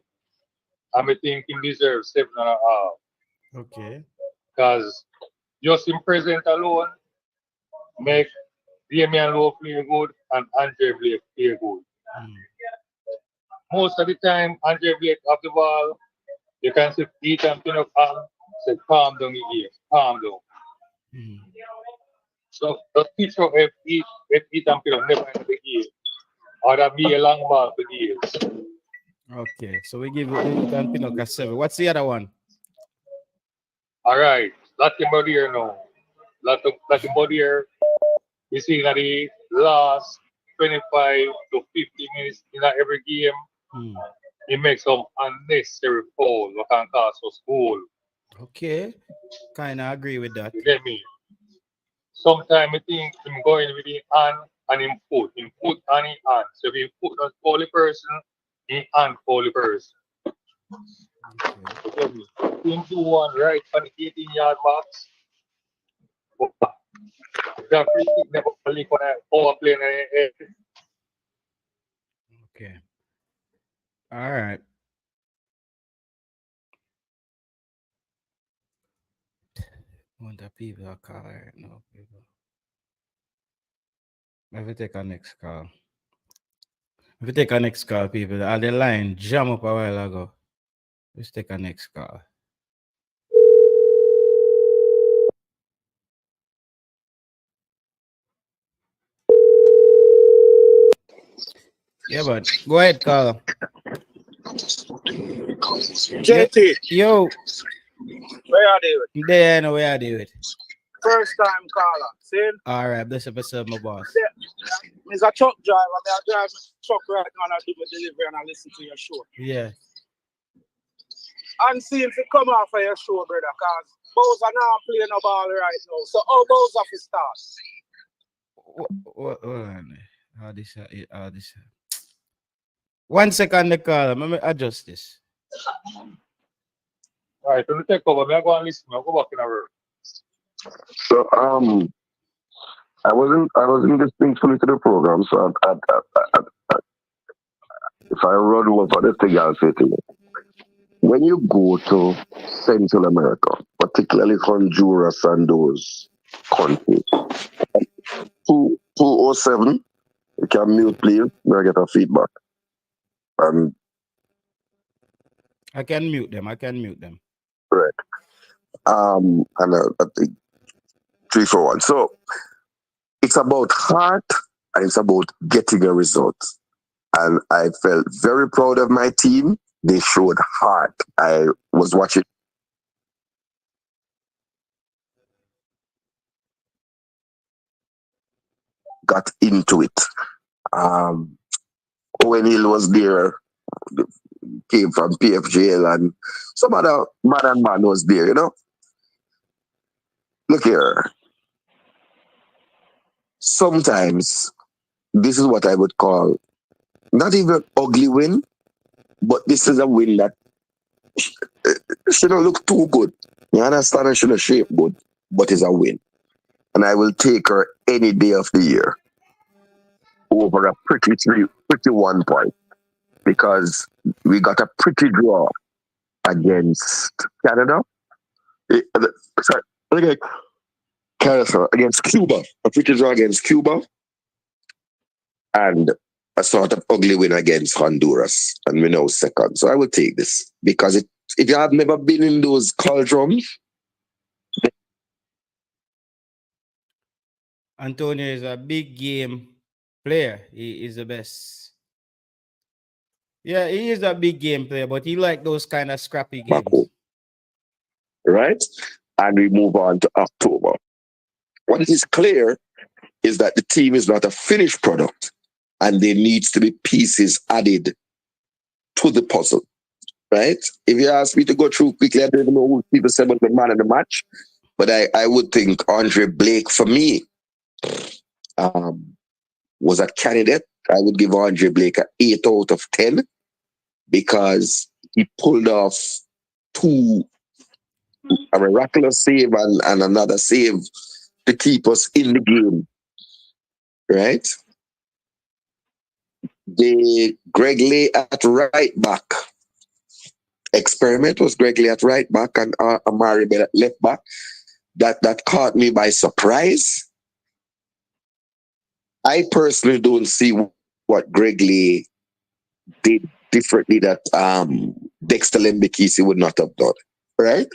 I'm thinking deserve 7.5. Okay. Because just in present alone, make Damian Lowe play good and Andre Blake play good. Most of the time, Andre Blake have the ball, you can say eat and pin up and say calm down here, calm down. So the picture if eat and pin up never in the game. Or that be a long ball for years. Okay, so we give it and Pinocchio a 7. What's the other one? All right, Latin body here now. Latin body here. You see that the last 25 to 50 minutes in every game, he makes some unnecessary foul that can cost us goal. Okay, kind of agree with that. You get me? Sometimes I think him going with his hand and him foot and his hand. So if he foot not foul the person, he hand foul the person. You get me? Him do one right on the 18-yard box. The free kick never leak on a power play in the head. Okay. All right. Want the people are calling right now, people. Let me take our next call. If we take our next call, people, the line jam up a while ago. Let's take our next call. Yeah, but go ahead, call. JT. Yo. Where are they with? There, no, where are they with? First time caller. See? All right, bless up yourself, my boss. Yeah. He's a truck driver. I drive truck right now and I do my delivery and I listen to your show. Yeah. And see if it come off of your show, brother, because Bowser now playing no ball right now. So how Bowser fi start? Hold on. How this? 1 second, the call. Let me adjust this. All right, so we take over. I'm going to listen. I'll go back in a room. So I wasn't listening fully to the program. So if I run over the thing, I'll say to you. When you go to Central America, particularly Honduras and those countries, 207, you can mute, please. May I get a feedback? I can mute them. Correct. And I think 3-4-1. So it's about heart and it's about getting a result. And I felt very proud of my team. They showed heart. I was watching. Got into it. Owen Hill was there, came from PFJL, and some other man was there, you know. Look here. Sometimes this is what I would call not even ugly win, but this is a win that shouldn't look too good. You understand? It shouldn't shape good, but it's a win. And I will take her any day of the year over a pretty 1 point because we got a pretty draw against Canada. Canada against Cuba. A pretty draw against Cuba. And a sort of ugly win against Honduras. And we know second. So I will take this because if you have never been in those cauldrons. Antonio is a big game player. He is the best. Yeah, he is a big game player, but he like those kind of scrappy games. Right? And we move on to October. What is clear is that the team is not a finished product and there needs to be pieces added to the puzzle. Right? If you ask me to go through quickly, I don't even know who people say about the man of the match. But I would think Andre Blake, for me, was a candidate. I would give Andre Blake an 8 out of 10 because he pulled off a miraculous save and another save to keep us in the game, right? The Greg Lay at right back experiment was Greg Lay at right back and Amari Bell at left back. That caught me by surprise. I personally don't see what Greg Lay did differently that Dexter Lembekisi would not have done, right?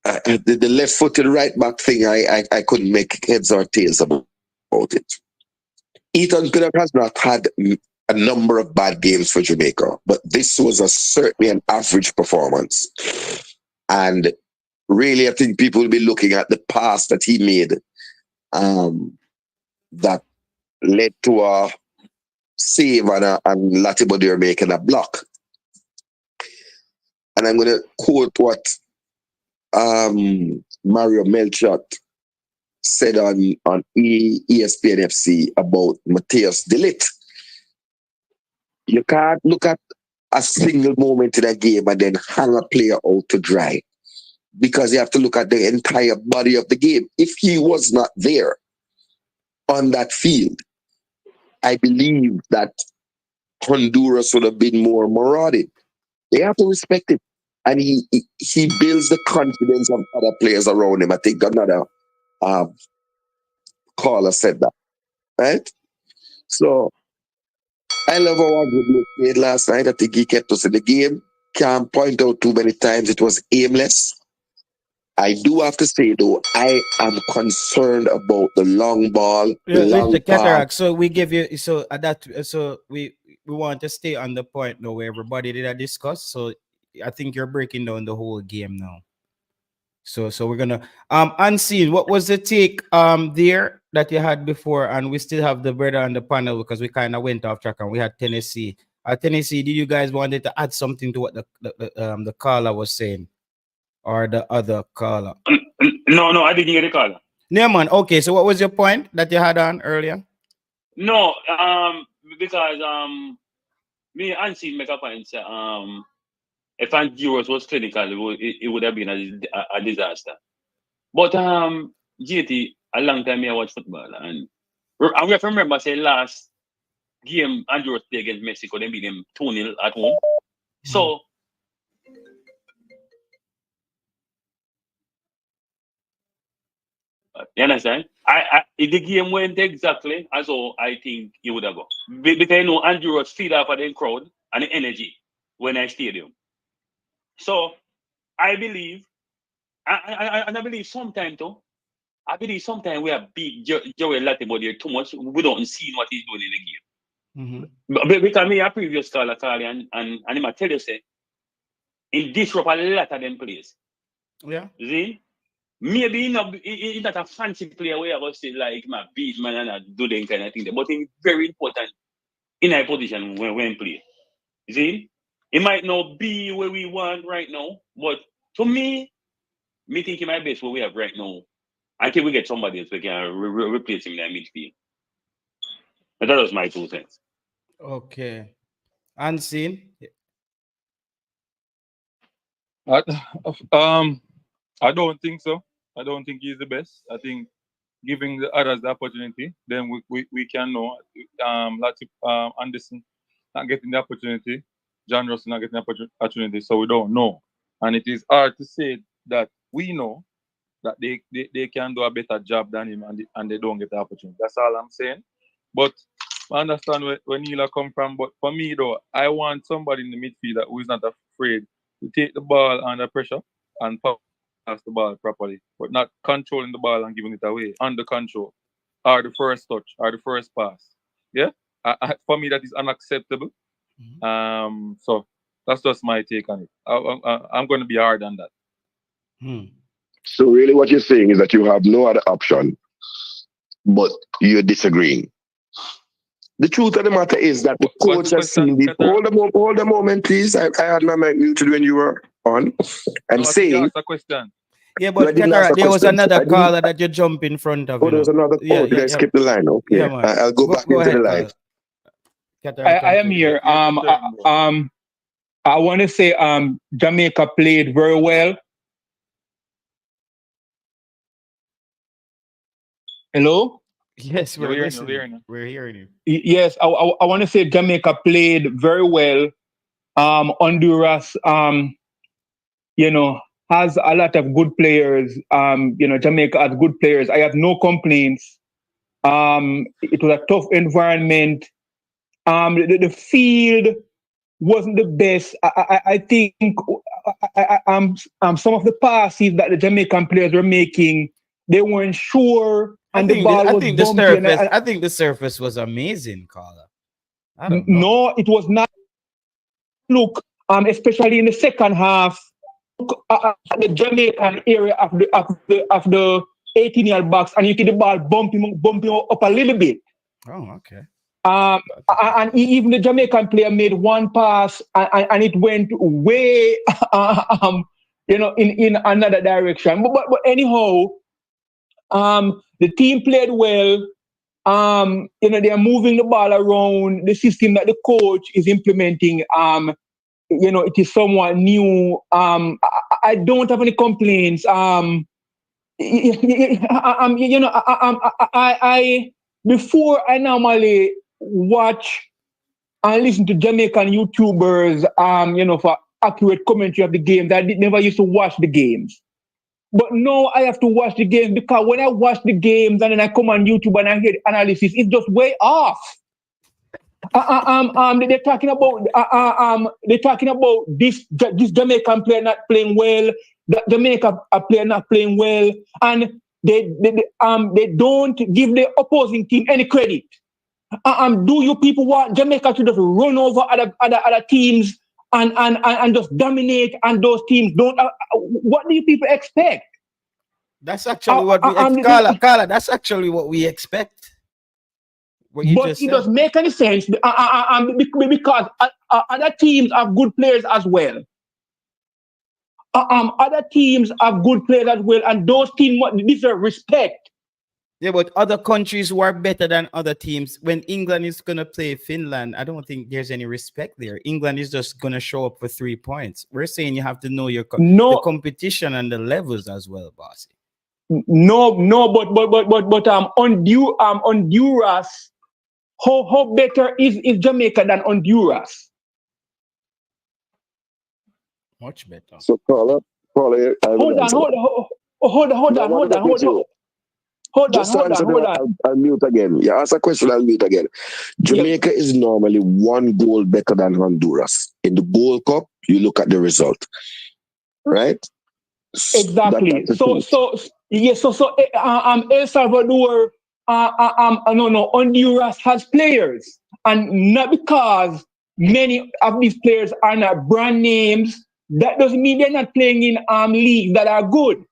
The left-footed right back thing, I couldn't make heads or tails about it. Ethan Pinnock has not had a number of bad games for Jamaica, but this was certainly an average performance. And really, I think people will be looking at the pass that he made that led to a save and Latibodir making a block. And I'm going to quote what Mario Melchot said on ESPN FC about Mateus de Ligt. You can't look at a single moment in a game and then hang a player out to dry, because you have to look at the entire body of the game. If he was not there on that field, I believe that Honduras would have been more marauded. They have to respect him. And he builds the confidence of other players around him. I think another caller said that, right? So I love how Andre played last night. I think he kept us in the game. Can't point out too many times it was aimless. I do have to say though, I am concerned about the long ball. Mr. Cataract. So we give you so we want to stay on the point now where everybody did discuss. So I think you're breaking down the whole game now. So we're gonna Unseen, what was the take there that you had before? And we still have the brother on the panel because we kind of went off track and we had Tennessee. Tennessee, did you guys wanted to add something to what the caller was saying? Or the other caller? No, I didn't hear the caller. No, man. Okay, so what was your point that you had on earlier? No, because me and Unseen make a point. If Honduras was clinical, it would have been a disaster. But GT, a long time I watch football, and we have to remember, say last game Honduras played against Mexico, they beat them 2-0 at home. So you understand? The game went exactly as how I think it would have gone. Because you know Honduras feed off of the crowd and the energy when I stadium. So I believe, and I believe sometimes too, we have beat Joey Latimer too much. We don't see what he's doing in the game. Mm-hmm. Because me a previous caller, and he might tell you say, he disrupt a lot of them players. Yeah. See? Maybe he's not a fancy player where I was say like my beat man and do them kind of thing. But he's very important in a position when play. See? It might not be where we want right now, but to me think he might best what we have right now. Until we get somebody else, we can replace him in the midfield. But that was my 2 cents. Okay. Unseen. I don't think so. I don't think he's the best. I think giving the others the opportunity, then we can know. Anderson not getting the opportunity, John Russell not getting the opportunity, so we don't know. And it is hard to say that we know that they can do a better job than him and they don't get the opportunity. That's all I'm saying. But I understand where Neela come from. But for me though, I want somebody in the midfield who is not afraid to take the ball under pressure and pass the ball properly, but not controlling the ball and giving it away under control, or the first touch, or the first pass. Yeah, for me that is unacceptable. Mm-hmm. So that's just my take on it. I'm going to be hard on that. So really, what you're saying is that you have no other option, but you're disagreeing. The truth of the matter is that the coach has seen the. Hold a moment, please. I had my mic muted when you were on and saying. A question. Yeah, but there was another caller that you jump in front of. Oh, there was another. Did I skip the line? Okay, yeah, I'll go back into the line. I am here. I want to say Jamaica played very well. Hello? Yes, we're hearing you. Yes, I want to say Jamaica played very well. Honduras, has a lot of good players. Jamaica has good players. I have no complaints. It was a tough environment. The field wasn't the best. I think some of the passes that the Jamaican players were making, they weren't sure, and the ball was bumpy. I think the surface was amazing, Carla. No, it was not. Look, especially in the second half, at the Jamaican area of the 18-yard box, and you see the ball bumping up a little bit. Oh, okay. And even the Jamaican player made one pass, and it went way, in another direction. But anyhow, the team played well. They are moving the ball around. The system that the coach is implementing, it is somewhat new. I don't have any complaints. Before I normally watch and listen to Jamaican YouTubers, for accurate commentary of the games. I never used to watch the games. But now I have to watch the games because when I watch the games and then I come on YouTube and I hear the analysis, it's just way off. They're talking about this Jamaican player not playing well, the Jamaica player not playing well, and they don't give the opposing team any credit. Do you people want Jamaica to just run over other teams and just dominate, and those teams don't? What do you people expect? That's actually what we expect. Carla, that's actually what we expect. But it doesn't make any sense because other teams have good players as well. Other teams have good players as well, and those teams deserve respect. Yeah, but other countries who are better than other teams, when England is going to play Finland, I don't think there's any respect there. England is just going to show up for 3 points. We're saying you have to know the competition and the levels as well, bossy. No, but Honduras, how better is Jamaica than Honduras? Much better. So, Paula, hold on. I'll mute again. You ask a question, I'll mute again. Jamaica is normally 1 goal better than Honduras. In the Gold Cup, you look at the result. Right? Exactly. So El Salvador, Honduras has players. And not because many of these players are not brand names, that doesn't mean they're not playing in leagues that are good.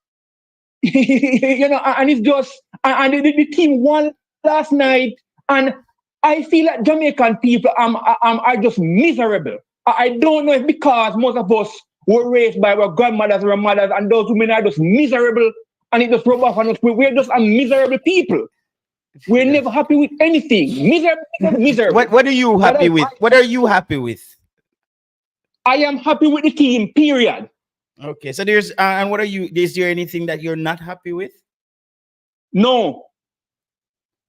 And it's just, and the team won last night, and I feel like Jamaican people are just miserable. I don't know if because most of us were raised by our grandmothers or our mothers, and those women are just miserable, and it just rub off on us. We're just a miserable people. We're never happy with anything. Miserable. What are you happy with? What are you happy with? I am happy with the team, period. Okay, so there's and what are you? Is there anything that you're not happy with? No.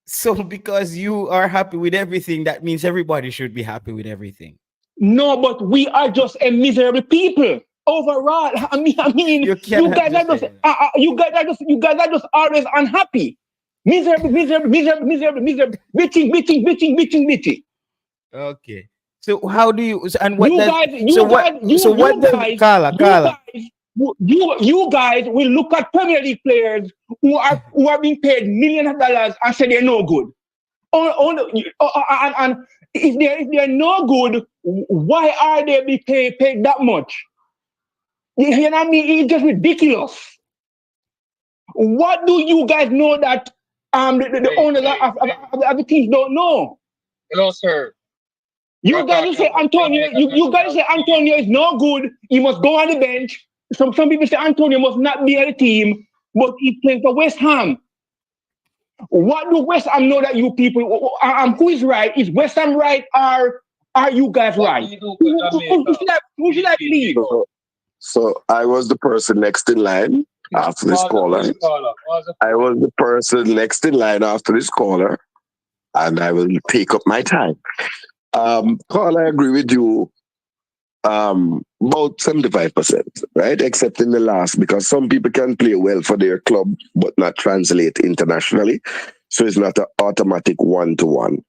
So because you are happy with everything, that means everybody should be happy with everything. No, but we are just a miserable people overall. I mean, you guys are just always unhappy. Miserable, bitching. Okay. So how do you and what Carla. You guys will look at Premier League players who are being paid millions of dollars and say they're no good. And if they're no good, why are they being paid that much? You know what I mean? It's just ridiculous. What do you guys know that the owners of the teams don't know? Hello, sir. You guys say Antonio. You guys say Antonio is no good. He must go on the bench. Some people say Antonio must not be on the team, but he's playing for West Ham. What do West Ham know that you people? Who is right? Is West Ham right, or are you guys right? Who should I believe? So I was the person next in line after this caller. I was the person next in line after this caller, and I will take up my time. Carl, I agree with you. About 75%, right? Except in the last, because some people can play well for their club but not translate internationally. So it's not an automatic 1-to-1.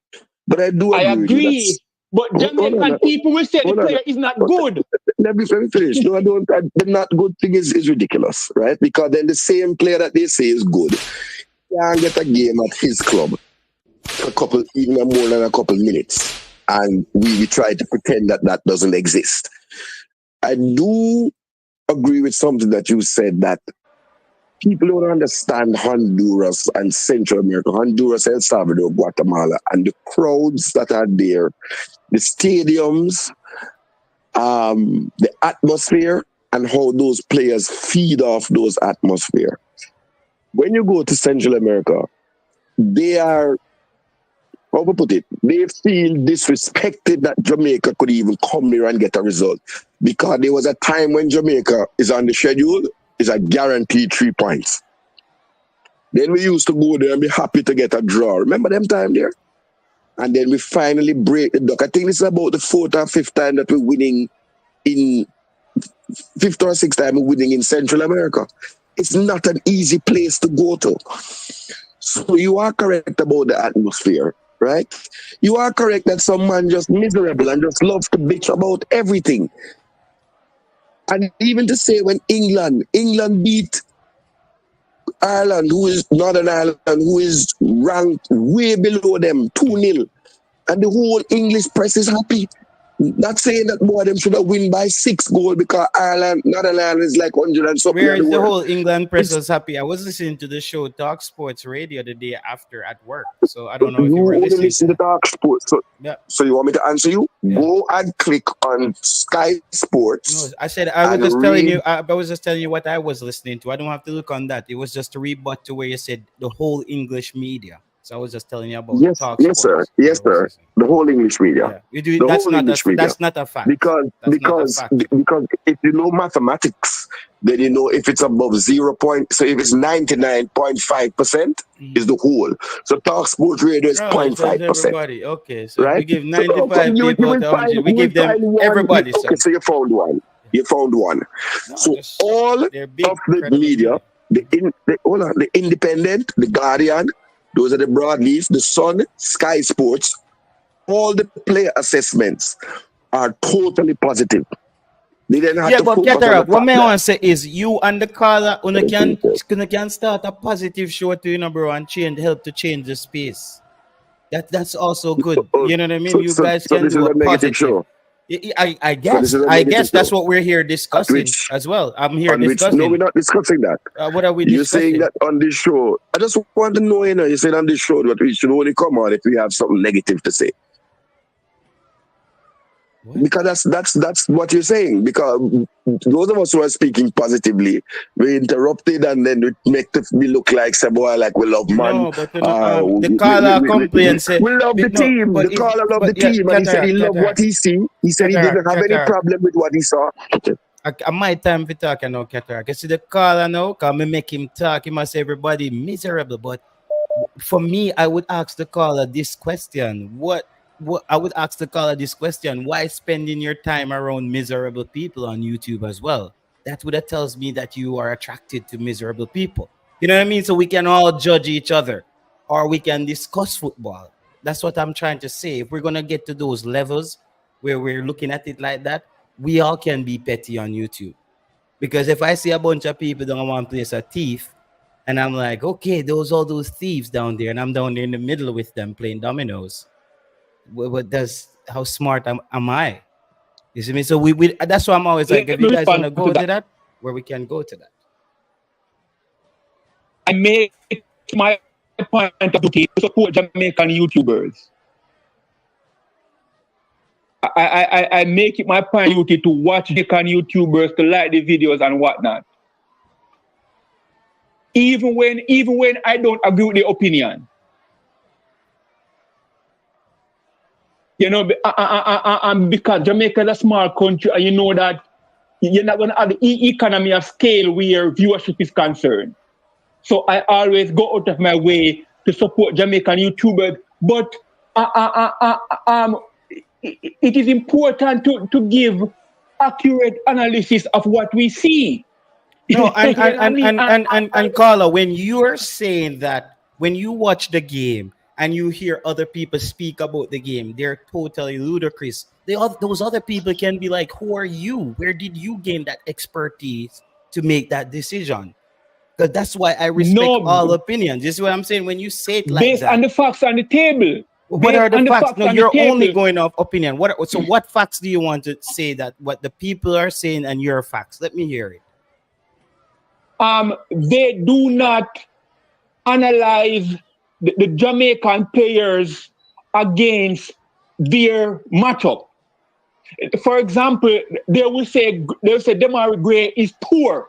But I do agree. But Jamaican people will say the player is not good. Let me finish. No, I don't. The not good thing is ridiculous, right? Because then the same player that they say is good can get a game at his club for even more than a couple minutes. And we try to pretend that doesn't exist. I do agree with something that you said, that people don't understand Honduras and Central America, Honduras, El Salvador, Guatemala, and the crowds that are there, the stadiums, the atmosphere, and how those players feed off those atmosphere. When you go to Central America, they are, how to put it, they feel disrespected that Jamaica could even come here and get a result. Because there was a time when Jamaica is on the schedule, is a guaranteed 3 points. Then we used to go there and be happy to get a draw. Remember them time there? And then we finally break the duck. I think this is about the 4th or 5th time that we're winning in, 5th or 6th time we're winning in Central America. It's not an easy place to go to. So you are correct about the atmosphere, right? You are correct that some man just miserable and just loves to bitch about everything. And even to say when England beat Ireland, who is Northern Ireland, who is ranked way below them, 2-0, and the whole English press is happy. Not saying that boy them should have win by 6 goals because Northern Ireland is like 100 and something. Where is the whole England press was happy? I was listening to the show Talk Sports Radio the day after at work, so I don't know if you were listening to Talk Sports. So, yeah. So you want me to answer you? Yeah. Go and click on Sky Sports. No, I said I was just telling you. I was just telling you what I was listening to. I don't have to look on that. It was just to rebut to where you said the whole English media. So I was just telling you about Talk Sports. Yes, sir. The whole English media. Yeah. That's not a fact. Because if you know mathematics, then you know if it's above 0 point. So if it's 99.5% is the whole. So Talk Sports Radio is 0.5%. Everybody. Okay. So right? We give 95 people to 100. We give them everybody. Okay, so you found one. You found one. No, so all of the media, the Independent, the Guardian, those are the broadleaf, the Sun, Sky Sports, all the player assessments are totally positive. They didn't have to but focus on what I want to say is you and the caller can start a positive show to bro, and help to change the space. That's also good. You know what I mean? You guys can do a positive show. I guess that's what we're here discussing as well. I'm here discussing. No, we're not discussing that. What are we You're discussing? saying that on this show. I just want to know, you said on this show that we should only come on if we have something negative to say. What? Because that's what you're saying. Because those of us who are speaking positively, we interrupted and then we make me look like boy, like we love man. No, but the caller complained said we love the team. The caller loved the team, and he said he loved what he see. He said he didn't have any problem with what he saw. My time for talking now, Cataract. You see the caller now, because me make him talk. He must say everybody miserable. But for me, I would ask the caller this question: I would ask the caller this question: why spending your time around miserable people on YouTube as well? That would have tells me that you are attracted to miserable people. You know what I mean? So we can all judge each other, or we can discuss football. That's what I'm trying to say. If we're gonna get to those levels where we're looking at it like that, we all can be petty on YouTube. Because if I see a bunch of people that want to place a thief, and I'm like, okay, all those thieves down there, and I'm down there in the middle with them playing dominoes. How smart am I? You see me? So we that's why I'm always like, if you guys want to go to that, where we can go to that. I make my point of view to support Jamaican YouTubers. I make it my priority to watch Jamaican YouTubers, to like the videos and whatnot. Even when I don't agree with the opinion. You know, because Jamaica is a small country, and you know that you're not going to have the economy of scale where viewership is concerned. So I always go out of my way to support Jamaican YouTubers. But it is important to give accurate analysis of what we see. No, and Carla, when you're saying that, when you watch the game and you hear other people speak about the game, they're totally ludicrous. Those other people can be like, who are you? Where did you gain that expertise to make that decision? Because that's why I respect all opinions. This is what I'm saying. When you say it like based that, on the facts on the table. what are the facts? No, you're only going off opinion. So what facts do you want to say that what the people are saying and your facts? Let me hear it. They do not analyze the Jamaican players against their matchup. For example, they will say Demari Gray is poor,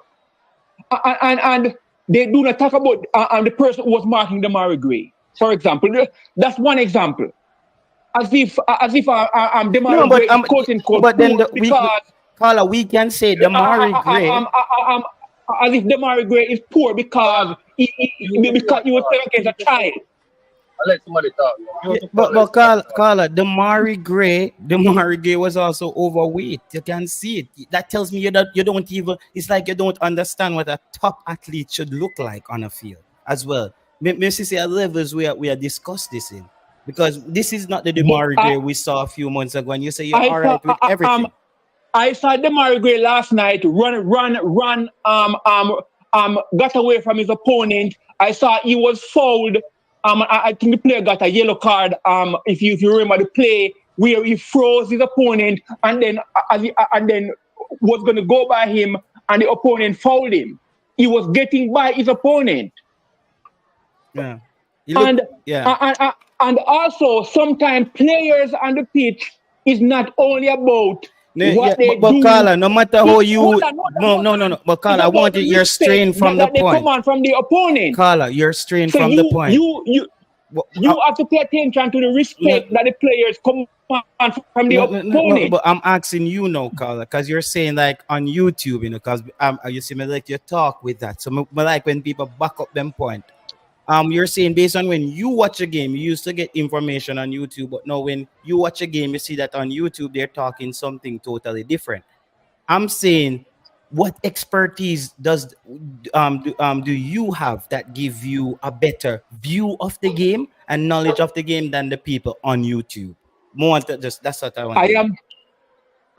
and they do not talk about the person who was marking Demari Gray. For example, that's one example. As if Demari Gray is quote unquote. But then Carla, we can say Demari Gray. As if Demari Gray is poor because he was playing against a child. I let somebody talk. But Carla, Demari Gray was also overweight. You can see it. That tells me you don't even. It's like you don't understand what a top athlete should look like on a field as well. Maybe see at levels we are discussed this in, because this is not the Demari Gray we saw a few months ago. And you say you're all right with everything. I saw Demari Gray last night run, got away from his opponent. I saw he was fouled. I think the player got a yellow card. If you remember the play where he froze his opponent and then was going to go by him and the opponent fouled him. He was getting by his opponent. Yeah. And also sometimes players on the pitch is not only about what they do. But Carla, no matter how you no. But Carla, I want you're straying from the point. Come on from the opponent. Carla, you're straying from the point. You have to pay attention to the respect that the players come on from the opponent. But I'm asking you now, Carla, because you're saying like on YouTube, you know, because you see me like you talk with that. So I like when people back up them point. You're saying based on when you watch a game, you used to get information on YouTube, but now when you watch a game, you see that on YouTube they're talking something totally different. I'm saying, what expertise do you have that give you a better view of the game and knowledge of the game than the people on YouTube? That's what I want.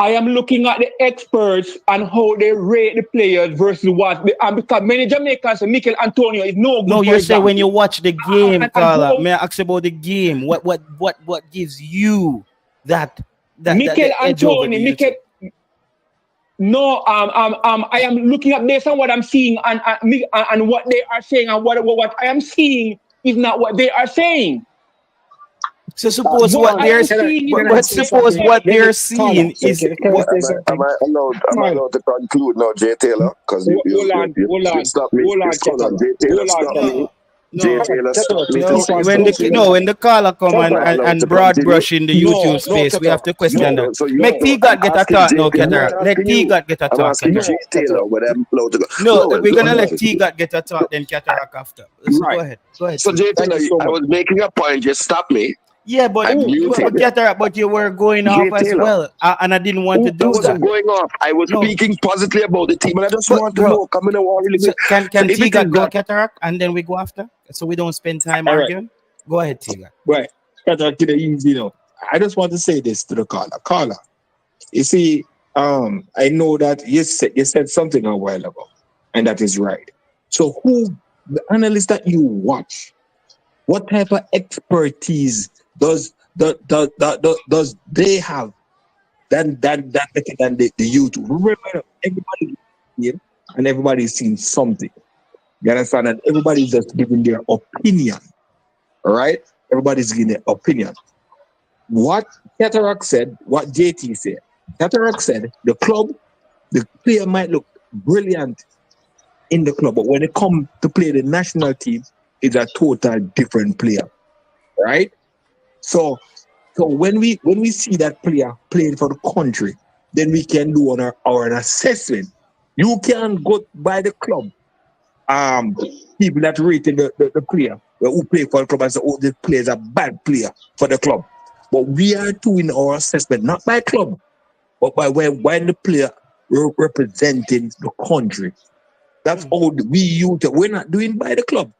I am looking at the experts and how they rate the players versus what because many Jamaicans, Mikel Antonio is no good. No, you're saying when you watch the game, Carla. May I ask about the game? What gives you that Mikel Antonio? No, I am looking at based on what I'm seeing and what they are saying, and what I am seeing is not what they are saying. So suppose what they're seeing. But suppose what they're seeing is. Am I allowed to conclude now, Jay Taylor? Because you stop me. Jay Taylor, stop me. Jay Taylor, stop me. When the caller come and broad brush in the YouTube space, we have to question them. Make T-God get a talk now, Cataract. Let T-God get a talk. I'm asking Jay Taylor whether I'm allowed to go. No, we're gonna let T-God get a talk, then Cataract after. Go ahead. So Jay Taylor, I was making a point. Just stop me. Yeah, but you were going off as well, and I didn't want to do that. I wasn't going off. I was speaking positively about the team, and I just want to know. Come in and really so can T-God go Cataract, and then we go after, so we don't spend time arguing. Go ahead, T-God. Right, Cataract, you know, I just want to say this to the caller. You see, I know that you said something a while ago, and that is right. So, who the analyst that you watch? What type of expertise does they have than the YouTube? Remember, everybody here and everybody's seen something. You understand? And everybody's just giving their opinion. All right? Everybody's giving their opinion. what Cataract said, what JT said. Cataract said the player might look brilliant in the club, but when it comes to play the national team, it's a total different player, right? So when we see that player playing for the country, then we can do our assessment. You can go by the club. People that rated the player who play for the club and say, oh, this player is a bad player for the club. But we are doing our assessment not by club, but by when the player representing the country. That's all we use. We're not doing by the club.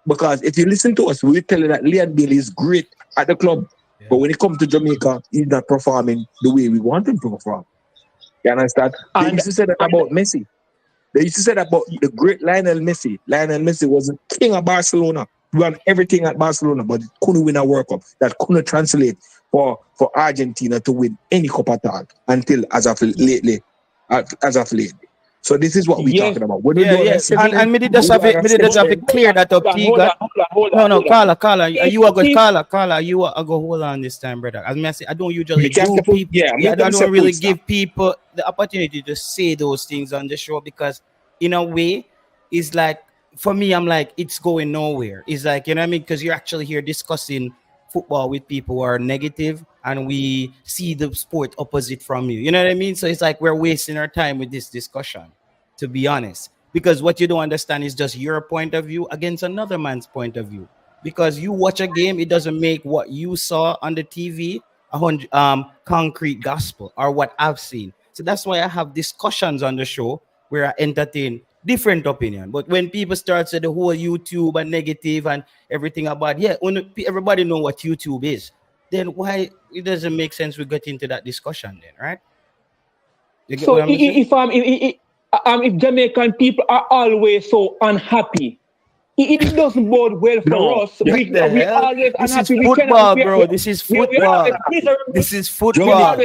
Because if you listen to us, we tell you that Leon Bailey is great at the club. Yeah. But when it comes to Jamaica, he's not performing the way we want him to perform. You understand? They used to say that about Messi. They used to say that about the great Lionel Messi. Lionel Messi was the king of Barcelona. He won everything at Barcelona, but he couldn't win a World Cup. That couldn't translate for Argentina to win any cup at all until as of lately. So this is what we're talking about. When and me did just have to clear that up. Hold on. Carla, you are good. Carla, you are go hold on this time, brother. As I say, I don't usually give people. I don't really give people the opportunity to say those things on the show because, in a way, it's like for me, I'm like it's going nowhere. It's like you know what I mean because you're actually here discussing football with people who are negative and we see the sport opposite from you. You know what I mean? So it's like we're wasting our time with this discussion, to be honest. Because what you don't understand is just your point of view against another man's point of view. Because you watch a game, it doesn't make what you saw on the TV concrete gospel or what I've seen. So that's why I have discussions on the show where I entertain different opinion. But when people start saying the whole YouTube and negative and everything about when everybody know what YouTube is, then why it doesn't make sense we get into that discussion then, right? You get so what I'm saying? If Jamaican people are always so unhappy, it doesn't bode well for us. We always this unhappy. is football, bro. This is football. This is football.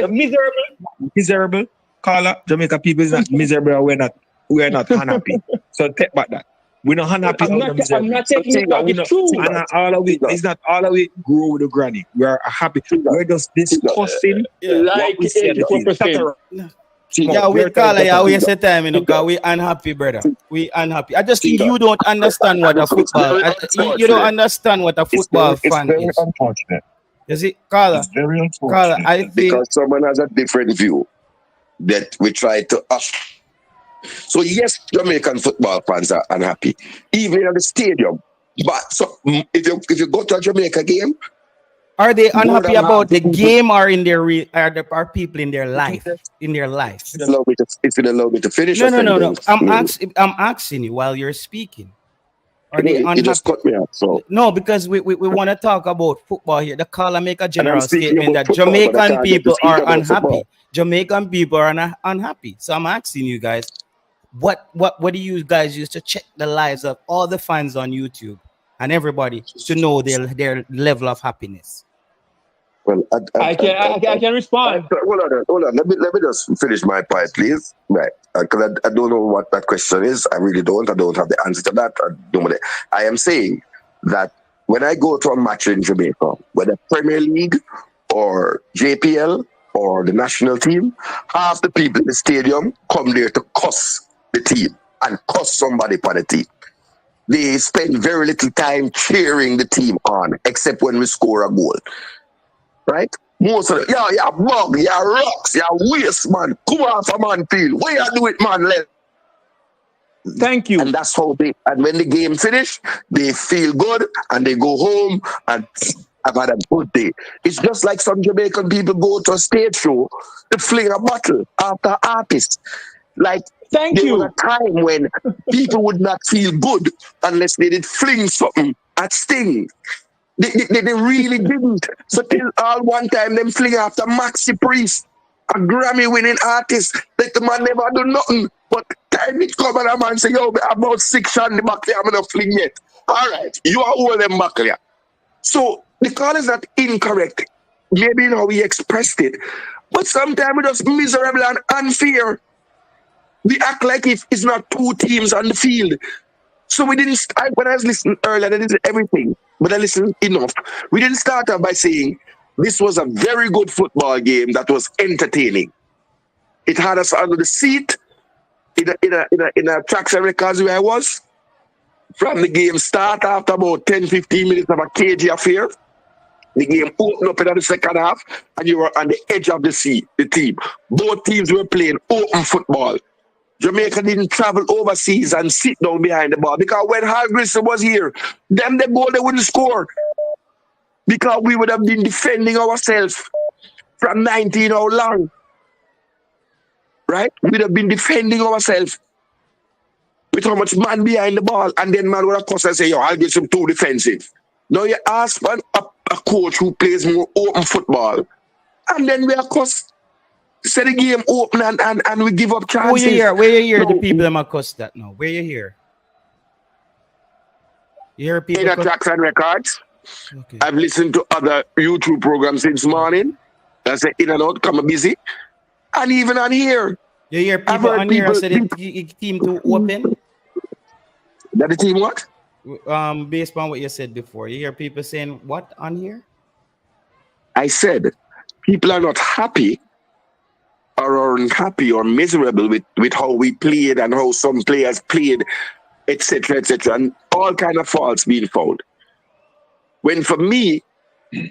Miserable. Carla, Jamaica people is not miserable. We're not unhappy. So take back that. We're not unhappy. I'm not taking it back. It's true. And all of it, it's not all of it grow with the granny. We're happy. We're just discussing like 84%. We Carla, we say time, you know, because we unhappy, brother. We unhappy. I just think you don't understand what a football. You don't understand what a football fan is. Unfortunate. Is it, Carla? It's very unfortunate. Carla, I think because someone has a different view that we try to. So yes, Jamaican football fans are unhappy, even at the stadium. But so if you go to a Jamaica game, are they unhappy about the game or in their are people in their life? In their life. If you allow me to finish. No. I'm asking you while you're speaking. Are they unhappy? You just cut me off. So no, because we want to talk about football here. The caller make a general statement that Jamaican people are unhappy. Football. Jamaican people are unhappy. So I'm asking you guys, what do you guys use to check the lives of all the fans on YouTube and everybody to know their level of happiness? Well, I can respond. Hold on. Let me just finish my part, please. Right, because I don't know what that question is. I really don't. I don't have the answer to that. I am saying that when I go to a match in Jamaica, whether Premier League or JPL or the national team, half the people in the stadium come there to cuss the team and cuss somebody for the team. They spend very little time cheering the team on, except when we score a goal. Right? Most of them, yeah, bug, yeah, rocks, yeah, waste, man. Come on, for man, feel. Why you do it, man? Thank you. And that's how and when the game finish, they feel good and they go home and have had a good day. It's just like some Jamaican people go to a stage show to fling a bottle after artists. Like, there was a time when people would not feel good unless they did fling something at Sting. They really didn't. So till all one time them fling after Maxi Priest, a Grammy-winning artist, that the man never do nothing. But time it come and a man say, yo, I'm about 6 on the back there, I'm not fling yet. All right, you are all them back there. So the call is not incorrect. Maybe we expressed it. But sometimes we're just miserable and unfair. We act like if it's not 2 teams on the field. So we didn't, when I was listening earlier, I did everything, but I listened enough. We didn't start off by saying, this was a very good football game that was entertaining. It had us under the seat in a tracks and records where I was. From the game start after about 10-15 minutes of a cagey affair, the game opened up in the second half, and you were on the edge of the seat, the team. Both teams were playing open football. Jamaica didn't travel overseas and sit down behind the ball because when Hargreaves was here, them the goal they wouldn't score because we would have been defending ourselves from 19 how long, right? We would have been defending ourselves with how much man behind the ball, and then man would have cost and say, yo, I'll get some too defensive. Now you ask man, a coach who plays more open football, and then we of course set the game open and we give up chances. Where you hear the people that cuss that now? Where you hear? You hear people in a tracks and records. Okay. I've listened to other YouTube programs since morning. I say in and out, come busy. And even on here. You hear people on here say the team too open? That the team what? Based on what you said before. You hear people saying what on here? I said people are not happy or unhappy or miserable with how we played and how some players played, etc., and all kind of faults being found. When for me,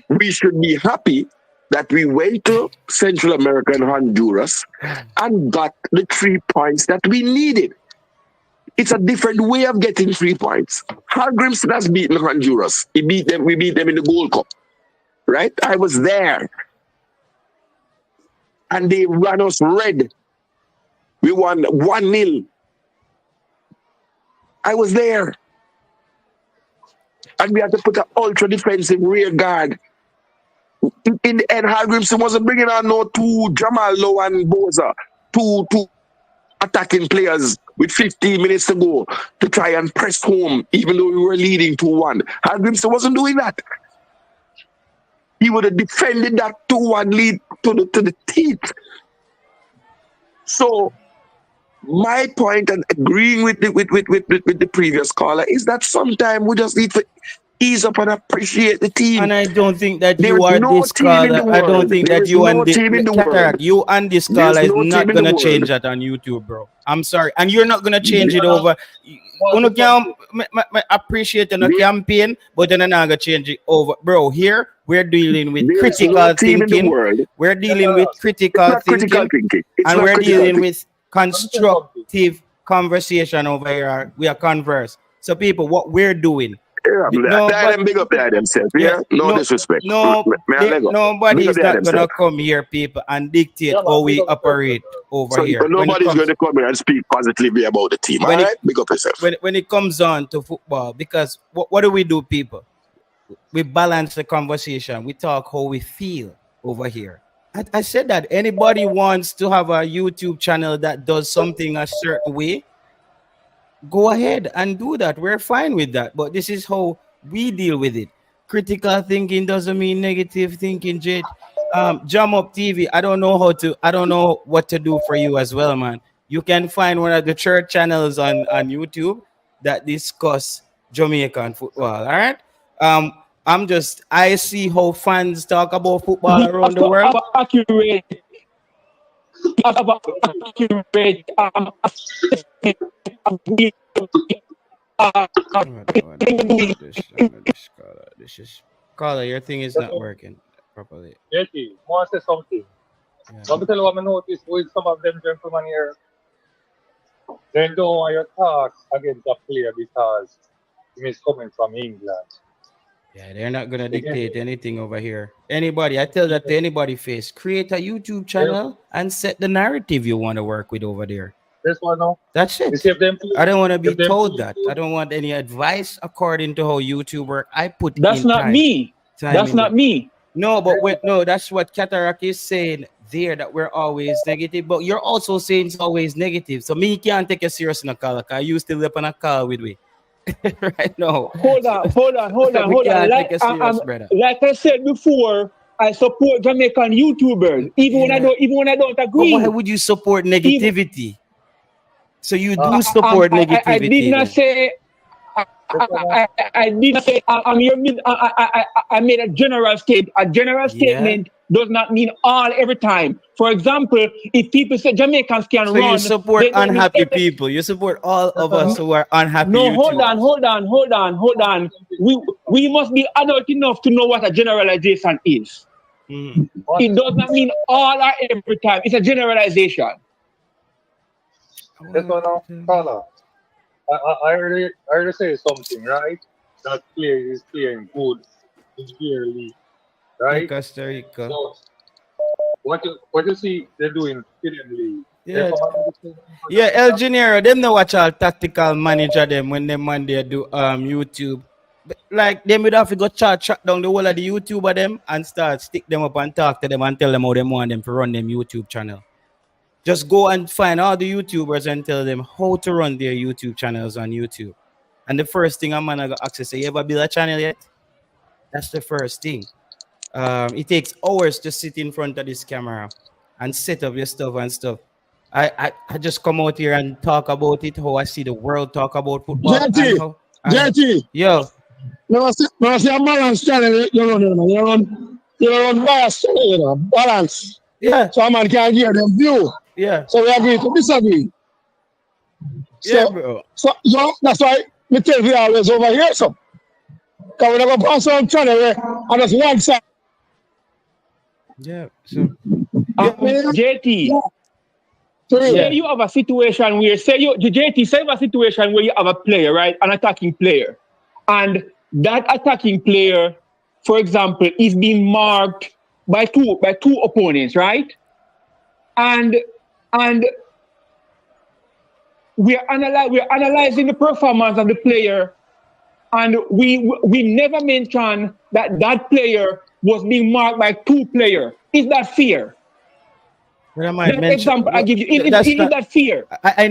we should be happy that we went to Central America and Honduras and got the 3 points that we needed. It's a different way of getting 3 points. Hargreaves has beaten Honduras. We beat them in the Gold Cup. Right? I was there. And they ran us red. We won 1-0. I was there. And we had to put an ultra defensive rear guard. In the end, Hargreaves wasn't bringing on no two Jamal Lowe and Boza, two attacking players with 15 minutes to go to try and press home, even though we were leading 2-1. Hargreaves wasn't doing that. He would have defended that 2-1 lead to the teeth. So my point, and agreeing with the previous caller, is that sometimes we just need to ease up and appreciate the team. And I don't think that you are this caller. I don't think that you and this caller is not gonna change that on YouTube, bro. I'm sorry, and you're not gonna change it over. You can appreciate the campaign, but then I'm not gonna change it over, bro. Here we're dealing with critical thinking. We're dealing with critical thinking, and we're dealing with constructive conversation over here. We are converse. So people, what we're doing. Big up there themselves. Yeah, no disrespect. Nobody's not gonna come here, people, and dictate how we operate over here. Nobody's gonna come here and speak positively about the team. All right, big up yourself. When it comes on to football, because what do we do, people? We balance the conversation. We talk how we feel over here. I said that anybody wants to have a YouTube channel that does something a certain way, go ahead and do that. We're fine with that. But this is how we deal with it. Critical thinking doesn't mean negative thinking, Jade. Jam Up TV. I don't know what to do for you as well, man. You can find one of the church channels on YouTube that discuss Jamaican football. All right. I see how fans talk about football around the world. This is caller. Your thing is not working properly. Yes, I want to say something. Let me tell you what I noticed with some of them gentlemen here. They don't want your talks against a player because he is coming from England. Yeah, they're not gonna dictate anything over here. Anybody, I tell that to anybody face, create a YouTube channel and set the narrative you want to work with over there. This one, no. That's it. I don't want to be told that. I don't want any advice according to how YouTube work. I put that's in not time. Me. That's not me. No, but that's what Cataract is saying there, that we're always negative. But you're also saying it's always negative. So me can't take you serious in a call. I used to live on a call with me. Right now. Hold on. Like I said before, I support Jamaican YouTubers, even when I don't agree. But why would you support negativity? So you do support negativity. I did not say I didn't say I made a general statement. A general statement does not mean all every time. For example, if people say Jamaicans can So you run, support they don't mean unhappy people. You support all of us who are unhappy no, YouTubers. hold on. We must be adult enough to know what a generalization is. It does not mean all or every time. It's a generalization. Yes or no, Carla? I already say something, right? That player is playing good in their league, In right? Costa Rica. So what you see they're doing in the league. Yeah. Yeah, El Genero, them no watch all tactical manager them when them man they do YouTube. But, like them would have to go track down the whole of the YouTuber them and start stick them up and talk to them and tell them how them want them to run them YouTube channel. Just go and find all the YouTubers and tell them how to run their YouTube channels on YouTube. And the first thing a man I got access to, you ever build a channel yet? That's the first thing. It takes hours to sit in front of this camera and set up your stuff and stuff. I just come out here and talk about it, how I see the world talk about football. JT, Yo. No, see a balance channel, you run balance channel, balance. Yeah. So a man can hear them view. Yeah. So we agree to disagree. Yeah, So, bro. so that's why we tell you always over here, so. Because we never pass on channel and that's one side. Yeah. So JT. So say you have a situation where say you have a situation where you have a player, right? An attacking player. And that attacking player, for example, is being marked by two opponents, right? And we're analyzing the performance of the player, and we never mention that player was being marked by two players. Is that fair? That example I give you, is that fair? I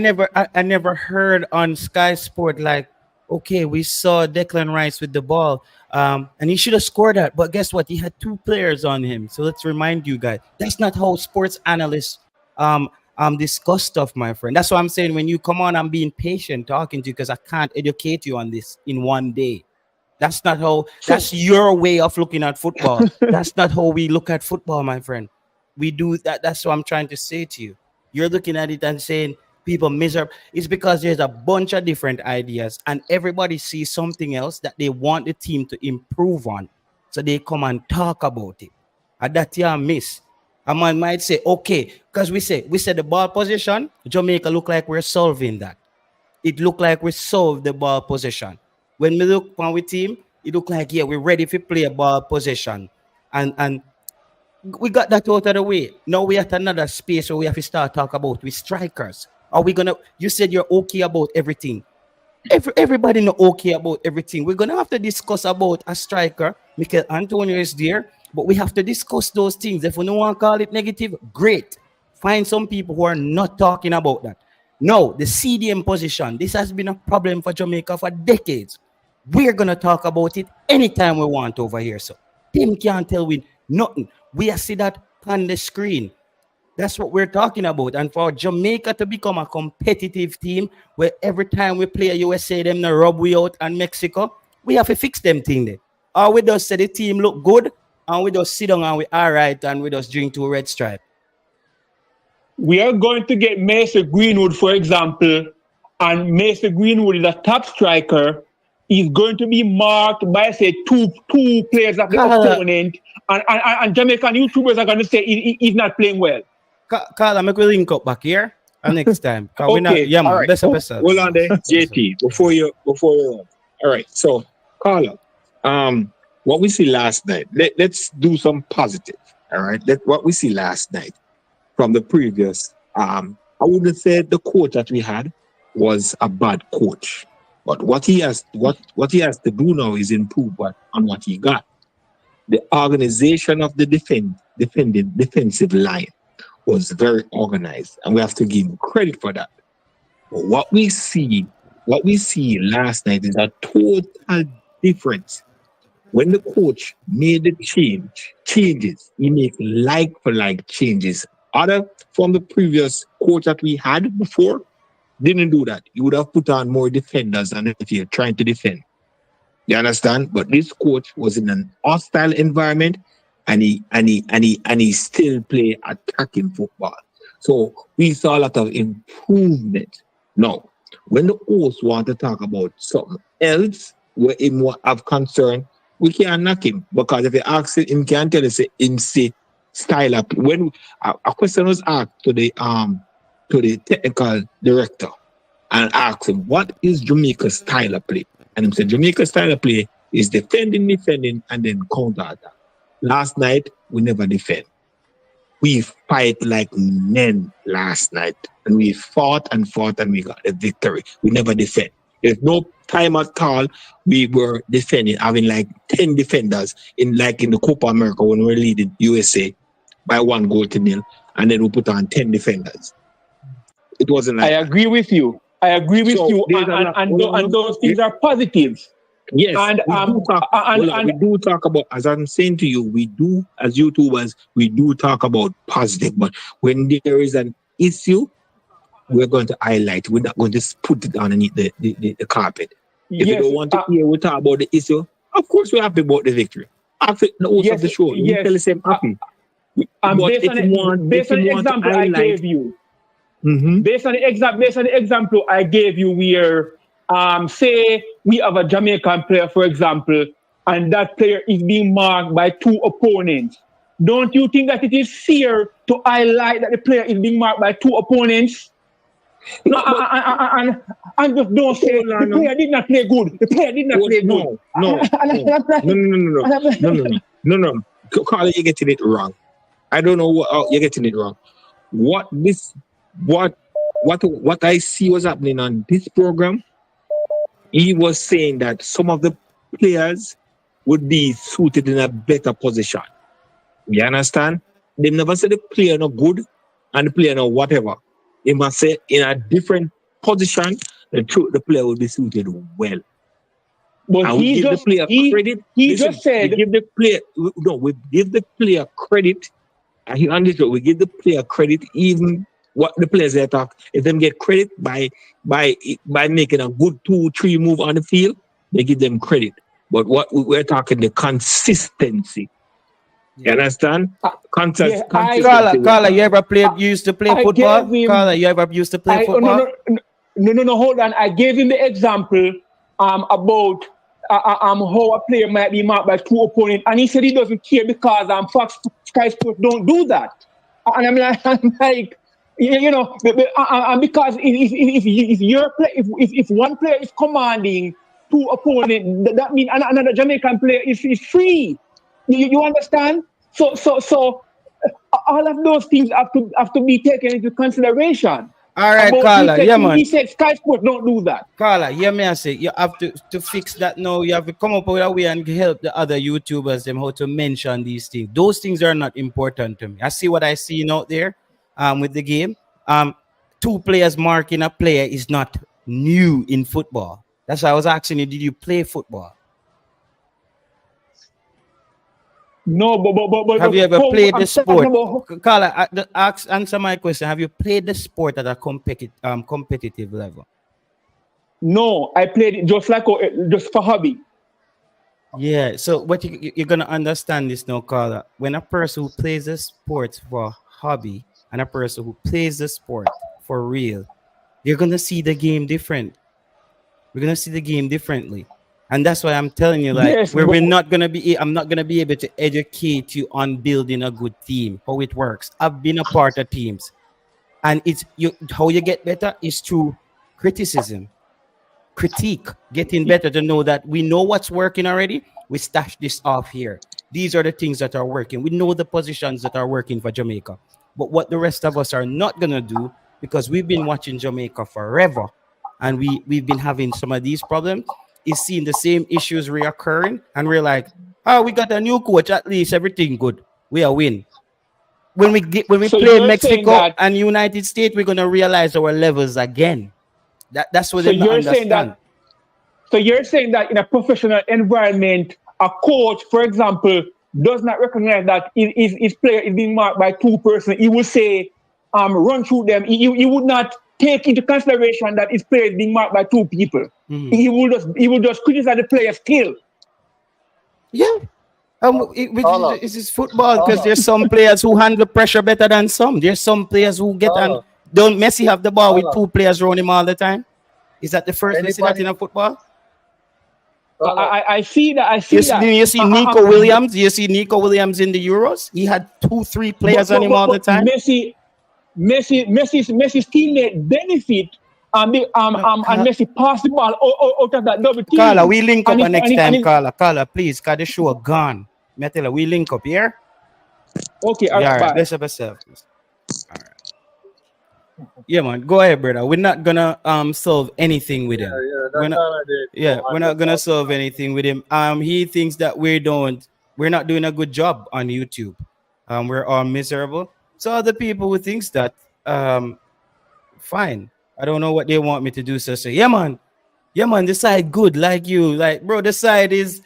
never heard on Sky Sport like, okay, we saw Declan Rice with the ball, and he should have scored that. But guess what? He had two players on him. So let's remind you guys, that's not how sports analysts discuss stuff, my friend. That's why I'm saying when you come on, I'm being patient talking to you because I can't educate you on this in one day. That's not how. That's your way of looking at football. That's not how we look at football, my friend. We do that. That's what I'm trying to say to you. You're looking at it and saying people miserable. It's because there's a bunch of different ideas and everybody sees something else that they want the team to improve on. So they come and talk about it. And that you miss. A man might say, okay, because we said the ball position, Jamaica look like we're solving that. It look like we solved the ball position. When we look on our team, it look like, yeah, we're ready to play a ball position. And we got that out of the way. Now we at another space where we have to start talk about with strikers. Are we gonna? You said you're okay about everything. Everybody know okay about everything. We're gonna have to discuss about a striker. Mikel Antonio is there, but we have to discuss those things. If we don't want to call it negative, great. Find some people who are not talking about that. No, the CDM position. This has been a problem for Jamaica for decades. We're gonna talk about it anytime we want over here. So Tim can't tell we nothing. We see that on the screen. That's what we're talking about. And for Jamaica to become a competitive team where every time we play a USA, them no rub we out and Mexico, we have to fix them thing there. Or we just say the team look good and we just sit down and we all right and we just drink 2 red stripe. We are going to get Mason Greenwood, for example, and Mason Greenwood is a top striker. He's going to be marked by, say, two players of the opponent, and Jamaican YouTubers are going to say he's not playing well. Carl, I'm going to link up back here next time. Okay, all right. Hold on there, JT, before you all right, so, Carla, what we see last night, let's do some positive, all right? What we see last night from the previous, I wouldn't say the coach that we had was a bad coach. But what he has to do now is improve on what he got. The organization of the defensive line was very organized, and we have to give him credit for that. But what we see last night is a total difference. When the coach made the changes, he made like for like changes. Other from the previous coach that we had before didn't do that. You would have put on more defenders and if you're trying to defend. You understand? But this coach was in an hostile environment, and he still play attacking football. So we saw a lot of improvement. Now, when the host want to talk about something else where him have concern, we can't knock him, because if you ask him can't tell us him say style up. When a question was asked to the technical director and asked him, what is Jamaica's style of play? And he said Jamaica's style of play is defending, and then counter attack. Last night we never defend. We fight like men last night, and we fought and we got the victory. We never defend. There's no time at all we were defending, having like 10 defenders in the Copa America when we were leading USA by 1-0, and then we put on 10 defenders. It wasn't like I agree with you. And those things are positives. Yes, and we do talk about, as I'm saying to you, we do, as YouTubers, we do talk about positive, but when there is an issue, we're going to highlight. We're not going to put it underneath the carpet. If you don't want to hear we talk about the issue, of course we're happy about the victory. After the host of the show, we tell us I'm happy. Based on the example I gave you, based on the example I gave you, where say we have a Jamaican player, for example, and that player is being marked by 2 opponents. Don't you think that it is fair to highlight that the player is being marked by 2 opponents? No, and just don't say the player did not play good. The player did not play good. No. Carla, you're getting it wrong. I don't know you're getting it wrong. What I see was happening on this program, he was saying that some of the players would be suited in a better position. You understand? They never say the player no good and the player no whatever. They must say in a different position, the player will be suited well. But and we give the player credit. He just said we give the player credit, and he understood. We give the player credit, even what the players they talk. If them get credit by making a good 2-3 move on the field, they give them credit. But what we're talking the consistency. You understand? Consistency. Carla, you ever used to play football? Carla, you ever used to play football? No, hold on. I gave him the example about how a player might be marked by 2 opponents, and he said he doesn't care because Fox Sky Sports don't do that. And I'm like, you know, because if one player is commanding 2 opponents, that means another Jamaican player is free. You understand? So all of those things have to be taken into consideration. All right, Carla, man. He said Sky Sports don't do that. Carla, me I say you have to fix that now. You have to come up with a way and help the other YouTubers them how to mention these things. Those things are not important to me. I see what I see out there with the game. 2 players marking a player is not new in football. That's why I was asking you, did you play football? No, but have you ever played the sport? Carla, answer my question. Have you played the sport at a competitive level? No, I played it just for hobby. Yeah, so what you're gonna understand this now, Carla. When a person who plays the sport for hobby and a person who plays the sport for real, you're gonna see the game different. We're gonna see the game differently. And that's why I'm telling you, like, yes, I'm not gonna be able to educate you on building a good team, how it works. I've been a part of teams, and how you get better is through criticism, critique, getting better to know that we know what's working already. We stash this off here. These are the things that are working. We know the positions that are working for Jamaica, but what the rest of us are not gonna do, because we've been watching Jamaica forever, and we've been having some of these problems, is seeing the same issues reoccurring, and we're like, oh, we got a new coach, at least everything good, we are win. When we play Mexico and United States, we're gonna realize our levels again. That's what they understand. So you're saying that in a professional environment, a coach, for example, does not recognize that his player is being marked by 2 persons. He will say, run through them. He would not take into consideration that his player is being marked by 2 people. He will just criticize the player's skill. Yeah. This is football because there's some players who handle pressure better than some. There's some players who get on. Don't Messi have the ball with 2 players around him all the time? Is that the first we see that in a football? I see that. I see that. You see Nico Williams. You see Nico Williams in the Euros. He had 2-3 players on him all the time. Messi's teammate benefit and Messi pass the ball out of that double team. Carla, we link up next time. Carla, please, cause the show gone. Me tell her, we link up here. Okay, all right. Bye. Bless up yourself. All right. Yeah, man. Go ahead, brother. We're not gonna solve anything with him. We're not gonna solve anything with him. He thinks that we're not doing a good job on YouTube. We're all miserable. So other people who thinks that, fine. I don't know what they want me to do. So say, yeah, man, the side good, like you. Like, bro, the side is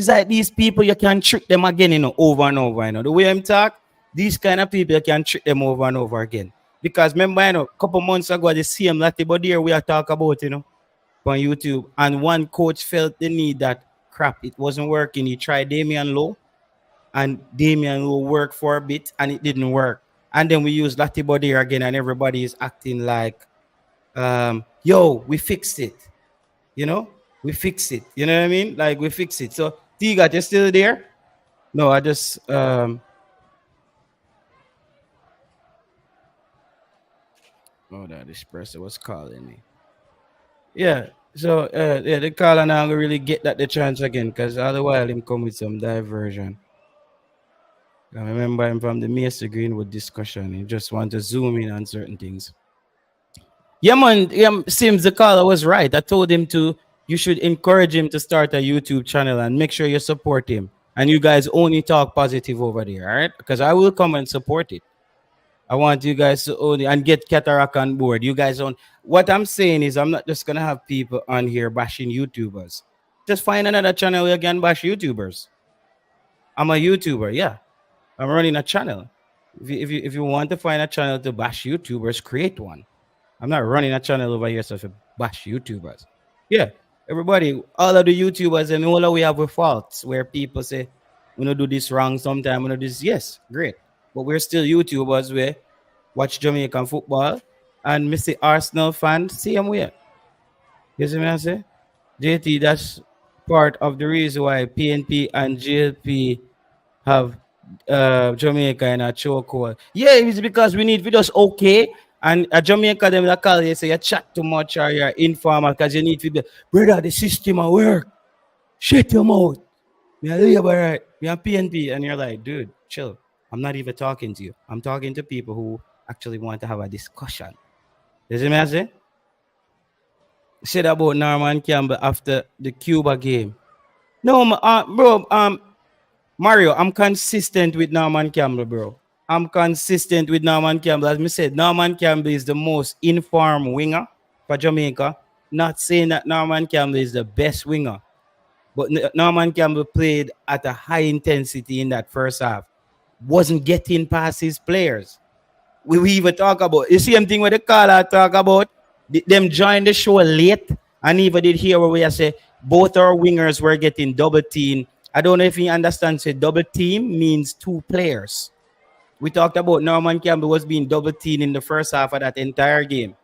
like these people, you can trick them again, over and over. The way I'm talk, these kind of people, you can trick them over and over again. Because remember, a couple months ago, the same Latte Bodier we are talking about, on YouTube. And one coach felt the need that crap, it wasn't working. He tried Damian Lowe, and Damian Lowe worked for a bit, and it didn't work. And then we used Latte Bodier again, and everybody is acting like, yo, we fixed it. We fixed it. You know what I mean? Like, we fixed it. So, Tiga, you still there? No, I just this person was calling me. Yeah. So the caller now gonna really get that the chance again, because otherwise him come with some diversion. I remember him from the Master Greenwood discussion. He just want to zoom in on certain things. Yeah, man. Seems the caller was right. I told him you should encourage him to start a YouTube channel and make sure you support him. And you guys only talk positive over there, all right? Because I will come and support it. I want you guys to only and get Cataract on board. You guys on what I'm saying is I'm not just gonna have people on here bashing YouTubers. Just find another channel where you can bash YouTubers. I'm a YouTuber, yeah. I'm running a channel. If you want to find a channel to bash YouTubers, create one. I'm not running a channel over here to bash YouTubers. Yeah, everybody, all of the YouTubers and all of we have faults where people say, we don't do this wrong sometime, we do this. Yes, great. But we're still YouTubers. We watch Jamaican football and miss the Arsenal fans, same way. You see what I say? JT, that's part of the reason why PNP and GLP have Jamaica in a chokehold. Yeah, it's because we need videos okay. And Jamaica, them that call you say you chat too much or you're informal because you need to be, brother, the system will work. Shut your mouth. Me right. Me a PNP. And you're like, dude, chill. I'm not even talking to you. I'm talking to people who actually want to have a discussion. You see what I say? Said about Norman Campbell after the Cuba game. No, bro, Mario, I'm consistent with Norman Campbell, bro. I'm consistent with Norman Campbell. As I said, Norman Campbell is the most informed winger for Jamaica. Not saying that Norman Campbell is the best winger, but Norman Campbell played at a high intensity in that first half. Wasn't getting past his players. We even talk about the same thing with the caller talk about. Them joined the show late, and even did hear where we say both our wingers were getting double team. I don't know if you understand. Say double team means 2 players. We talked about Norman Campbell was being double teamed in the first half of that entire game.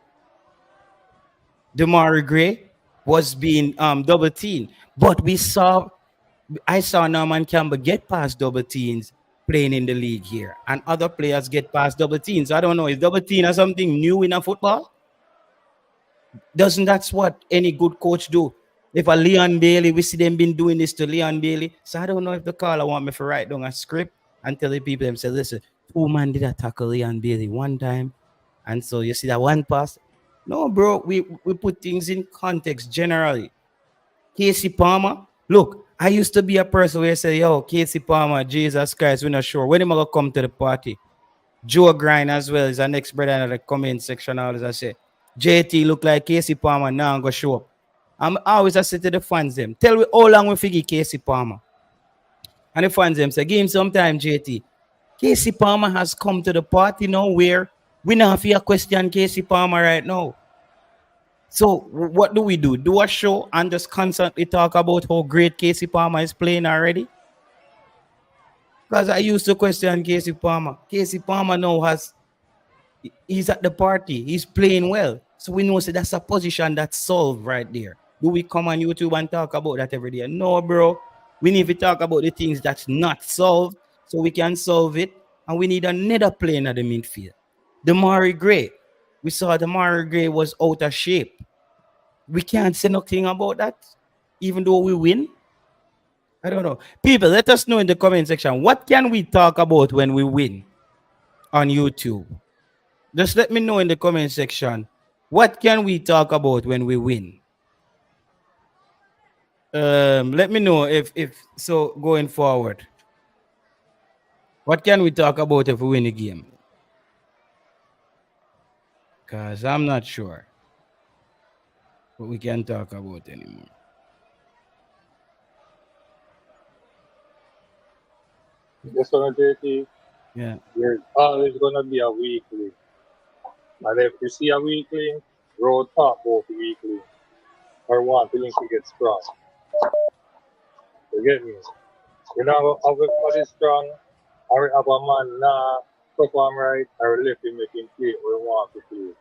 Demari Gray was being double teamed, but I saw Norman Campbell get past double teams playing in the league here, and other players get past double teams. I don't know, is double team or something new in a football? That's what any good coach do. If a Leon Bailey, we see them been doing this to Leon Bailey. So I don't know if the caller want me to write down a script and tell the people them say, listen, 2 man did attack Leon Bailey one time, and so you see that one pass. No, bro, we put things in context generally. Casey Palmer, look, I used to be a person where I say, yo, Casey Palmer, Jesus Christ, we're not sure when am I gonna come to the party. Joe Grind as well is our next brother in the comment section. Always I say, JT look like Casey Palmer now I'm gonna show up. I'm always I say to the fans them, tell me how long we figure Casey Palmer. And the fans them say, give him some time, JT. Casey Palmer has come to the party now where we not have to question Casey Palmer right now. So what do we do? Do a show and just constantly talk about how great Casey Palmer is playing already? Because I used to question Casey Palmer. Casey Palmer now he's at the party. He's playing well. So we know that's a position that's solved right there. Do we come on YouTube and talk about that every day? No, bro. We need to talk about the things that's not solved so we can solve it. And we need another player in the midfield. Damari Gray. We saw Damari Gray was out of shape. We can't say nothing about that, even though we win. I don't know. People, let us know in the comment section, what can we talk about when we win on YouTube? Just let me know in the comment section, what can we talk about when we win? Let me know if so going forward. What can we talk about if we win a game? Because I'm not sure what we can talk about anymore. This one, JT, Yeah. there's always gonna be a weekly. And if you see a weekly, road top both weekly. Or one feeling to get strong. You get me? You know, everybody strong, or have a man perform right, or let him make him play or want to play.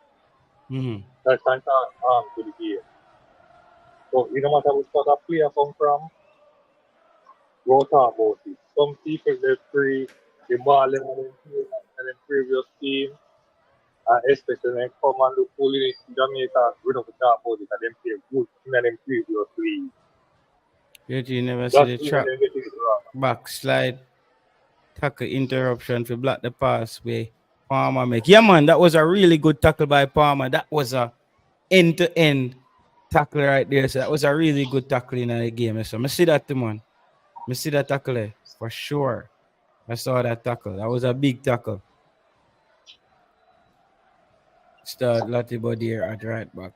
Mm-hmm. That's an arm to the game. So you no matter which sort of player come from, go talk about it. Some people they free the ball in the previous team, and especially when they come and look fully in Jamaica, we don't talk about it and them play good in them previous league. Yet you never see That's the when trap they get it wrong. backslide tackle interruption to block the pass where Palmer make. Yeah, man, that was a really good tackle by Palmer. That was a end-to-end tackle right there. So that was a really good tackle in the game. So I see that, man. I see that tackle for sure. I saw that tackle. That was a big tackle. Start Latibo there at right back.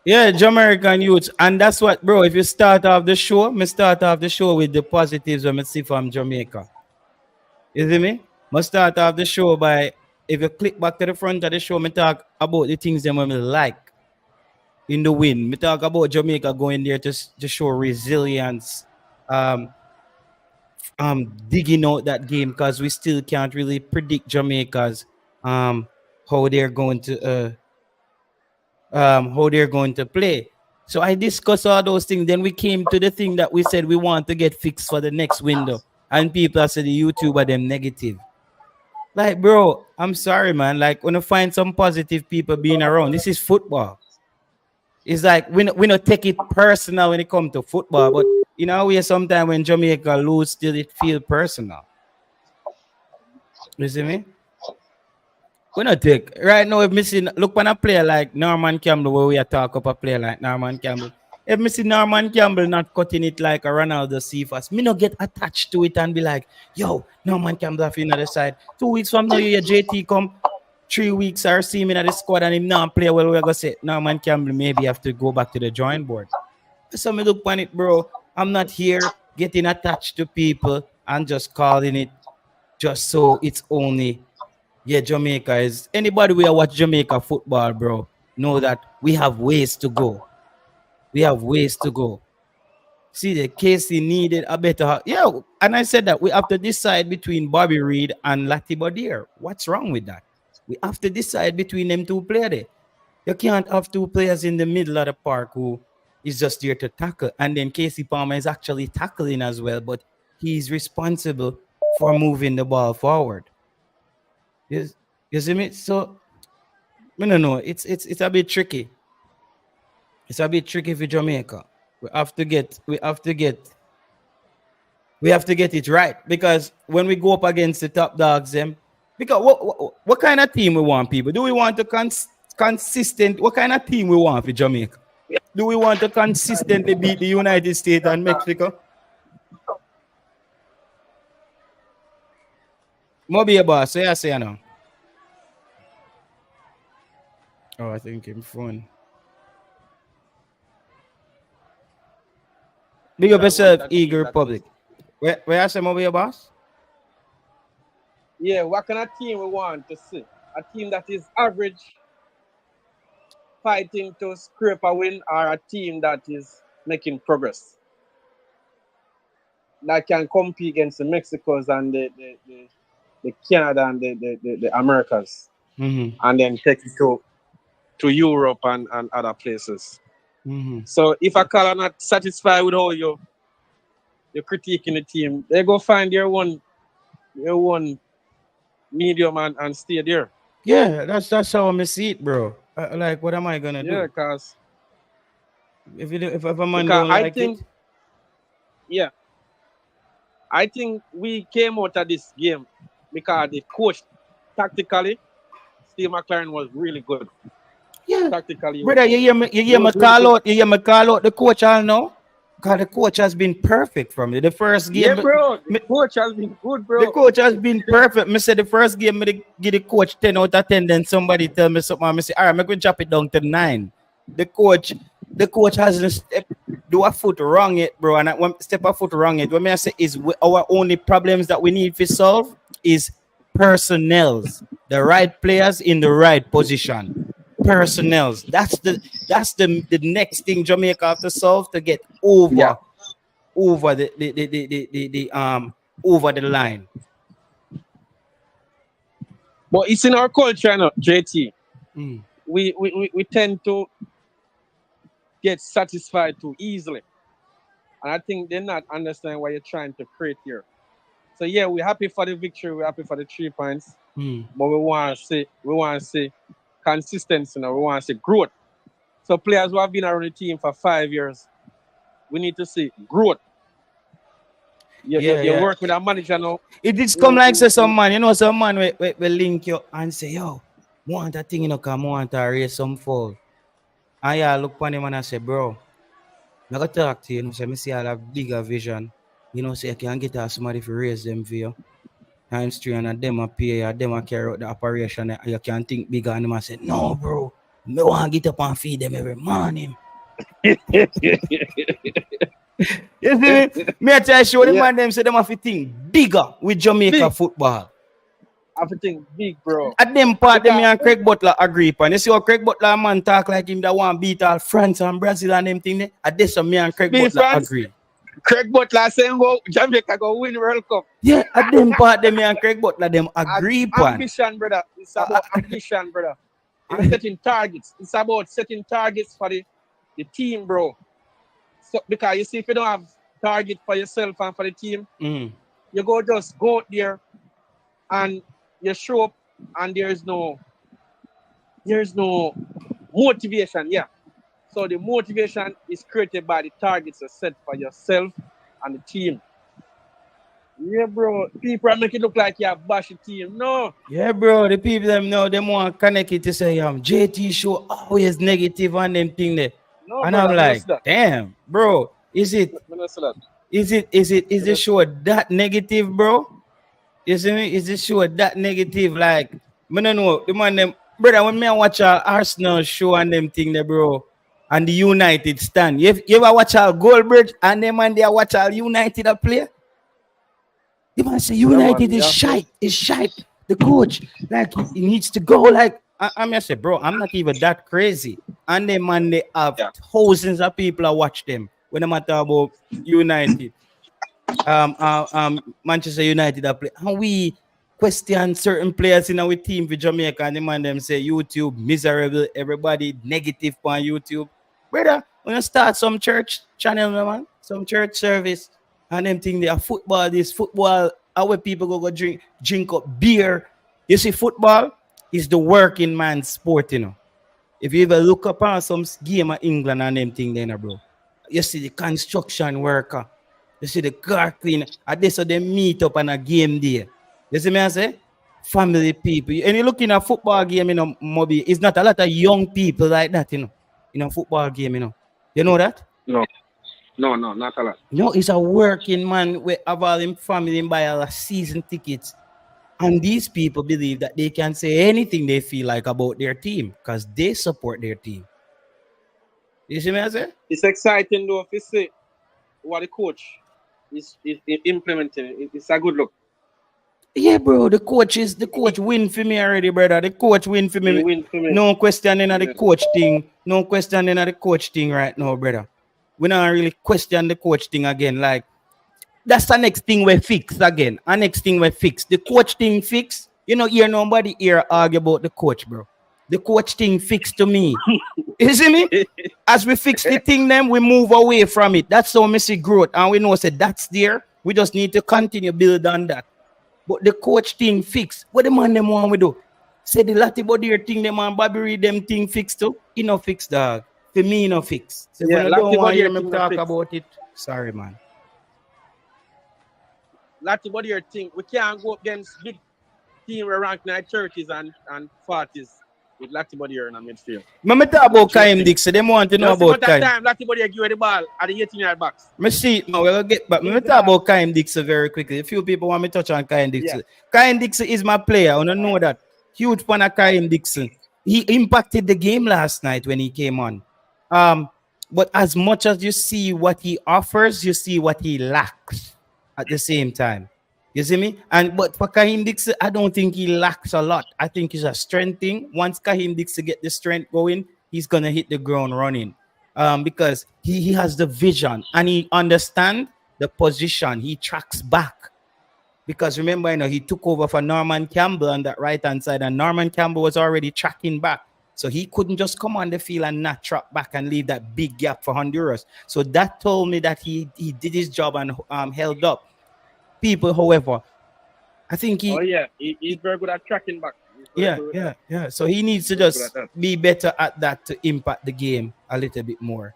Yeah, Jamaican youths. And that's what, bro, if you start off the show, me start off the show with the positives when I see from Jamaica. You see me? Must start off the show by, if you click back to the front of the show, me talk about the things them I like in the win. Me talk about Jamaica going there to show resilience, digging out that game because we still can't really predict Jamaica's how they're going to play. So I discussed all those things. Then we came to the thing that we said we want to get fixed for the next window, and people said the YouTube are them negative. Like, bro, I'm sorry, man. Like, when I find some positive people being around, this is football. It's like we not take it personal when it comes to football, but you know, we sometimes when Jamaica lose, still it feel personal. You see me? We not take right now. If missing look when a player like Norman Campbell, where we are talk up a player like Norman Campbell. If me see Norman Campbell not cutting it like a Ronaldo Cephas, me not get attached to it and be like, yo, Norman Campbell off in the other side. 2 weeks from now, your JT come. 3 weeks or see me in the squad and him not play well, we're gonna say Norman Campbell maybe have to go back to the drawing board. So me look on it, bro. I'm not here getting attached to people and just calling it just so it's only Jamaica is anybody we watch Jamaica football, bro. Know that we have ways to go. We have ways to go. See, the Casey needed a better. Yeah, and I said that we have to decide between Bobby Reed and Lati Bodier. What's wrong with that? We have to decide between them two players there. You can't have two players in the middle of the park who is just there to tackle. And then Casey Palmer is actually tackling as well, but he's responsible for moving the ball forward. You see me? So I don't know. It's a bit tricky. It's a bit tricky for Jamaica. We have to get it right because when we go up against the top dogs, them because what kind of team we want, people? Do we want to consistent? What kind of team we want for Jamaica? Do we want to consistently beat the United States and Mexico? Mobi boss, so yeah, say now. Oh, I think him phone. Big up yourself, Eagle Republic. Where I say Mobi boss? Yeah, what kind of team we want to see? A team that is average, fighting to scrape a win, or a team that is making progress? That can compete against the Mexicos and the Canada and the Americas, and then take it to Europe and other places. So if a caller not satisfied with how you're critiquing the team, they go find their one medium and stay there. Yeah, that's how I see it, bro. Like, what am I gonna do? Yeah, cause if a man because don't I like think, it, yeah, I think we came out of this game because the coach tactically, Steve McLaren was really good. Yeah, Tactically, brother, you hear me? You hear me really call good. out? You hear me call out the coach? All know, because the coach has been perfect from me. The first game, Yeah, bro. The coach has been good, bro. the coach has been perfect. Me say the first game, me give the coach 10 out of 10. Then somebody tell me something. I say, all right, I'm going to drop it down to 9. The coach hasn't do a foot wrong yet, bro. And one step a foot wrong yet. What I say is our only problems that we need to solve is personnels, the right players in the right position. Personnels. That's the next thing Jamaica have to solve to get over over the line. But it's in our culture, now, JT. We tend to get satisfied too easily. And I think they're not understanding what you're trying to create here. So yeah, we're happy for the victory, we're happy for the 3 points. But we want to see consistency now, we want to see growth. So players who have been around the team for 5 years, we need to see growth. You work with a manager now. It is come like say some man, some man will link you and say, yo, want that thing, come want to raise some fall. And yeah, look upon him and I say, bro, I gotta talk to you, say, me see all a bigger vision. Say you can get somebody to raise them for you. Times 3 and them a pay, and them a carry out the operation. You can think bigger, and them a say, no, bro, me want to get up and feed them every morning. You see me? Me I tell you, show them man them say them have to think bigger with Jamaica football. Have to think big, bro. At them part, them and Craig Butler agree upon. You see how Craig Butler man talk like him that want beat all France and Brazil and them thing there? At this me and Craig Butler France, agree. Craig Butler saying go Jamaica go win World Cup. Yeah, at them part, them and Craig Butler them agree upon. Ambition, brother. It's about ambition, brother. And setting targets. It's about setting targets for the team, bro. So because you see, if you don't have target for yourself and for the team, you just go out there and you show up and there's no motivation. Yeah. So the motivation is created by the targets you set for yourself and the team. Yeah, bro. People make it look like you have bash the team. No. Yeah, bro. The people them know them want connect it to say JT show always negative on them thing there. No, and brother, I'm like, damn, bro, is the show that negative, bro? You see me? Is the show that negative? Like, I don't know. The man them, brother, when me watch Arsenal show and them thing there, bro, and the United stand. You ever watch Goldbridge and them and they watch United a play? The man say United is shite. It's shite. The coach, like, he needs to go. Like, I say, bro, I'm not even that crazy. And them man, they have thousands of people that watch them when they matter about United. Manchester United are play. And we question certain players in our team for Jamaica, and the man them say YouTube miserable, everybody negative on YouTube. Brother, when you start some church channel, man, some church service, and them think they are football, this football, our people go drink up beer. You see, football is the working man's sport, If you ever look up on some game of England and them thing then, bro, you see the construction worker, you see the car cleaner, and they so they meet up on a game day. You see me I say? Family people. And you look in a football game, Moby, it's not a lot of young people like that, in a football game, You know that? No, not a lot. No, it's a working man where have all him family and buy all the season tickets. And these people believe that they can say anything they feel like about their team because they support their team. You see me I say? It's exciting though if you see what the coach is implementing. It's a good look. Yeah, bro. The coach win for me already, brother. The coach win for me. He win for me. No questioning of the Yeah. coach thing. No questioning of the coach thing right now, brother. We not really question the coach thing again. Like that's the next thing we fix again. Our next thing we fix. The coach thing fix. You know, here nobody here argue about the coach, bro. The coach thing fixed to me. You see me? As we fix the thing, then we move away from it. That's how we see growth. And we know that that's there. We just need to continue build on that. But the coach thing fixed. What the man them want we do? Say the Lati Bodier thing, them and Bobby Reed them thing fixed too. He no fix, dog. For me, he no fix. So Yeah, when I don't Lati want to hear Bodier me thing no talk fix. about it, sorry, man. Lati Bodier thing. We can't go against big team ranked in churches and 40s with Lati Bodier in the midfield. Me talk about Kaim Dixon. Them want to know about that Kaim. time Lati Bodier give you the ball at the 18-yard box. Me see, man, we'll get back. Me talk about Kaim Dixon very quickly. A few people want me to touch on Kaim Dixon. Yeah. Kaim Dixon is my player. I don't know that. Huge fan of Kaim Dixon. He impacted the game last night when he came on. But as much as you see what he offers, you see what he lacks at the same time. You see me? But for Kaim Dixon, I don't think he lacks a lot. I think it's a strength thing. Once Kaim Dixon get the strength going, he's gonna hit the ground running. Because he has the vision and he understands the position. He tracks back. Because remember, you know, he took over for Norman Campbell on that right-hand side, and Norman Campbell was already tracking back. So he couldn't just come on the field and not track back and leave that big gap for Honduras. So that told me that he did his job and held up. People, however, I think he's very good at tracking back. Yeah. So he needs to just be better at that to impact the game a little bit more.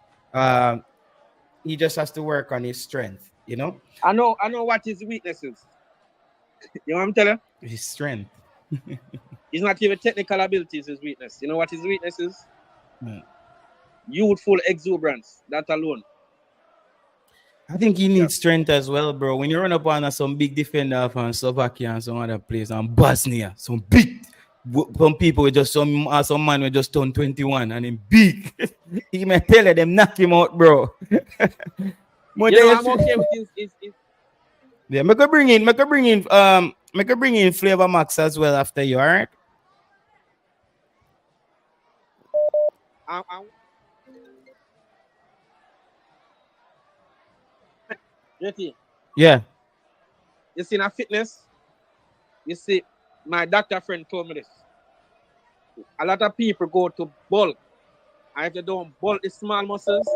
He just has to work on his strength, you know? I know what his weaknesses. You know what I'm telling you? His strength. He's not even technical abilities his weakness. You know what his weakness is? Youthful exuberance. That alone. I think he needs strength as well, bro. When you run up on some big defender from Slovakia and some other place, and Bosnia, some people with just some man with just turned 21 and him big. He may tell them knock him out, bro. I'm okay with his. Yeah, I could bring in Flavor Max as well after you, all right? Yeah. You see, in fitness, you see, my doctor friend told me this. A lot of people go to bulk. And if they don't bulk the small muscles,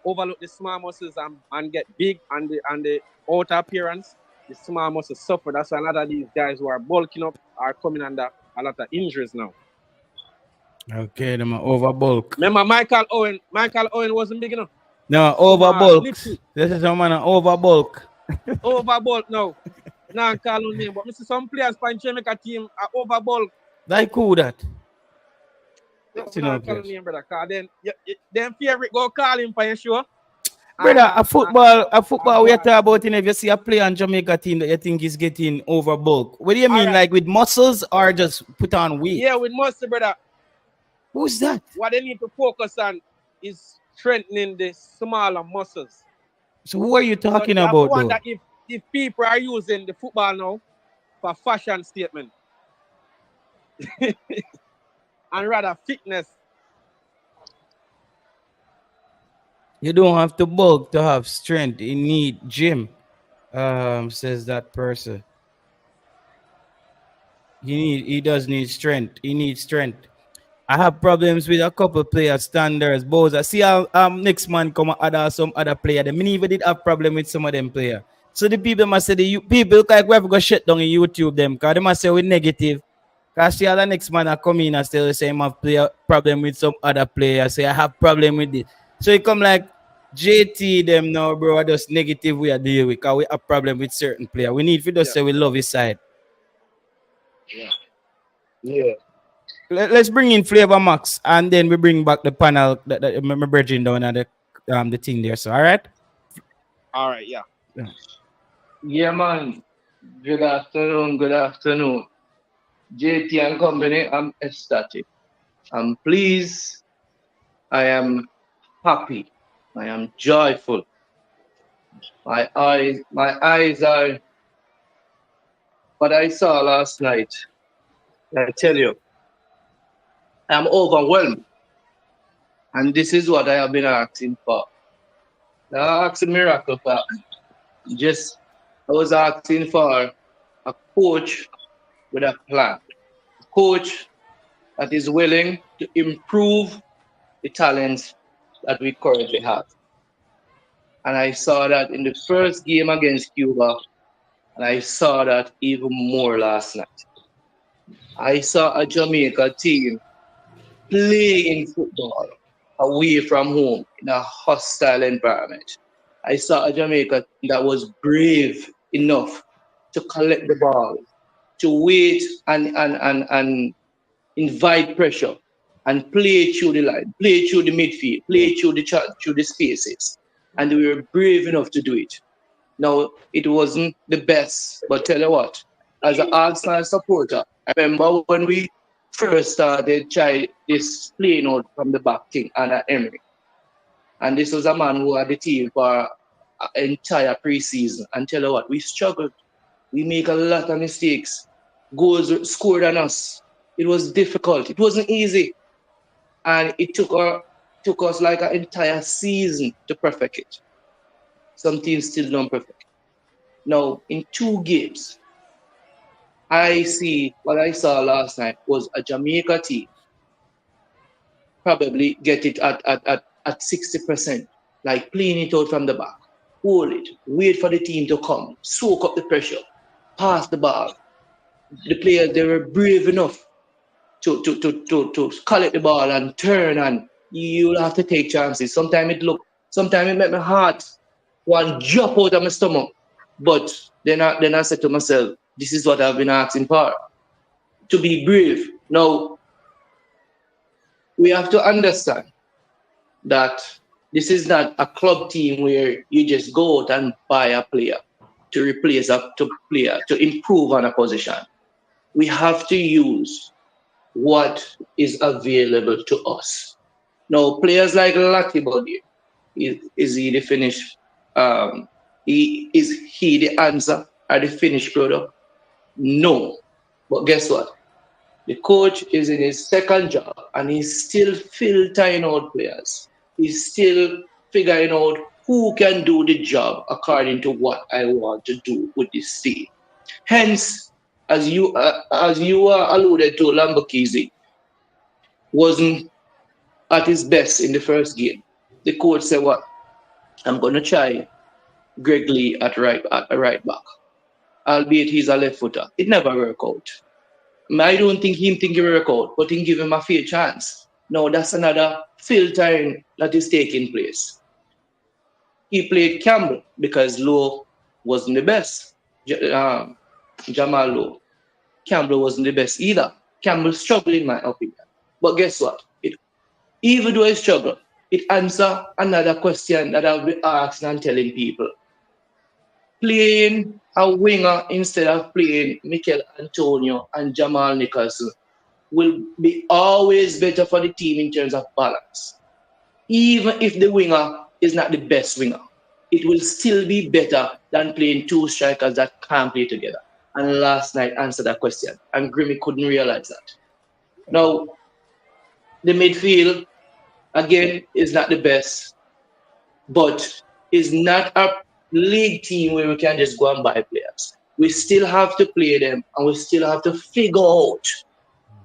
overlook the small muscles and get big and the outer appearance, the small muscles suffer. That's why a lot of these guys who are bulking up are coming under a lot of injuries now. Okay, them are over bulk. Remember Michael Owen wasn't big enough. No, over bulk. This is a man over bulk. Over bulk now. Nah, call no name, but Mr. Some players from Jamaica team are over bulk. Like who that? Nah, call no name, brother. Cause then favorite go call him for your show. Brother, a football we are talking about, if you see a player on Jamaica team that you think is getting over bulk. What do you mean, like with muscles or just put on weight? Yeah, with muscle, brother. Who's that? What they need to focus on is strengthening the smaller muscles. So who are you talking about, though? That if people are using the football now for fashion statement and rather fitness. You don't have to bulk to have strength. You need gym, says that person. He does need strength. He needs strength. I have problems with a couple players, standards, Boys. I see how next man come and some other player. They even did have problem with some of them player. So the people must say people look like we have to go shut down in YouTube them because they must say we're negative. Because see how the next man come in and still say I have player problem with some other player. Say I have problem with it. So it come like JT them now, bro, are just negative we are dealing with because we have problem with certain player. We need to just say we love his side. Yeah. Let's bring in Flavor Max and then we bring back the panel that my bridging down at the thing there. So all right, yeah. Yeah, man. Good afternoon. JT and company, I'm ecstatic. I'm pleased. I am happy. I am joyful. My eyes are what I saw last night. I tell you, I'm overwhelmed. And this is what I have been asking for. I asked a miracle for. Just I was asking for a coach with a plan. A coach that is willing to improve the talents that we currently have. And I saw that in the first game against Cuba, and I saw that even more last night. I saw a Jamaica team playing football away from home in a hostile environment. I saw a Jamaica that was brave enough to collect the ball, to wait and invite pressure and play through the line, play through the midfield, play through the spaces. And we were brave enough to do it. Now, it wasn't the best, but tell you what, as an Arsenal supporter, I remember when we first started try this playing out from the back thing under Emery. And this was a man who had the team for an entire preseason. And tell you what, we struggled. We make a lot of mistakes. Goals scored on us. It was difficult. It wasn't easy. And it took us like an entire season to perfect it. Some teams still don't perfect. Now, in 2 games, I see what I saw last night was a Jamaica team probably get it at 60%, like playing it out from the back, hold it, wait for the team to come, soak up the pressure, pass the ball. The players, they were brave enough to collect the ball and turn, and you'll have to take chances. Sometimes it make my heart one drop out of my stomach. But then I said to myself, this is what I've been asking for, to be brave. Now, we have to understand that this is not a club team where you just go out and buy a player to replace a player, to improve on a position. We have to use what is available to us. Now, players like Lucky is he the finished? Is he the answer or the finished product? No. But guess what? The coach is in his second job and he's still filtering out players. He's still figuring out who can do the job according to what I want to do with this team. Hence, as you alluded to, Lamborghini wasn't at his best in the first game. The coach said, "What? I'm going to try Greg Lee at right back, albeit he's a left footer." It never worked out. I don't think he will work out, but he give him a fair chance. Now that's another filtering that is taking place. He played Campbell because Lowe wasn't the best. Jamal Lowe. Campbell wasn't the best either. Campbell struggled in my opinion. But guess what? Even though he struggled, it answers another question that I've been asking and telling people. Playing a winger instead of playing Mikel Antonio and Jamal Nicholson will be always better for the team in terms of balance. Even if the winger is not the best winger, it will still be better than playing 2 strikers that can't play together. And last night answered that question, and Grimmy couldn't realize that. Now, the midfield, again, is not the best, but is not a league team where we can just go and buy players. We still have to play them, and we still have to figure out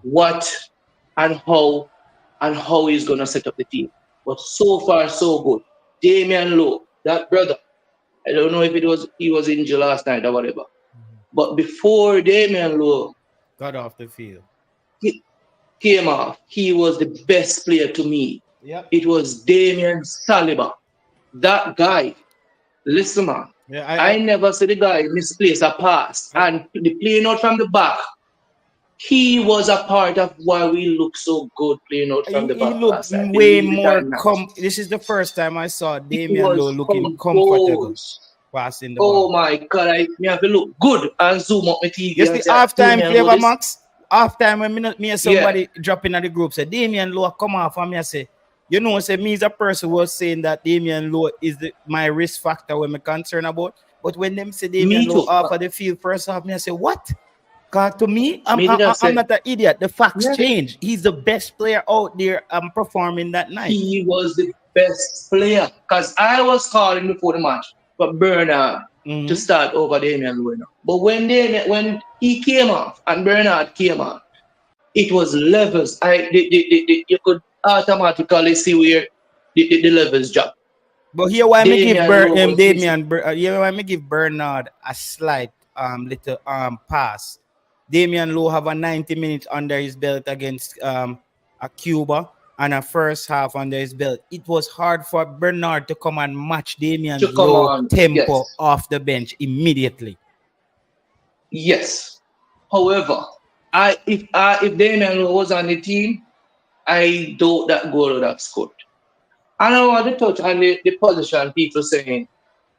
what and how he's going to set up the team. But so far, so good. Damian Lowe, that brother, I don't know if he was injured last night or whatever. But before Damian Lowe got off the field, he came off, he was the best player to me. Yep. It was Damian Saliba. That guy, listen, man. Yeah, I never see the guy misplace a pass. And the playing out from the back, he was a part of why we look so good playing out from the back. He looked way more this is the first time I saw Damian Lowe looking comfortable passing the ball. Oh my God, I have to look good and zoom up my TV. Yes, the halftime flavor, Max. Halftime when me and somebody dropping at the group say Damian Lowe come off and me I say, You know, say me as a person was saying that Damian Lowe is my risk factor when I'm concerned about. But when them say Damian Me Lowe too. off of the field first half, me I say, what? Because to me, Me did I I'm say, not an idiot. The facts yeah, change. He's the best player out there performing that night. he was the best player. Because I was calling before the match for Bernard to start over Damian Lowe. But when he came off and Bernard came on, it was levels. You could automatically see where the levels drop. But here why me give Damian here why me give Bernard a slight little pass. Damian Lowe have a 90 minutes under his belt against a Cuba and a first half under his belt. It was hard for Bernard to come and match Damian Lowe tempo off the bench immediately. Yes. However, if Damian Lowe was on the team, I doubt that goal would have scored. And I want to touch on the position, people saying,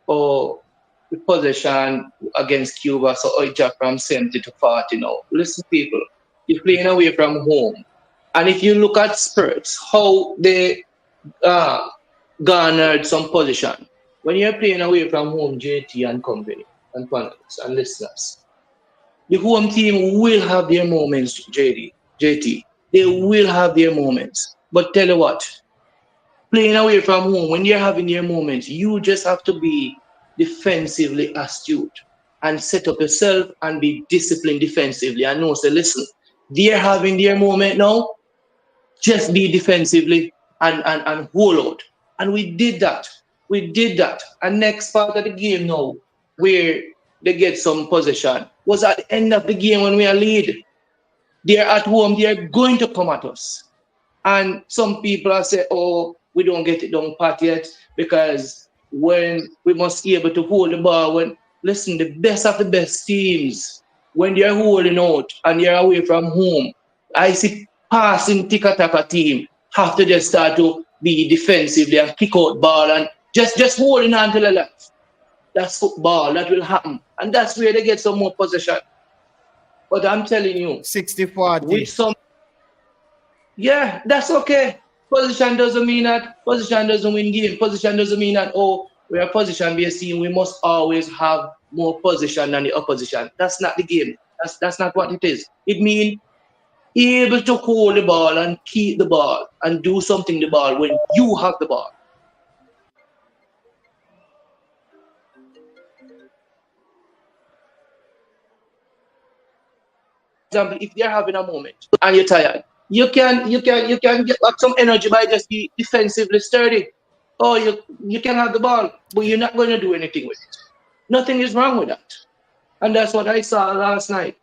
oh, the position against Cuba, so it dropped from 70 to 40 now. Listen, people, you're playing away from home. And if you look at Spurs, how they garnered some position. When you're playing away from home, JT and company, and panelists and listeners, the home team will have their moments, JT. They will have their moments. But tell you what, playing away from home, when you're having your moments, you just have to be defensively astute and set up yourself and be disciplined defensively. And know, say, listen, they're having their moment now. Just be defensively and hold out. And we did that. And next part of the game now, where they get some possession, was at the end of the game when we are lead. They're at home, they're going to come at us. And some people are saying, oh, we don't get it down pat yet because when we must be able to hold the ball. Listen, the best of the best teams, when they're holding out and they're away from home, I see passing tiki-taka team have to just start to be defensively and kick out ball and just holding on to the left. That's football. That will happen. And that's where they get some more possession. But I'm telling you, 60-40. With some, yeah, that's okay. Position doesn't mean that. Position doesn't win game. Position doesn't mean that, oh, we're a position-based team. We must always have more position than the opposition. That's not the game. That's not what it is. It means able to hold the ball and keep the ball and do something with the ball when you have the ball. For example, if they're having a moment and you're tired, you can get back some energy by just be defensively sturdy. Oh, you can have the ball, but you're not going to do anything with it. Nothing is wrong with that. And that's what I saw last night.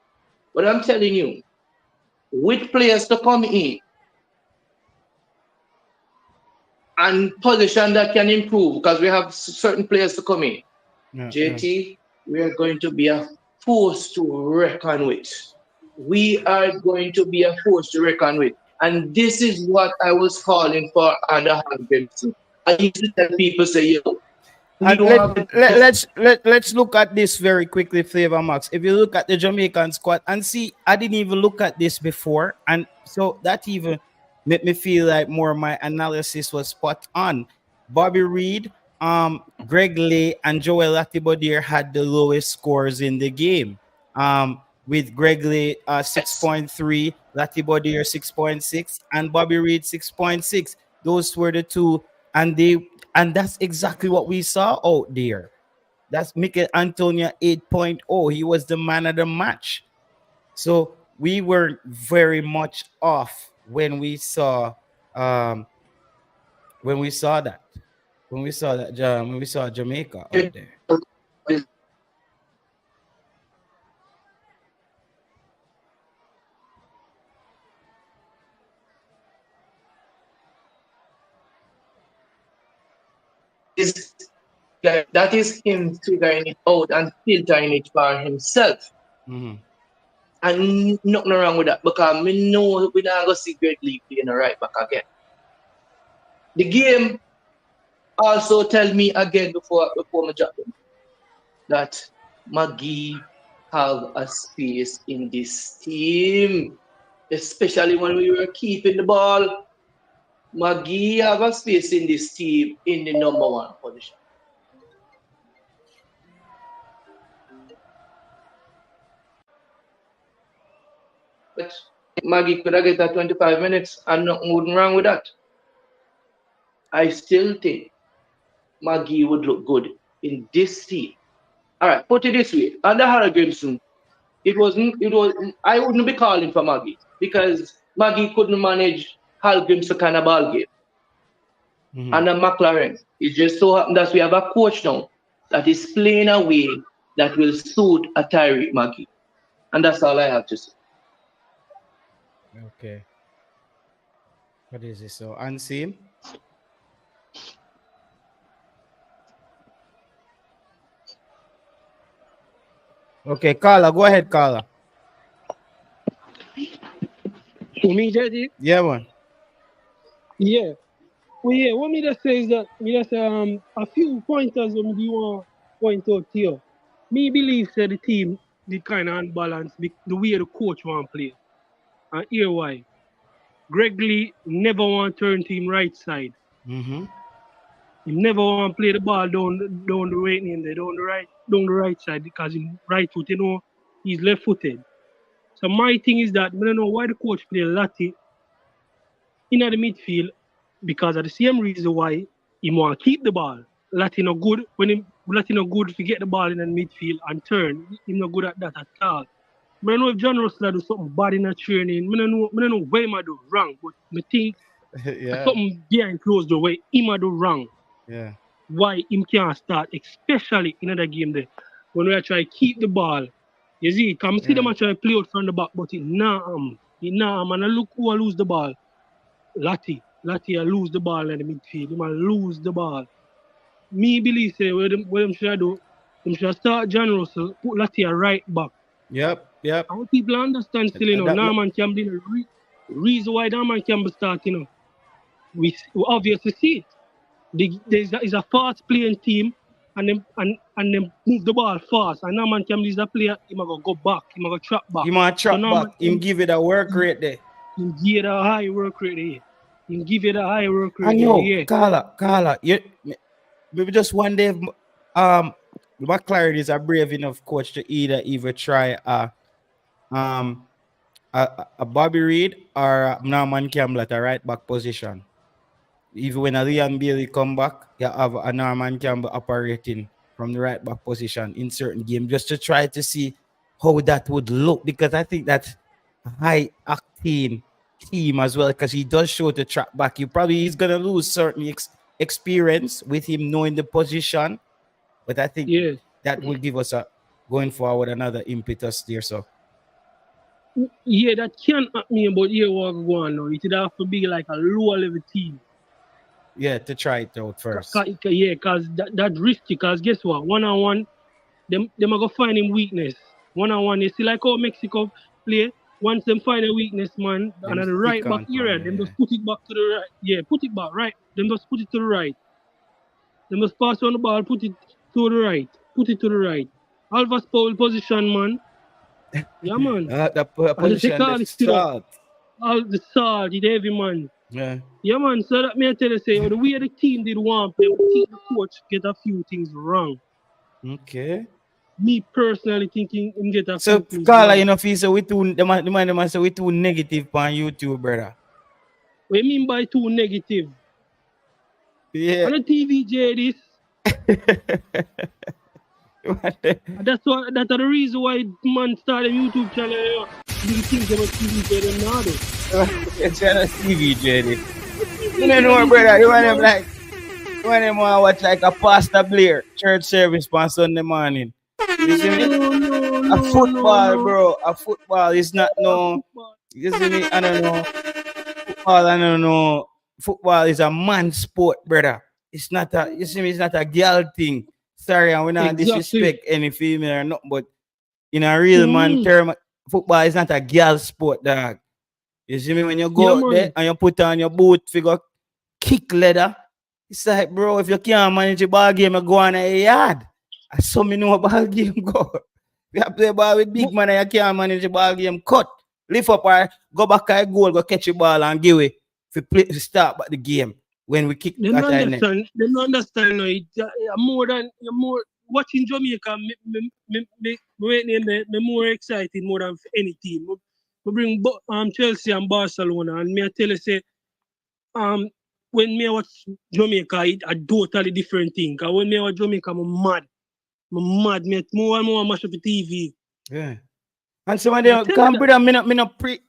But I'm telling you, with players to come in and position that can improve, because we have certain players to come in. JT, we are going to be a force to reckon with. We are going to be a force to reckon with. And this is what I was calling for under Hankinson. I used to tell people, say, yo, let's look at this very quickly, Flavor Max. If you look at the Jamaican squad and see, I didn't even look at this before, and so that even made me feel like more of my analysis was spot on. Bobby Reed, Greg Lay, and Joel Latibodier had the lowest scores in the game. With Greg Lay 6.3, Latibodier 6.6, and Bobby Reed 6.6. Those were the two, and that's exactly what we saw out there. That's Mikel Antonio 8.0. He was the man of the match. So we were very much off when we saw that. When we saw Jamaica out there. That is him figuring it out and filtering it for himself. Mm-hmm. And nothing wrong with that because we know we're not going to see Greg Lee playing right back again. The game also tell me again before my job that Maggie have a space in this team, especially when we were keeping the ball. Maggie have a space in this team in the number 1 position. But Maggie could have get that 25 minutes and nothing wouldn't wrong with that. I still think Maggie would look good in this team. All right, put it this way. Under Harold Grimson, I wouldn't be calling for Maggie because Maggie couldn't manage Hal Grimson kind of ball game. And McLaren, it just so happened that we have a coach now that is playing a way that will suit a Tyreek Maggie. And that's all I have to say. Okay. What is this? So unseen? Okay, Carla, go ahead, Carla. For me, Judgy? Yeah, man. Yeah. Well, yeah, what me just say is that a few pointers when we want to point out here. Me believe that the team did kind of unbalance the way the coach want to play. And here why. Greg Lee never want to turn team right side. Mm-hmm. He never want to play the ball down the right end, down the right side because he right foot, he's left footed. So my thing is that I don't know why the coach play Lati in the midfield because of the same reason why he want to keep the ball. Lati no good Lati no good to get the ball in the midfield and turn. He's not good at that at all. I don't know if John Russell do something bad in the training. I don't know where he do wrong, but I think something behind closed door where he do wrong. Yeah. Why him can't start, especially in the game there. When we try to keep the ball. You see, come see them try to play out from the back, but it and I look who lose the ball. Lati lose the ball in the midfield. He might lose the ball. Me believe say what them should do, them should start John Russell, put Lati right back. Yep. I want people to understand still, Norman Campbell, the reason why Norman Campbell start, we obviously see it. There's a fast playing team and them move the ball fast. And Norman Campbell is a player, he might go back, he might go trap back. He might trap back, him give it a work rate there. He give it a high work rate there. He give it a high work rate I know, there. Carla, maybe just one day, McLaren is a brave enough coach to either try a Bobby Reed or a Norman Campbell at a right back position. Even when a Leon Bailey come back, you have a Norman Campbell operating from the right back position in certain games just to try to see how that would look, because I think that's a high acting team as well, because he does show the track back. He's gonna lose certain experience with him knowing the position, but I think that will give us going forward another impetus there. So yeah, that can't happen, but here what go on now. It would have to be like a lower level team. Yeah, to try it out first. Yeah, because that's risky. Because guess what? One-on-one, them are going to find him weakness. One-on-one, you see like how Mexico play. Once them find a weakness, man, and at the right back area, them just put it back to the right. Yeah, put it back, right. Them just put it to the right. Them just pass on the ball, put it to the right. Put it to the right. Alva's Powell position, man. Yeah, man. The position, the start. All the salt, the heavy, man. Yeah, man. So that me I tell you, say, the way the team did want play, I think the coach get a few things wrong. Okay. Me personally thinking him get a few things Carla, wrong. you know, feel so we too the man say we too negative on YouTube, brother. What you mean by too negative? Yeah. On the TVJ this. That's the reason why man started a YouTube channel. You think about TVJ them now though. It's on a TVJ. You don't know, brother. You want them like, you want them to watch like a Pastor Blair church service on Sunday morning. You see me? A football, bro. A football is not no. You see me? I don't know. Football, I don't know. Football is a man sport, brother. It's not a. You see me? It's not a girl thing. Sorry, and we not disrespect any female or nothing, but in a real man term, football is not a girl sport, dog. You see me? When you go out there and you put on your boot figure, kick leather, it's like, bro, if you can't manage a ball game, you go on a yard. That's how me know a ball game go. You have to play ball with big man and you can't manage a ball game, cut. Lift up or go back to a goal, go catch a ball and give it to start back the game when we kick They at don't our net. understand. They don't understand. No, more watching Jamaica. Me more excited more than any team. We bring Chelsea and Barcelona, and me I tell you say when me watch Jamaica, it a totally different thing. Cause when me watch Jamaica, I'm mad. Me more and more mash up the TV. Yeah. And some of them come brother, me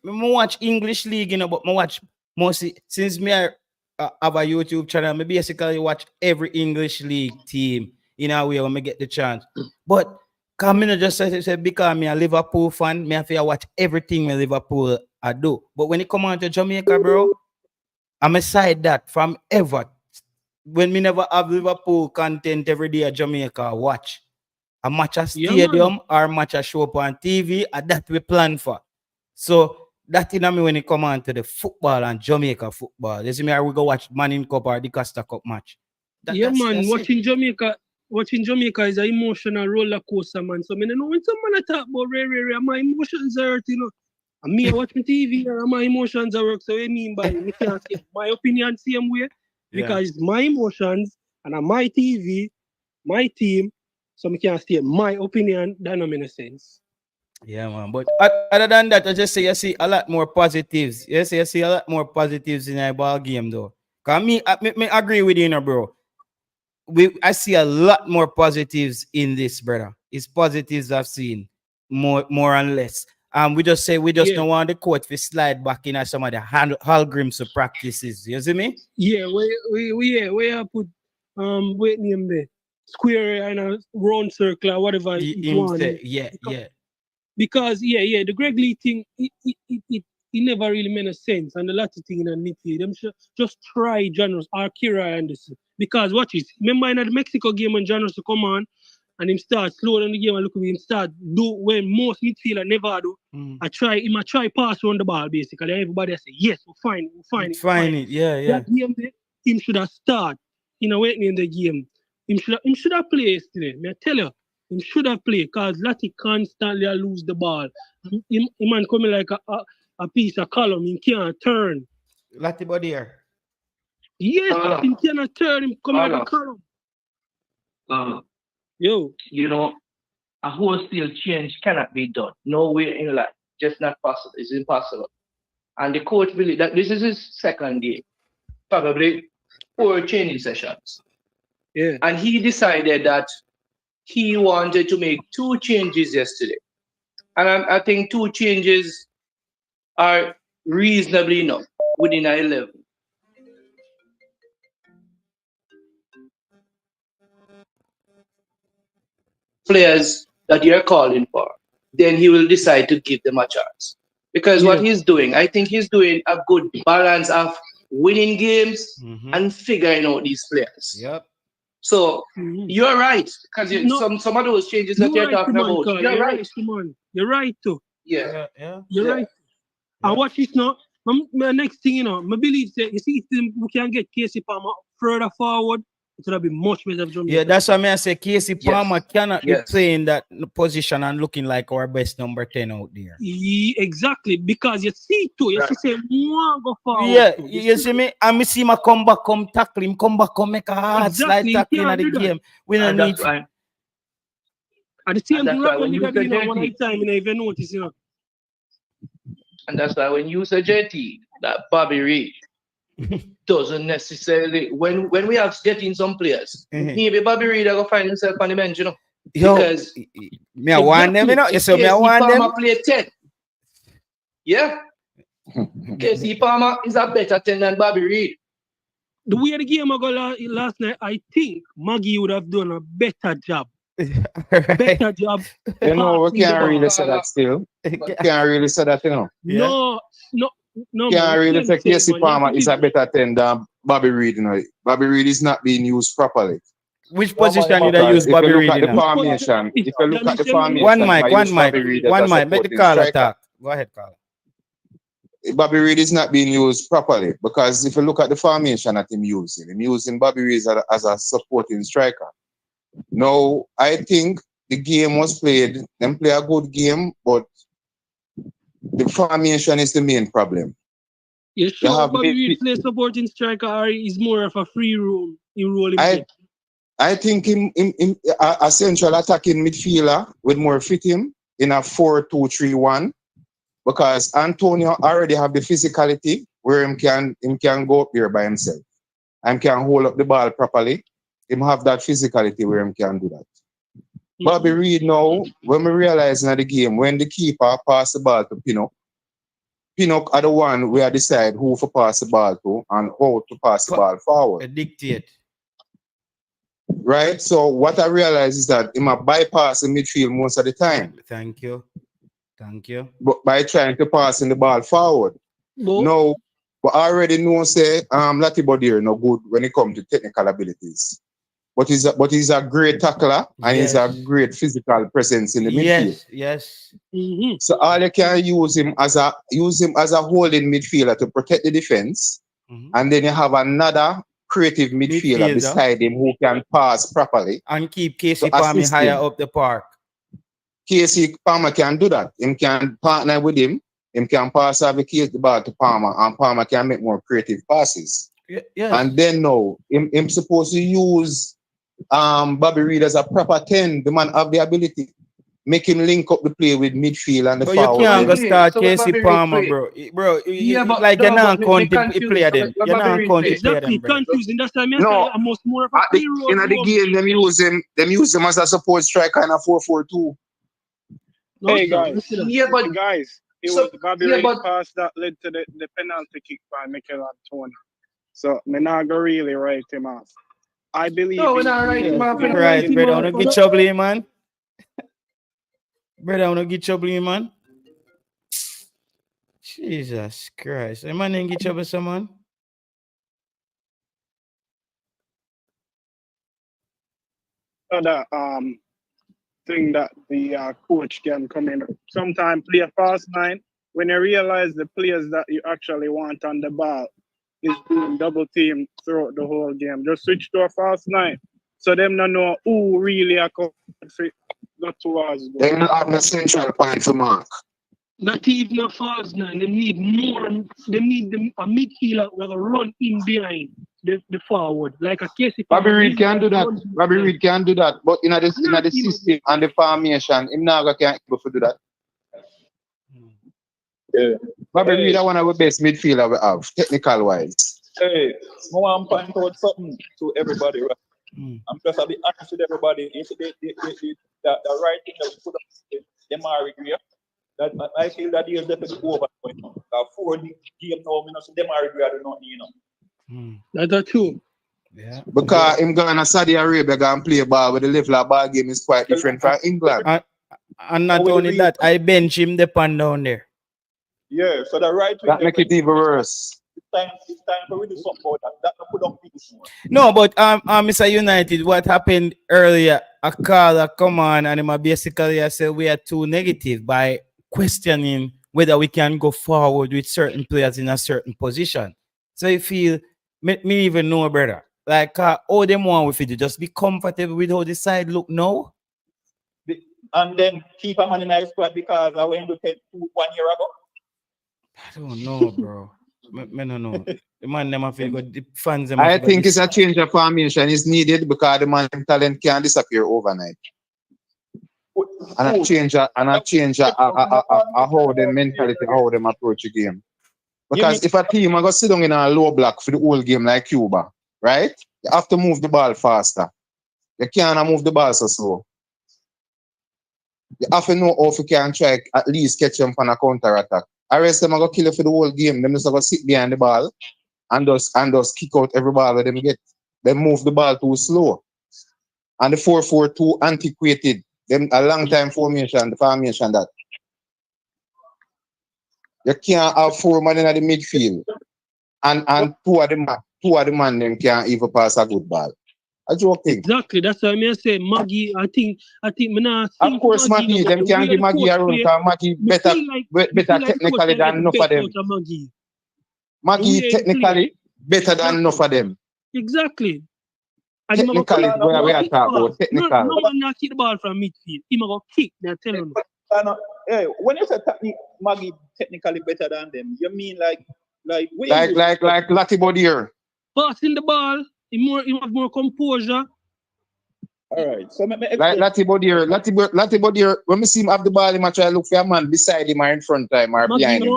watch English league, but me watch mostly since me have a YouTube channel, me basically watch every English league team in a way when me get the chance. But come me just say because me a Liverpool fan, me have to watch everything me Liverpool I do. But when it come on to Jamaica, bro, I'm aside that from ever. When me never have Liverpool content every day at Jamaica, watch. A match at stadium or match a show up on TV, and that we plan for. So that in me when it come on to the football and Jamaica football. You see me, we go watch Man in Cup or the Costa Cup match. That's watching Jamaica is an emotional roller coaster, man. So I know when someone talk about my emotions are hurt, And me I watch my TV and my emotions are work. So what I mean by me can't say my opinion same way because it's my emotions and my TV, my team. So I can't state my opinion. That don't make sense. Yeah, man. But other than that, I just say you see a lot more positives. You see a lot more positives in a ball game, though. Cause me agree with you, bro. I see a lot more positives in this, brother. It's positives I've seen more and less. We just say we just don't want the court to slide back in some of the Hallgrim's practices. You see me? Yeah, we have put wait name there. Square and a round circle or whatever yeah. Because the Greg Lee thing it never really made a sense, and the latter thing in the midfield, them just try Janos or Kira Anderson. Because watch it, remember in the Mexico game when Janos to come on and him start slow down the game and look at him start do when most midfielder never do. I try pass on the ball basically. Everybody say yes, we're fine it. Yeah. That game him should have start in a waiting in the game. Him should have played yesterday. I tell you, him should have played because Lati constantly lose the ball. Him man coming like a piece of column. He can't turn. Lati body here. Yes, him cannot turn. Him coming like a column. Yo, a wholesale change cannot be done. No way in life. Just not possible. It's impossible. And the coach believe that this is his second game. Probably 4 training sessions. Yeah. And he decided that he wanted to make 2 changes yesterday. And I think 2 changes are reasonably enough within our 11. Players that you're calling for, then he will decide to give them a chance. Because what he's doing, I think he's doing a good balance of winning games and figuring out these players. Yep. So you're right, because some of those changes that you're talking about, you're right. You're right too. Yeah. You're right. And watch this now. My next thing, I believe that you see if we can get Casey Palmer further forward, it would have been much better for Jamaica. Yeah, that's why I say Casey Palmer cannot be playing that position and looking like our best number 10 out there. Exactly, because you see too, you see more go forward. Yeah, you see me, and me see him come back, come tackle him, come back, come make a hard slide tackling at the game. We don't need. At the same time, when you get one time, you even notice, And that's why when you say JT, that Bobby Reid doesn't necessarily when we have getting some players, maybe Bobby Reid will find himself on the bench, because me I want them, You say me I want them. Play 10. Yeah. Casey Palmer is a better 10 than Bobby Reid. The way the game go last night, I think Maggie would have done a better job. Better job. We can't really say that still. Can't really say that, No. Can't really say Casey Palmer is a better 10 than Bobby Reid, Bobby Reid is not being used properly. Which position did I use Bobby Reid in? If you look at the formation, one mic, make the caller talk. Go ahead, Carl. Bobby Reid is not being used properly because if you look at the formation that he's using Bobby Reid as a supporting striker. Now, I think the game was played, them play a good game, but the formation is the main problem. You sure Bobby Reid play supporting striker or is more of a free roam? I think him a central attacking midfielder would more fit him in a 4-2-3-1 because Antonio already have the physicality where him can go up there by himself and can hold up the ball properly. Him have that physicality where him can do that. Bobby Reid now, when we realize in the game, when the keeper pass the ball to Pinnock are the one where decide who to pass the ball to and how to pass the ball forward. Dictate. Right? So what I realize is that he might bypass the midfield most of the time. Thank you. But by trying to pass in the ball forward. No, but I already know say Latibo there no good when it comes to technical abilities. But he's a great tackler and he's a great physical presence in the midfield. Yes. So all you can use him as a holding midfielder to protect the defense, and then you have another creative midfielder beside him who can pass properly and keep Casey Palmer higher up the park. Casey Palmer can do that. Him can partner with him. Him can pass off the ball to Palmer, and Palmer can make more creative passes. And then now, him supposed to use Bobby Reid as a proper 10. The man have the ability. Make him link up the play with midfield and the forward. You can't go start Casey Palmer, bro. Like you're not counting player them. You're not counting player them, bro. Confusing. That's why No, I'm more of a free roam. in the game, them use him as a support striker in a 4-4-2. Hey guys, it was Bobby Reid pass that led to the penalty kick by Mikel Antonio. So me not go really write him off. I believe. No, we're not writing him off. Right, brother, I wanna get trouble, man. Brother, I wanna get trouble, man. Jesus Christ, am I gonna get trouble, someone? Other thing that the coach can come in. Sometimes play a fast line when you realize the players that you actually want on the ball is doing double team throughout the whole game. Just switch to a fast line so them don't know who really are going to go towards. They don't have the central point to mark. Not even a fast line. They need more. They need a midfielder with a run in behind the forward, like a Casey. Bobby Reid can do that. Bobby Reid can do that. But in the system and the formation, him never can able to do that. Bobby Reid is one of the best midfielder we have, technical wise. Hey, I want to point out something to everybody, right? I'm just a bit honest with everybody. It's the right thing that we put up the Demari Gray. That I feel that he is definitely over. For the game now, I see Demari Gray do not need. That's true. Yeah. Because him going to Saudi Arabia and play ball with the level of ball game is quite different from England. And not only that, I bench him the pan down there. Yeah, so the right that make it even worse. It's time for we do something about that. That put up peace. No, but Mr. United, what happened earlier, a caller come on and him basically I said we are too negative by questioning whether we can go forward with certain players in a certain position. So I feel me even know better. Like all them want with it, just be comfortable with how the side look now. And then keep a man in a squad because I went to 1 year ago. I don't know, bro. I don't know. The man them feel good. The fans them. I think it's a change of formation is needed because the man talent can't disappear overnight. And a change how the mentality, how them approach the game. Because if a team are going to sit down in a low block for the whole game like Cuba, right? You have to move the ball faster. You can't move the ball so slow. You have to know if you can try at least catch them on a counter attack. The rest of them are going to kill you for the whole game. Them just going to sit behind the ball and just kick out every ball that them get. They move the ball too slow. And the 4-4-2 antiquated. Them a long time formation, the formation that. You can't have 4 men in the midfield. And two of the man them can't even pass a good ball. A joke thing. Exactly, that's what I say. Maggie, I think of course Maggie, them can give Maggie a run because Maggie better technically than enough of them. Maggie technically better than enough of them. Exactly. Technically is where we are talking about. Technical. No one not kick the ball from midfield. He might go kick, they're telling you. Hey, when you say Maggie technically better than them, you mean like Like where like Lati Bodier. Passing the ball, he have more composure. All right, so like Lati Bodier, when we see him have the ball, he might try to look for a man beside him or in front of him or behind him.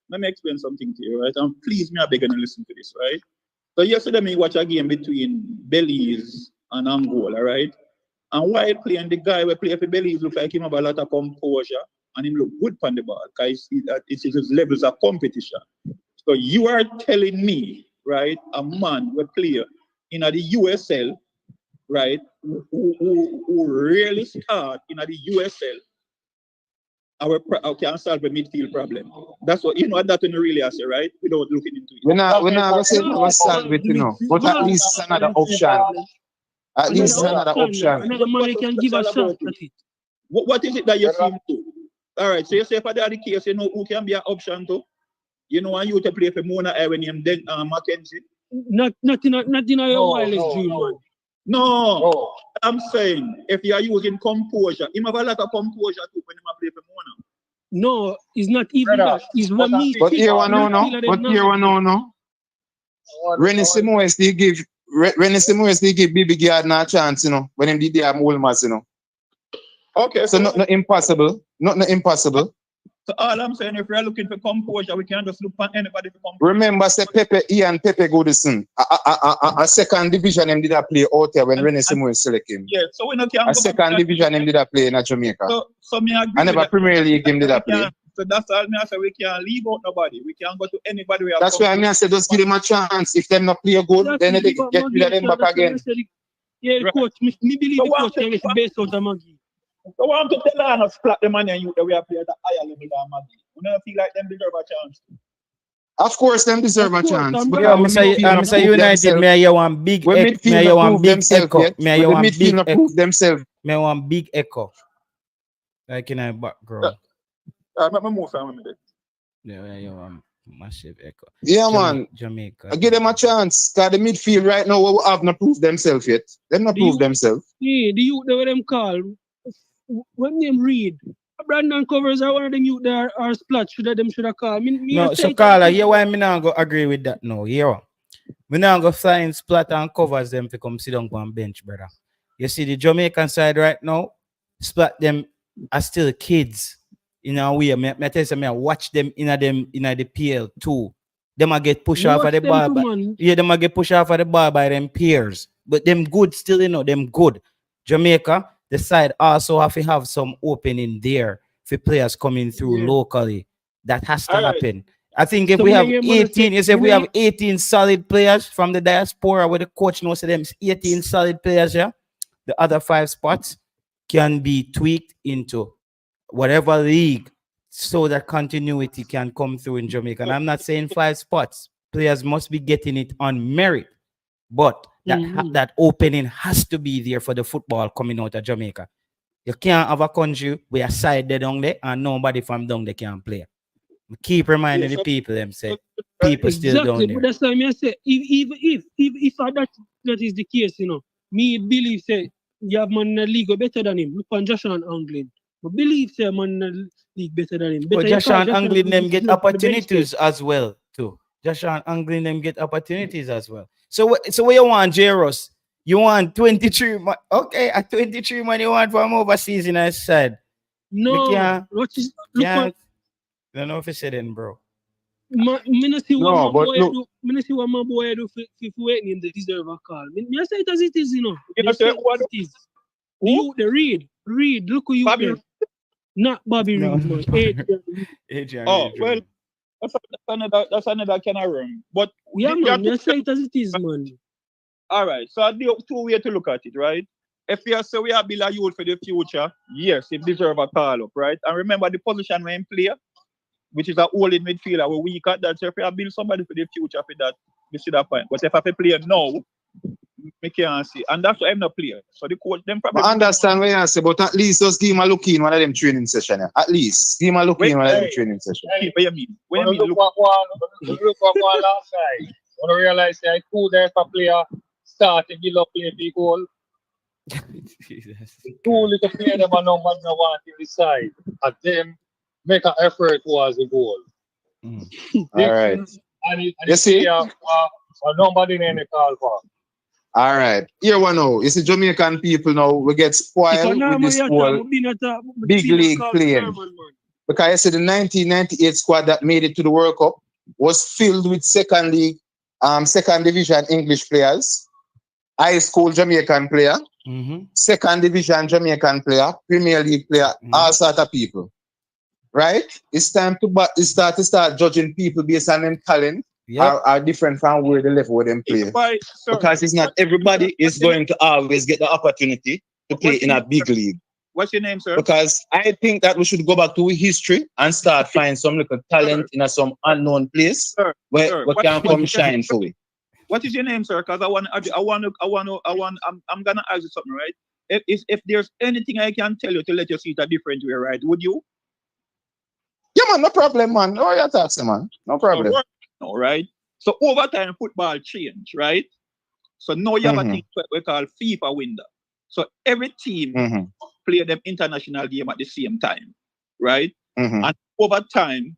Let me explain something to you, right? And please, me, I beg you to listen to this, right? So yesterday, me watch a game between Belize and Angola, right? And while playing, the guy who play for Belize look like him have a lot of composure and him look good on the ball because it's his levels of competition. So you are telling me, right, a man who play in the USL, right, who really start in the USL, can solve a midfield problem. That's what, that one really answer, right? Without looking into it. We're not going to say we're solve it, but at least it's another option. At least it's another option. Another man can give a shot at it. What is it that you seem to? All right, so you say for the case, you know who can be an option to? You know, and you to play for Mona when him then Mackenzie? Not in your wildest dream, man. No, I'm saying if you are using composure, him have a lot of composure too when him play for Mona. No, it's not even that. It's one me. But here one no. Rennie Simoes they give Bibi Gardner a chance, when him did their Mulmas, Okay. So not impossible. Not impossible. So all I'm saying, if we're looking for composure, we can't just look for anybody for composure. Remember, say Pepe Goodison. A second division him did a play out there when Rennie Simoes select him. Yeah, so we not can a second division him did a play in Jamaica. So me agree. I never Premier League him did a play. So that's all me I say, we can't leave out nobody. We can't go to anybody. That's why I say just give them a chance. If them not play good, then they get rid of them back again. Yeah, the coach, me believe the coach can get the best out of Maggie. So I want to tell us flat the money and you that we are playing at the higher level than Maggie. We don't feel like them deserve a chance. Of course, them deserve a chance. But Mr. United, may I want big echo. May I want big echo. May I want big echo. Themselves. May I want big echo. Like in a background. I'm move from a minute. Yeah, you want massive echo. Yeah, man. Jamaica. I give them a chance. Because the midfield right now we have not proved themselves yet. Them not proved themselves. Yeah, the youth that them call. When them read, Brandon Covers are one of them youth that are splat. Should have called. No, so Carla, yeah, why me not go agree with that? No, yeah. We not go sign Splat and Covers them to come sit down on bench, brother. You see the Jamaican side right now, Splat them are still kids. In a way, I tell you, I watch them in the PL too. Them a get pushed off of the ball. Them a get pushed off of the ball by them peers. But them good still, them good. Jamaica, the side also have to have some opening there for players coming through locally. That has to happen. I think if we have 18, if we have 18 solid players from the diaspora, where the coach knows them 18 solid players, the other 5 spots can be tweaked into whatever league so that continuity can come through in Jamaica. And I'm not saying 5 spots. Players must be getting it on merit. But that opening has to be there for the football coming out of Jamaica. You can't have a country where a side there down there and nobody from down there can play. Keep reminding the people them say people still down there. But that's why I say if that is the case, me believe say you have man in the league better than him. Look on Joshua and Anglin. But believe say man in the league better than him. But Joshua and Anglin them get opportunities as well too. Joshua and Anglin them get opportunities as well. So what you want, Jairus? You want 23 man? Okay, at 23 man you want from overseas in a side. No, I don't know if you said it, bro. Me not see what my boy do if waiting him they deserve a call. Me say it as it is, You know say what it is. The read. Look who you there. Not Bobby Reed, man. Adrian. Oh, well, that's another kind of room. But yeah, man, you say it as it is, man. All right, so I do 2 ways to look at it, right? If you say we are build a youth for the future, yes, it deserve a call up, right? And remember the position we're in play, which is a holding midfielder, we're weak at that. So if you build somebody for the future for that, you see that point. But if I play now, me can't see. And that's why I'm not playing. So the coach, them probably... I understand what you say, but at least just give him a look in one of them training sessions. At least give him a look in one of them training sessions. What do you mean? When you look at one last night, when you realize that I could there for player start to build up play big goal. The 2 little player them are number 1 in the side. And them make an effort towards the goal. All right. You see? Nobody in the call for. All right. Here we know. It's the Jamaican people now. We get spoiled with this whole big league playing. Because I said the 1998 squad that made it to the World Cup was filled with second division English players, high school Jamaican player, second division Jamaican player, Premier League player, all sort of people. Right? It's time to start judging people based on them talent. Are different from where the level where them play. Because it's not everybody is going to always get the opportunity to play in a big league. What's your name, sir? Because I think that we should go back to history and start find some little talent in some unknown place where we can come shine for it. What is your name, sir? Because I'm gonna ask you something, right? If there's anything I can tell you to let you see it a different way, right? Would you? Yeah, man, no problem, man. Oh, you're talking, man. No problem. All right. So over time, football change, right? So now you have a thing we call FIFA window. So every team play them international game at the same time, right? And over time,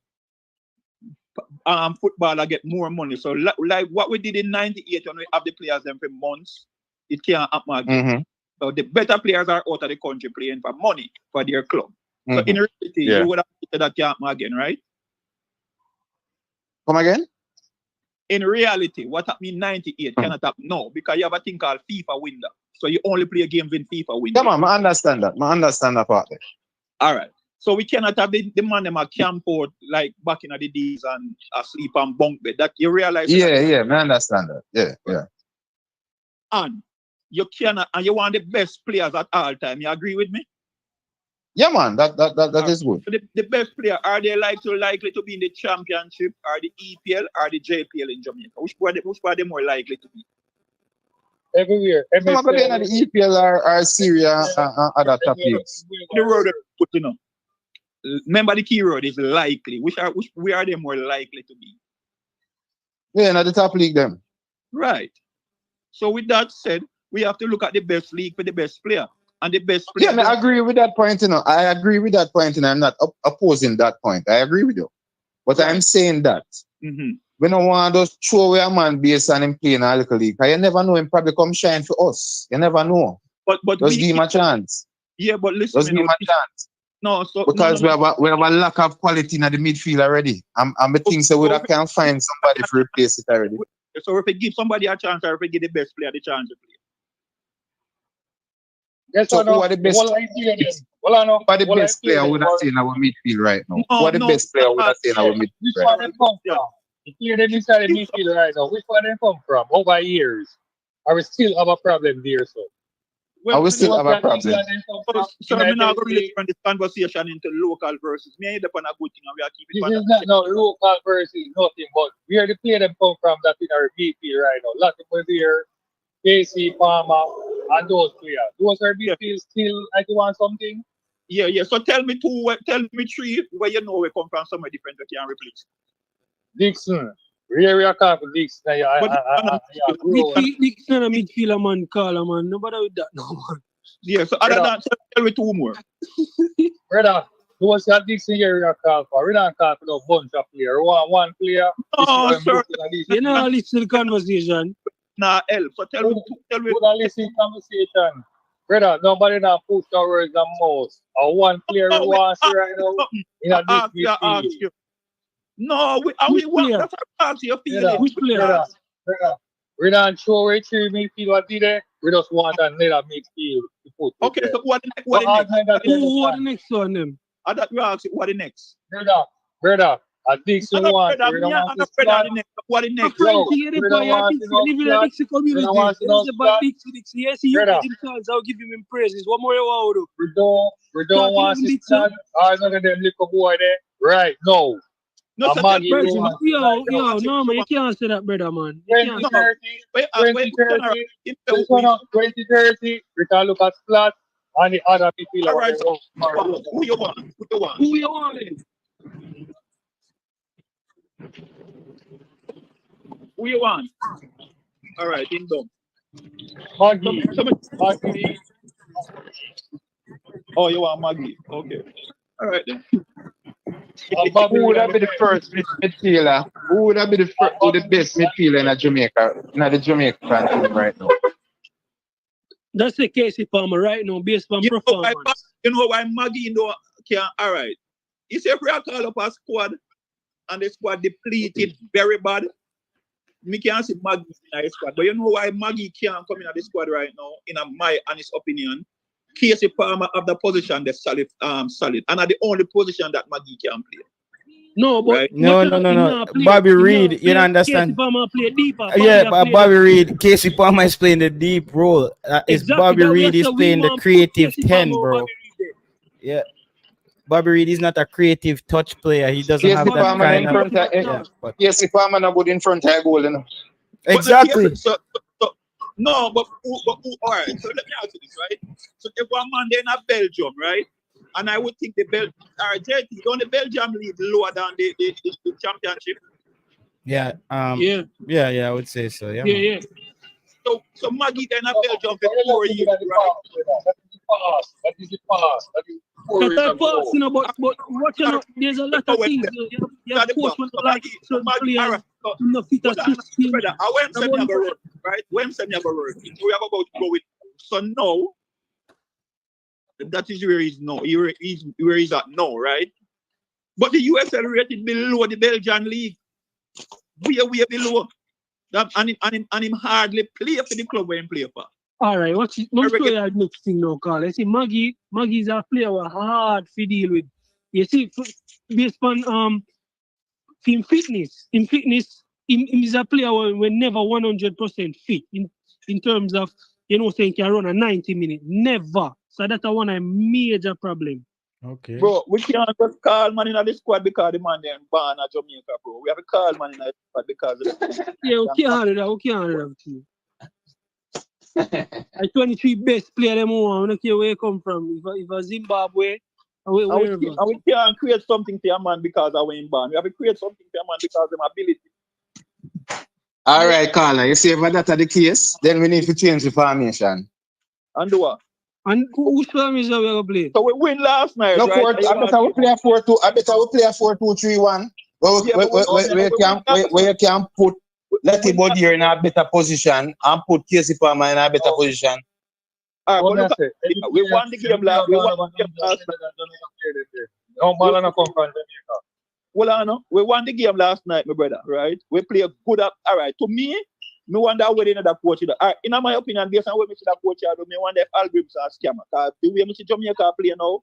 footballer get more money. So like what we did in '98 when we have the players them for months, it can't happen again. So the better players are out of the country playing for money for their club. So in reality, you would have said that can't happen again, right? Come again? In reality, what happened in '98 cannot happen now because you have a thing called FIFA window. So you only play games in FIFA window. Yeah, man, I understand that. I understand that part. All right. So we cannot have the man them a camp out like back in the days and asleep on bunk bed. That you realize. Yeah, I understand that. Yeah. And you cannot, and you want the best players at all time. You agree with me? Yeah, man, that is good. So the best player, are they likely to be in the championship, or the EPL, or the JPL in Jamaica? Which are they more likely to be? Everywhere. Some of them in the EPL are Syria and other top leagues. The road, you know. Remember the key word is likely. Where are they more likely to be? Yeah, in the top league them. Right. So with that said, we have to look at the best league for the best player. And the best player. Yeah, I agree with that point, I agree with that point, and I'm not opposing that point. I agree with you. But I'm saying that we don't want to throw away a man based on him playing a little league. You never know him probably come shine for us. You never know. But just give him a chance. Yeah, but listen. Just give him a chance. No, so because we have a lack of quality in the midfield already. I'm thinking so we can find somebody to replace it already. So if we give somebody a chance, or if we give the best player the chance to play. Yes, so who are the best? Who are the best player we are seeing in our midfield right now? Who are the best player we are seeing in our midfield right now? Which one they come from? The player that inside the midfield right now, which one they come from? Over years, are we still have a problem there, so? I will still have a problem. So I'm not going to turn this conversation into local versus me. It's a good thing, and we are keeping. This is not no local versus nothing, but where the player them come from that in our midfield right now. Latimer there, KC, Palmer, and those players. Those are midfield still like you want something. Yeah. So tell me three where you know we come from somewhere different that you can replace. Dixon. We are calling for Dixon. Dixon a midfielder man, caller man. Nobody with that no man. Yeah, so other than tell me two more. Brother, those that Dixon here we are calling for. We don't call for no bunch of players. We want one player. No, sir. You know, listen to the conversation. Nah, help. So tell me. Listen to conversation. Brother, nobody now push our words the most. Or one player we want to right now in a midfield. No, we want that's our your feeling. Which player? We don't throw away three midfield what did they? We just want another midfield to put. Okay, so what the next? Who are the next one them? I thought you asked what the next? Brother, I think so one. What the next? What the next? Yes, you give him chance. I'll give him praises. What more you want to do? We don't want to stand. None of them little boy there. Right, no. No, no, man, you can't say that, brother, man. 2030, we can look at flat and the other people. All right, so who you want? Who you want? Who you want? All right, ding dong. Maggie. Oh, you want Maggie? Okay. All right then. Who would have been the first midfielder? Who would have been the best midfielder in Jamaica? In the Jamaican team right now? That's the case with Palmer right now, based on performance. You know why Maggie can all right. You see if we are call up a squad and the squad depleted very bad. Me can't see Maggie in the squad. But you know why Maggie can't come in the squad right now, in my honest opinion. Casey Palmer of the position that's solid. And at the only position that Maggie can play. No, but right? No. Bobby Reed, you don't understand. Casey Palmer play deeper. Bobby Reed, Casey Palmer is playing the deep role. Bobby Reed is playing the creative 10, bro. Yeah. Bobby Reed is not a creative touch player. He doesn't have that kind of. Casey Palmer not good in front of goal, you know. Exactly. No, but all right. So let me ask you this, right? So if one man there in Belgium, right? And I would think the Belgium league lower than the championship. Yeah. I would say so. Yeah. Yeah. So Maggie then in Belgium for 4 years, right? That is the past. That's past, you know, but what you know, there's a lot of things. You have coach like certain players not fit a system. I went to have a road, right? When send me have a road, we have about to go with. So now, that is where he's now. Where he's at now, right? But the USL rated below the Belgian league. Way below. And him hardly play for the club where he play for. All right, let's show you the next thing now, Carl. You see, Maggie is a player who hard to deal with. You see, based on him fitness, him is a player who never 100% fit in terms of, saying can run a 90 minutes. Never. So that's one a major problem. Okay. Bro, we can't just call man in the squad because the man there born at Jamaica, bro. We have to call man in the squad because of the we can't do that. I 23 best player them one. I don't care where you come from. If a Zimbabwe, and we can't create something for a man because of when born. We have to create something for a man because of their ability. All right, Carla. You see if that's the case, then we need to change the formation. And do what? And which formation we going to play? So we win last night, no, right? I better we play a 4-2. I better we play a 4-2-3-1. Where you can put Letty Body here in a better position and put Casey Palmer in a better position. We won the game last night. We won the game last night, my brother, right? We play a good up. All right, to me wonder whether another coach. In my opinion, based on what we see that coach, I wonder if Algrim's a scammer. Because the way we see Jamaica play now,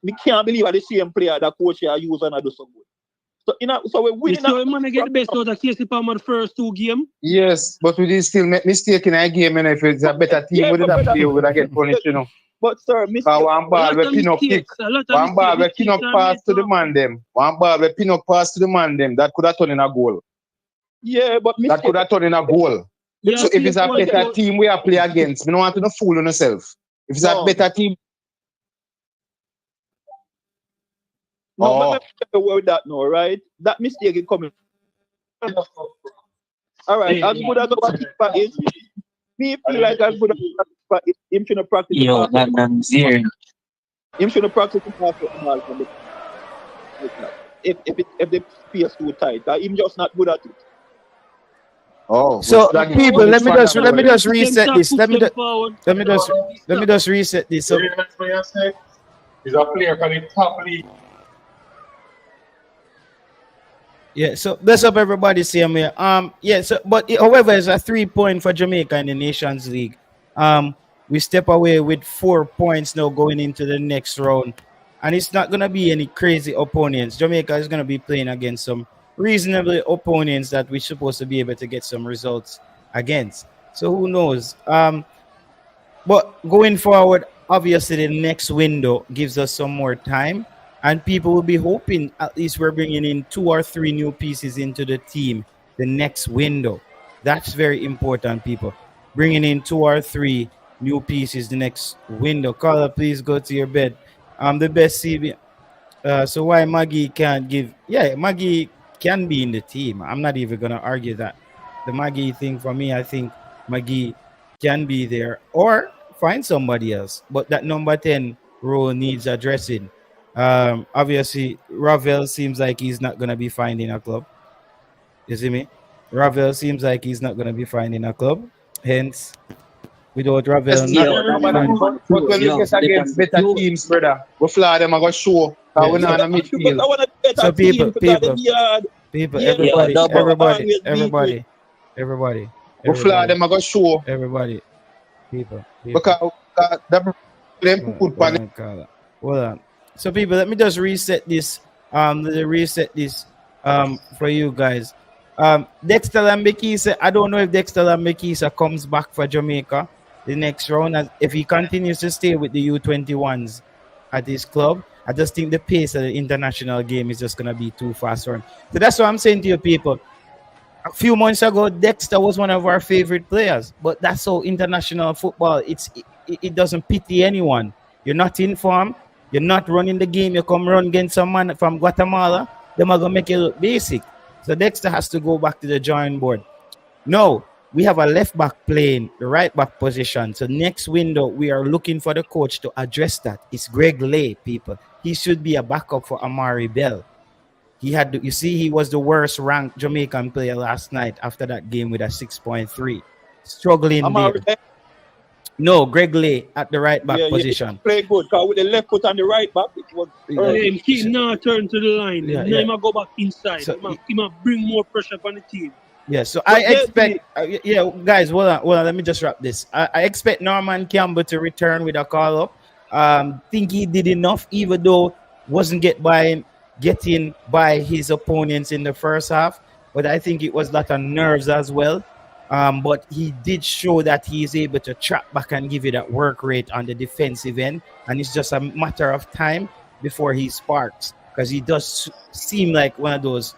we can't believe that the same player that coach are using and do so good. So we're winning. So we want to get the best out of Casey Palmer the first 2 games. Yes, but we still make mistake in a game, and if it's a better team, we would have to get punished, But sir, one ball we pin up kick. One ball we pin up pass to the man them. One ball we pin up pass to the man them. That could have turned in a goal. Yeah, but that could have turned in a goal. Yeah, so if it's a better team we are play against, we don't want to fool on yourself. If it's a better team. No, I'm not with that now, right? That mistake is coming. All right, as good as our keeper is, me feel like as good as our keeper is, him shouldn't practice. Yo, that man's here. Him shouldn't practice the pass if the space too tight. Him just not good at it. Oh, so people, let me just reset this. Let me just reset this. So, he's a player for the top league. Yeah, so bless up everybody, same here. But however, it's a 3-point for Jamaica in the Nations League. We step away with 4 points now going into the next round, and it's not gonna be any crazy opponents. Jamaica is gonna be playing against some reasonable opponents that we're supposed to be able to get some results against. So who knows? But going forward, obviously the next window gives us some more time. And people will be hoping at least we're bringing in 2 or 3 new pieces into the team the next window. That's very important, people. Bringing in 2 or 3 new pieces the next window. Carla, please go to your bed. The best CB. So why Maggie can't give? Yeah, Maggie can be in the team. I'm not even going to argue that. The Maggie thing for me, I think Maggie can be there or find somebody else. But that number 10 role needs addressing. Obviously, Ravel seems like he's not gonna be finding a club. You see me? Ravel seems like he's not gonna be finding a club. Hence, without Ravel not But when we get against better teams, brother, we fly them. I go show. Yeah. We're not in the midfield. So people, everybody. We fly them. I go show. Everybody, people. Because them put panic. Hold on. So people, let me just reset this. For you guys. Dexter Lambekisa, I don't know if Dexter Lambekisa comes back for Jamaica the next round. And if he continues to stay with the U21s at his club, I just think the pace of the international game is just going to be too fast for him. So that's what I'm saying to you people. A few months ago, Dexter was one of our favorite players, but that's how international football, it doesn't pity anyone. You're not in form, you're not running the game, you come run against some man from Guatemala, they're going to make you look basic. So Dexter has to go back to the drawing board. No, we have a left back playing the right back position. So next window, we are looking for the coach to address that. It's Greg Lay, people. He should be a backup for Amari Bell. He was the worst ranked Jamaican player last night after that game with a 6.3. Struggling there. No, Greg Lay at the right back position. He played good because with the left foot on the right back, it was he now turn to the line. He might go back inside. So he might bring more pressure upon the team. Yeah, so I expect, guys, hold on, let me just wrap this. I expect Norman Campbell to return with a call up. Think he did enough, even though wasn't getting by his opponents in the first half. But I think it was a lot of nerves as well. But he did show that he is able to track back and give you that work rate on the defensive end. And it's just a matter of time before he sparks, because he does seem like one of those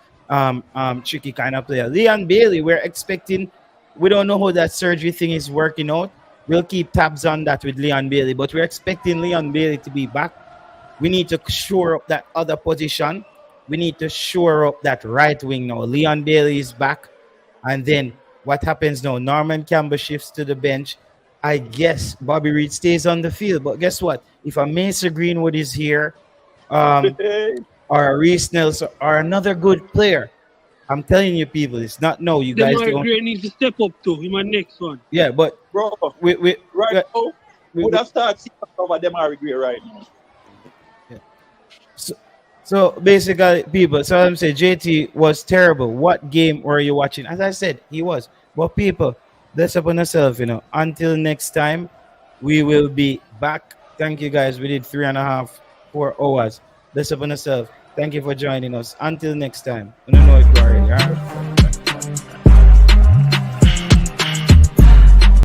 tricky kind of player. Leon Bailey, we don't know how that surgery thing is working out. We'll keep tabs on that with Leon Bailey, but we're expecting Leon Bailey to be back. We need to shore up that other position. We need to shore up that right wing now. Leon Bailey is back. And then what happens now? Norman Campbell shifts to the bench. I guess Bobby Reed stays on the field. But guess what? If a Mesa Greenwood is here, or a Reese Nelson, or another good player, I'm telling you, people, it's not no. You guys don't. Needs to step up too in my next one. Yeah, but bro, we now, would have started seeing over them are regret right now. So basically, people, so I'm saying JT was terrible. What game were you watching? As I said, he was. But people, bless upon yourself, Until next time, we will be back. Thank you guys. We did 3.5, 4 hours. Bless upon yourself. Thank you for joining us. Until next time. I don't know if you're already, all right?